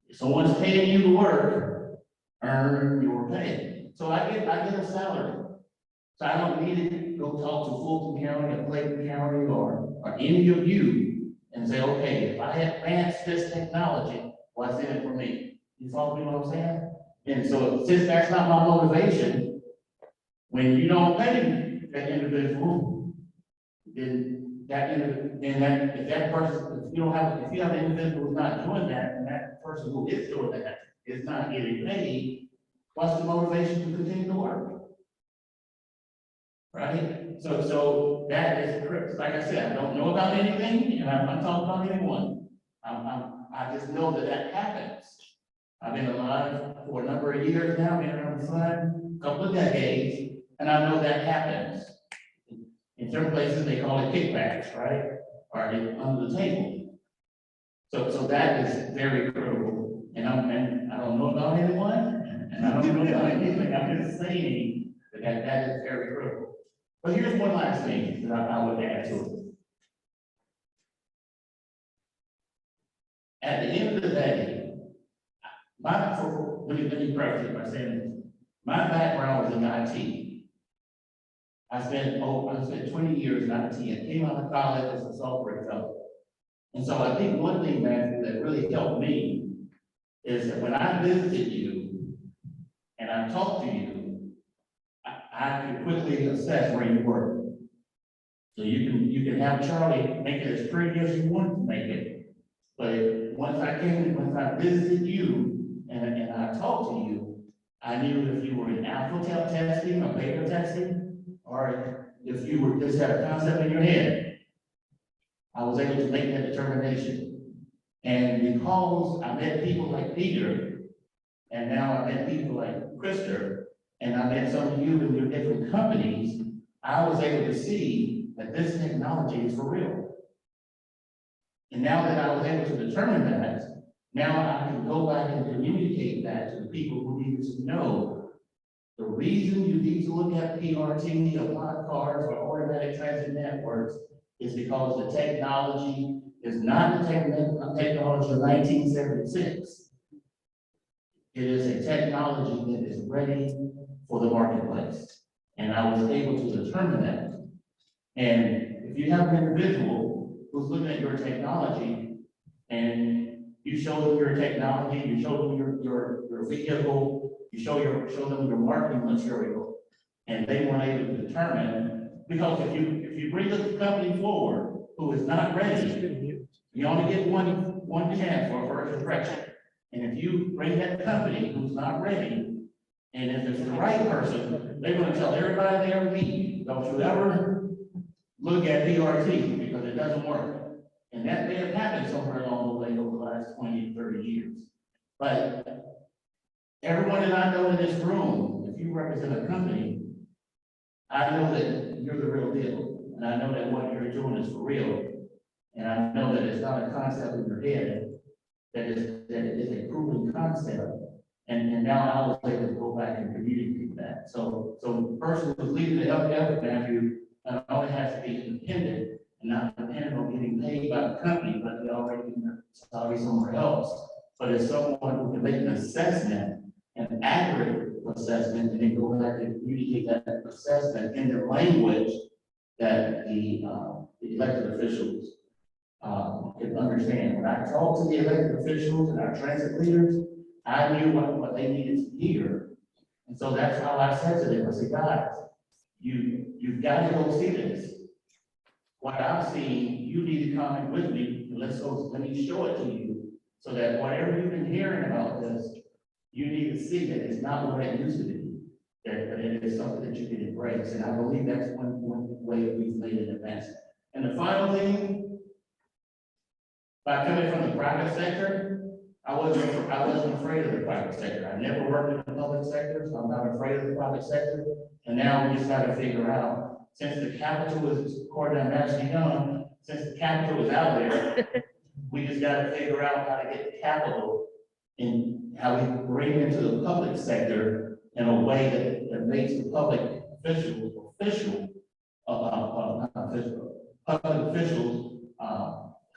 If someone's paying you to work, earn your pay. So I get a salary. So I don't need to go talk to Fulton County or Clayton County or any of you and say, okay, if I advance this technology, what's in it for me? You follow me what I'm saying? And so since that's not my motivation, when you don't pay that individual, then if you have an individual who's not doing that, and that person who is doing that is not getting paid, what's the motivation to continue to work? Right? So that is, like I said, I don't know about anything, and I'm not talking about anyone. I just know that happens. I've been alive for a number of years now, been around the sun, a couple of decades, and I know that happens. In certain places, they call it kickbacks, right? Or under the table. So that is very critical. And I don't know about anyone, and I don't know about anything. I'm just saying that is very critical. But here's one last thing that I would add to it. At the end of the day, let me preface it by saying this. My background was in IT. I spent 20 years in IT and came out of college as a software developer. And so I think one thing that really helped me is that when I visited you and I talked to you, I could quickly assess where you were. So you can have Charlie make it as pretty as you want to make it. But once I visited you and I talked to you, I knew if you were in alpha testing or beta testing, or if you were just had a concept in your head. I was able to make that determination. And because I met people like Peter, and now I met people like Krystal, and I met some of you in your different companies, I was able to see that this technology is for real. And now that I was able to determine that, now I can go back and communicate that to the people who need to know the reason you need to look at PRT or Podcar or automatic transit networks is because the technology is not the technology of 1976. It is a technology that is ready for the marketplace. And I was able to determine that. And if you have an individual who's looking at your technology and you show them your technology, you show them your vehicle, you show them your marketing material, and they weren't able to determine, because if you bring a company forward who is not ready, you only get one chance for a first impression. And if you bring that company who's not ready, and if it's the right person, they're gonna tell everybody they ever meet, don't you ever look at PRT, because it doesn't work. And that may have happened somewhere along the way over the last 20, 30 years. But everyone that I know in this room, if you represent a company, I know that you're the real deal. And I know that what you're doing is for real. And I know that it's not a concept in your head, that it is a proven concept. And now I was able to go back and communicate that. So the person who's leading the effort, Matthew, not only has to be independent and not dependent on getting paid by the company, but they already getting their salary somewhere else. But it's someone who can make an assessment, an accurate assessment, and then go back and communicate that assessment in the language that the elected officials can understand. When I talked to the elected officials and our transit leaders, I knew what they needed to hear. And so that's how I said to them, I said, guys, you've got to go see this. What I'm seeing, you need to come in with me, and let me show it to you, so that whatever you've been hearing about this, you need to see that it's not what it used to be, that it is something that you can embrace. And I believe that's one way that we've made an advancement. And the final thing, by coming from the private sector, I wasn't afraid of the private sector. I never worked in the public sector, so I'm not afraid of the private sector. And now we just got to figure out, since the capital is, according to Master Young, since the capital is out there, we just got to figure out how to get the capital and how we bring it into the public sector in a way that makes the public public officials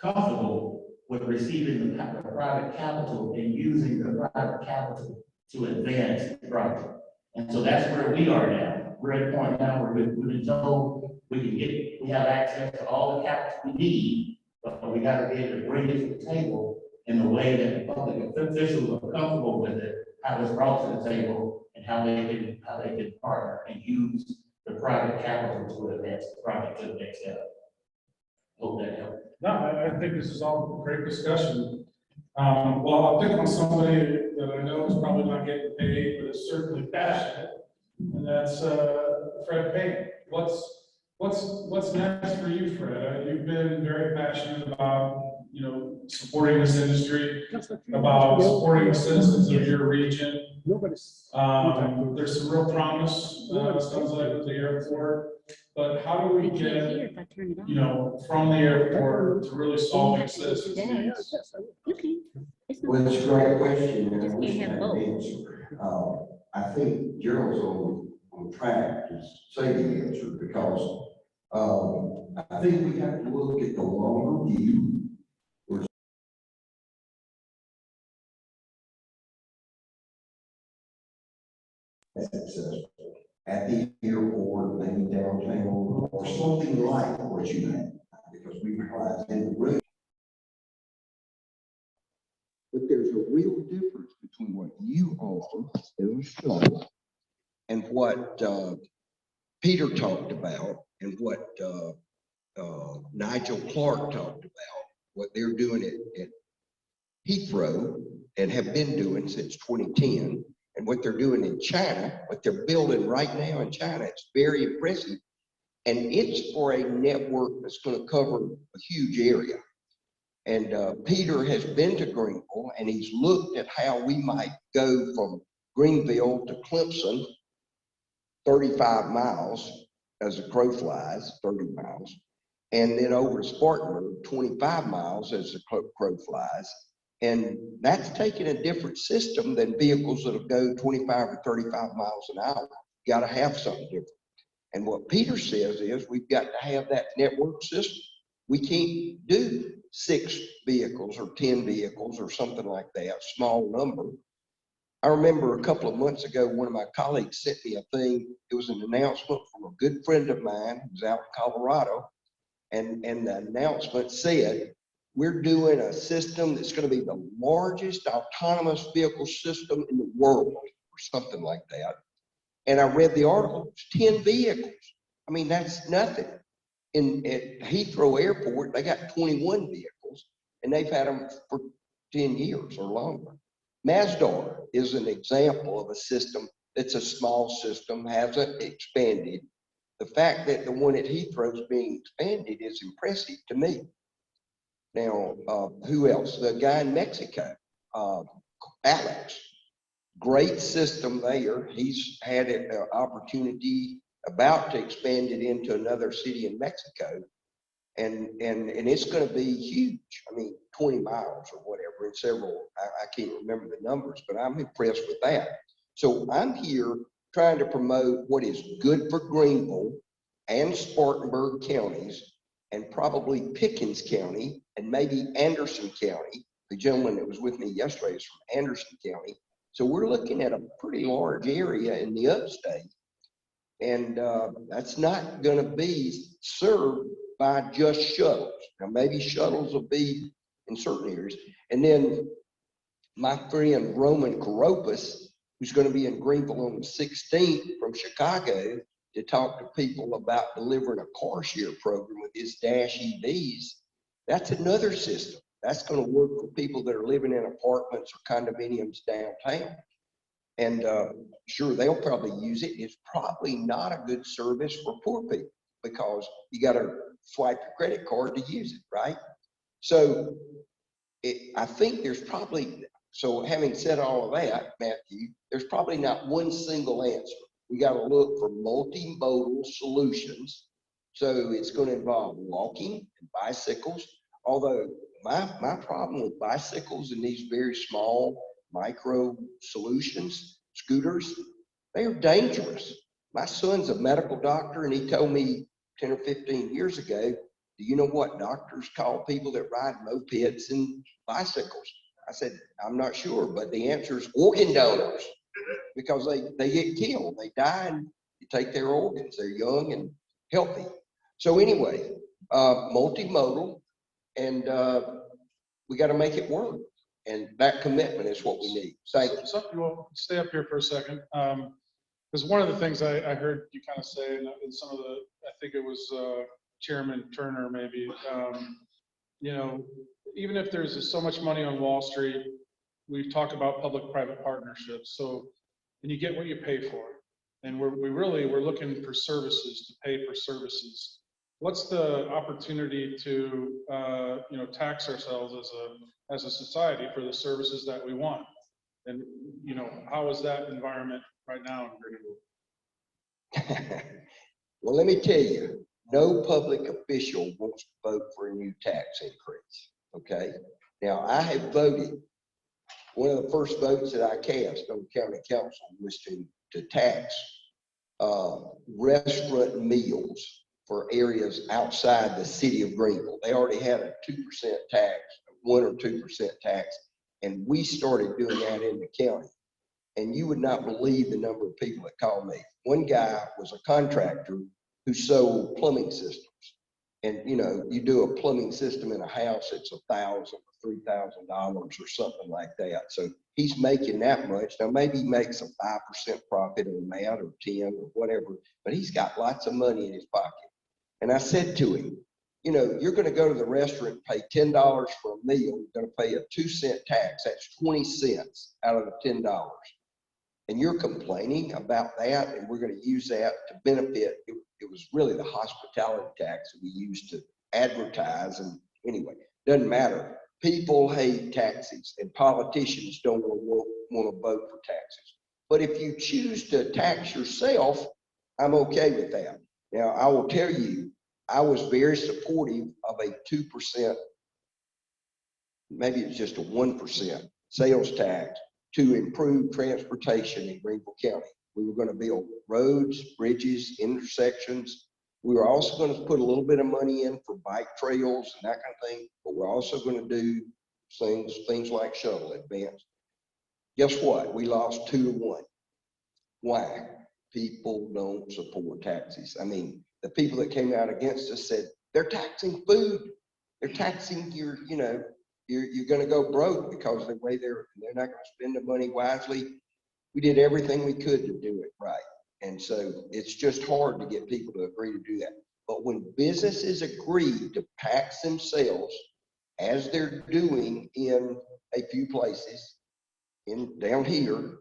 comfortable with receiving the private capital and using the private capital to advance the project. And so that's where we are now. We're at a point now where we've been told we have access to all the capital we need, but we got to be able to bring it to the table in a way that the public officials are comfortable with it, how it's brought to the table, and how they can partner and use the private capital to advance the project to the next step. Hope that helps. No, I think this is all a great discussion. Well, I'll pick on somebody that I know is probably not getting paid, but is certainly passionate, and that's Fred Payne. What's next for you, Fred? You've been very passionate about, supporting this industry, about supporting the citizens of your region. There's some real promise, sounds like, with the airport. But how do we get, from the airport to really solving citizens' needs? Well, it's a great question, and I wish I had an answer. I think Gerald's on track to say the answer, because I think we have to look at the longer view. Successful at the airport, maybe downtown, or something like what you had, because we realize in the room. But there's a real difference between what you offer as a show and what Peter talked about and what Nigel Clark talked about, what they're doing at Heathrow and have been doing since 2010. And what they're doing in China, what they're building right now in China, it's very impressive. And it's for a network that's going to cover a huge area. And Peter has been to Greenville, and he's looked at how we might go from Greenville to Clemson, 35 miles as a crow flies, 30 miles, and then over to Spartanburg, 25 miles as the crow flies. And that's taking a different system than vehicles that'll go 25 or 35 miles an hour. You got to have something different. And what Peter says is we've got to have that network system. We can't do 6 vehicles or 10 vehicles or something like that, small number. I remember a couple of months ago, one of my colleagues sent me a thing. It was an announcement from a good friend of mine who's out in Colorado. And the announcement said, we're doing a system that's going to be the largest autonomous vehicle system in the world, or something like that. And I read the article, it's 10 vehicles. I mean, that's nothing. At Heathrow Airport, they got 21 vehicles, and they've had them for 10 years or longer. Masdar is an example of a system that's a small system, hasn't expanded. The fact that the one at Heathrow is being expanded is impressive to me. Now, who else? The guy in Mexico, Alex. Great system there. He's had an opportunity about to expand it into another city in Mexico. And it's going to be huge. I mean, 20 miles or whatever, and several, I can't remember the numbers, but I'm impressed with that. So I'm here trying to promote what is good for Greenville and Spartanburg counties, and probably Pickens County, and maybe Anderson County. The gentleman that was with me yesterday is from Anderson County. So we're looking at a pretty large area in the upstate. And that's not going to be served by just shuttles. Now, maybe shuttles will be in certain areas. And then my friend Roman Karopis, who's going to be in Greenville on the 16th from Chicago to talk to people about delivering a car share program with his Dash EVs. That's another system. That's going to work for people that are living in apartments or condominiums downtown. And sure, they'll probably use it. It's probably not a good service for poor people because you got to swipe your credit card to use it, right? So I think there's probably, so having said all of that, Matthew, there's probably not one single answer. We got to look for multimodal solutions. So it's going to involve walking and bicycles. Although my problem with bicycles and these very small micro solutions, scooters, they are dangerous. My son's a medical doctor, and he told me 10 or 15 years ago, do you know what doctors call people that ride mopeds and bicycles? I said, I'm not sure, but the answer is organ donors, because they get killed. They die and you take their organs. They're young and healthy. So anyway, multimodal, and we got to make it work. And that commitment is what we need. Thank you. So you will stay up here for a second. Because one of the things I heard you kind of say, and some of the, I think it was Chairman Turner maybe, you know, even if there's so much money on Wall Street, we've talked about public-private partnerships. So, and you get what you pay for. And we're looking for services, to pay for services. What's the opportunity to, you know, tax ourselves as a society for the services that we want? And, you know, how is that environment right now in Greenville? Well, let me tell you, no public official wants to vote for a new tax increase, okay? Now, I have voted, one of the first votes that I cast on county council was to tax restaurant meals for areas outside the city of Greenville. They already had a 2% tax, 1 or 2% tax, and we started doing that in the county. And you would not believe the number of people that called me. One guy was a contractor who sold plumbing systems. And you know, you do a plumbing system in a house, it's $1,000 or $3,000 or something like that. So he's making that much. Now maybe he makes a 5% profit on that, or 10 or whatever, but he's got lots of money in his pocket. And I said to him, you know, you're going to go to the restaurant and pay $10 for a meal. You're going to pay a 2-cent tax. That's 20 cents out of the $10. And you're complaining about that, and we're going to use that to benefit. It was really the hospitality tax that we used to advertise. And anyway, doesn't matter. People hate taxes, and politicians don't want to vote for taxes. But if you choose to tax yourself, I'm okay with that. Now, I will tell you, I was very supportive of a 2%, maybe it's just a 1% sales tax to improve transportation in Greenville County. We were going to build roads, bridges, intersections. We were also going to put a little bit of money in for bike trails and that kind of thing, but we're also going to do things like shuttle advance. Guess what? We lost 2-1. Why? People don't support taxis. I mean, the people that came out against us said, they're taxing food. They're taxing your, you know, you're going to go broke because of the way they're not going to spend the money wisely. We did everything we could to do it right. And so it's just hard to get people to agree to do that. But when businesses agree to tax themselves, as they're doing in a few places, down here,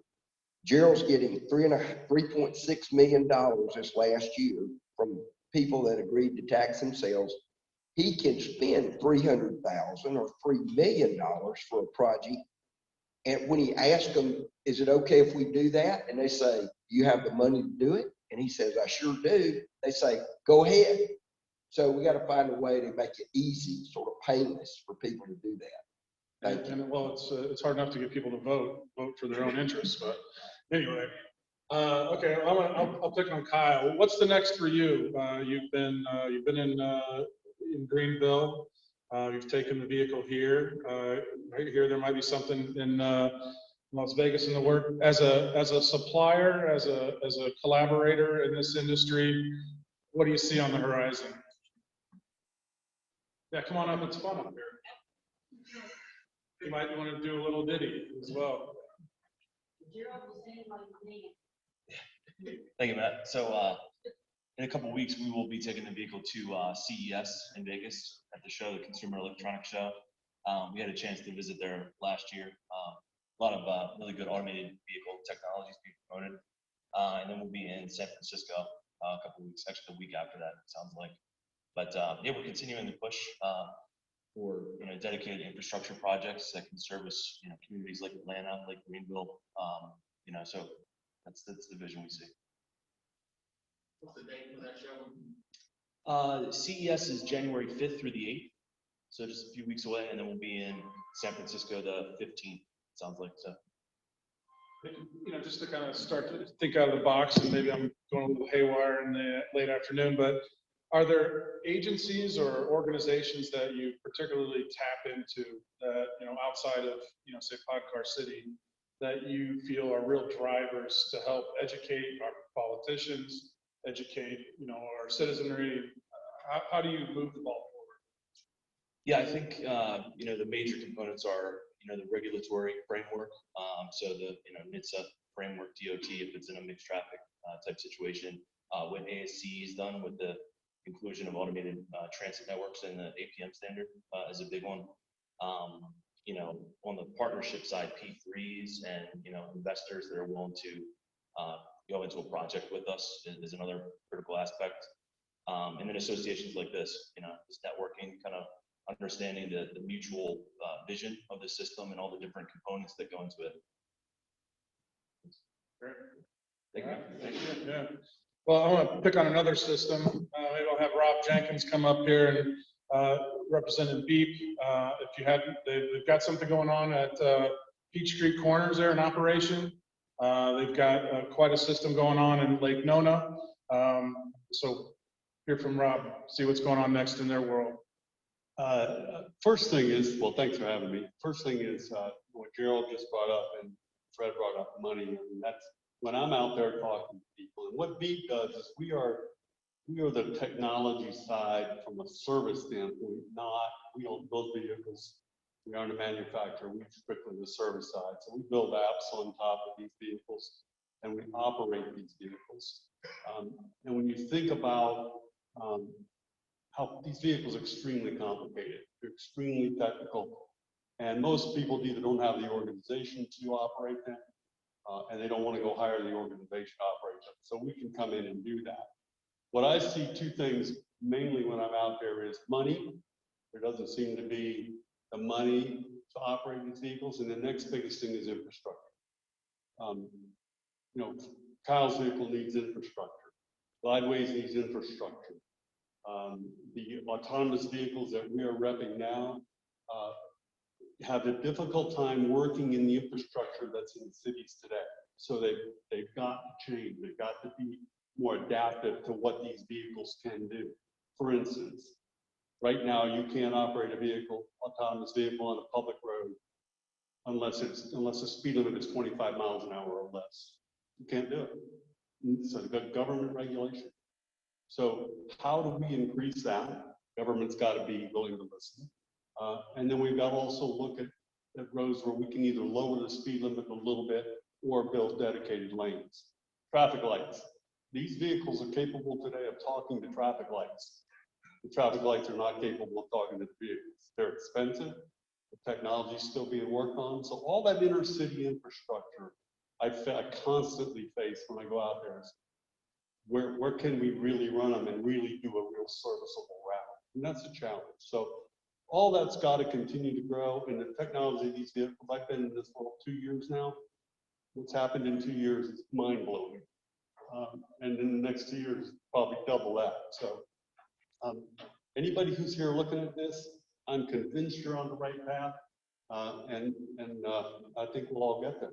Gerald's getting $3.6 million this last year from people that agreed to tax themselves. He can spend $300,000 or $3 million for a project. And when he asks them, is it okay if we do that? And they say, do you have the money to do it? And he says, I sure do. They say, go ahead. So we got to find a way to make it easy, sort of painless for people to do that. Thank you. And well, it's hard enough to get people to vote for their own interests, but anyway. Okay, I'll pick on Kyle. What's the next for you? You've been in Greenville. You've taken the vehicle here. Right here, there might be something in Las Vegas in the work. As a supplier, as a collaborator in this industry, what do you see on the horizon? Yeah, come on up. It's fun up here. You might want to do a little ditty as well. Thank you, Matt. So in a couple of weeks, we will be taking the vehicle to CES in Vegas at the show, the Consumer Electronics Show. We had a chance to visit there last year. A lot of really good automated vehicle technologies being promoted. And then we'll be in San Francisco a couple of weeks, actually the week after that, it sounds like. But yeah, we're continuing the push for dedicated infrastructure projects that can service communities like Atlanta, like Greenville. So that's the vision we see. What's the date for that show? CES is January 5th through the 8th, so just a few weeks away, and then we'll be in San Francisco the 15th. Sounds like so. Just to kind of start to think out of the box, and maybe I'm going a little haywire in the late afternoon, but are there agencies or organizations that you particularly tap into that, outside of, say, Podcar City, that you feel are real drivers to help educate our politicians, educate, our citizenry? How do you move the ball forward? Yeah, I think, the major components are, the regulatory framework. So the, NHTSA framework, DOT, if it's in a mixed traffic type situation, what ASC has done with the inclusion of automated transit networks in the APM standard is a big one. On the partnership side, P3s and, investors that are willing to go into a project with us is another critical aspect. And then associations like this, this networking, kind of understanding the mutual vision of the system and all the different components that go into it. Great. Thank you. Thank you. Yeah. Well, I want to pick on another system. Maybe I'll have Rob Jenkins come up here and represent Beep. If you hadn't, they've got something going on at Peachtree Corners there in operation. They've got quite a system going on in Lake Nona. So hear from Rob, see what's going on next in their world. First thing is, well, thanks for having me. First thing is what Gerald just brought up and Fred brought up, money. I mean, that's when I'm out there talking to people. And what Beep does is we are the technology side from a service standpoint. We don't build vehicles. We aren't a manufacturer. We strictly the service side. So we build apps on top of these vehicles and we operate these vehicles. And when you think about how these vehicles are extremely complicated, they're extremely technical, and most people either don't have the organization to operate them, and they don't want to go hire the organization to operate them. So we can come in and do that. What I see two things mainly when I'm out there is money. There doesn't seem to be the money to operate these vehicles, and the next biggest thing is infrastructure. Kyle's vehicle needs infrastructure. Glideways needs infrastructure. The autonomous vehicles that we are repping now have a difficult time working in the infrastructure that's in cities today. So they've got to change. They've got to be more adaptive to what these vehicles can do. For instance, right now you can't operate a vehicle, autonomous vehicle on a public road unless the speed limit is 25 miles an hour or less. You can't do it. So the government regulation. So how do we increase that? Government's got to be willing to listen. And then we've got to also look at roads where we can either lower the speed limit a little bit or build dedicated lanes. Traffic lights. These vehicles are capable today of talking to traffic lights. The traffic lights are not capable of talking to the vehicles. They're expensive. The technology is still being worked on. So all that inner city infrastructure, I constantly face when I go out there is where can we really run them and really do a real serviceable route? And that's a challenge. So all that's got to continue to grow, and the technology of these vehicles, I've been in this world 2 years now. What's happened in 2 years is mind blowing. And in the next 2 years, probably double that. So anybody who's here looking at this, I'm convinced you're on the right path. And I think we'll all get there.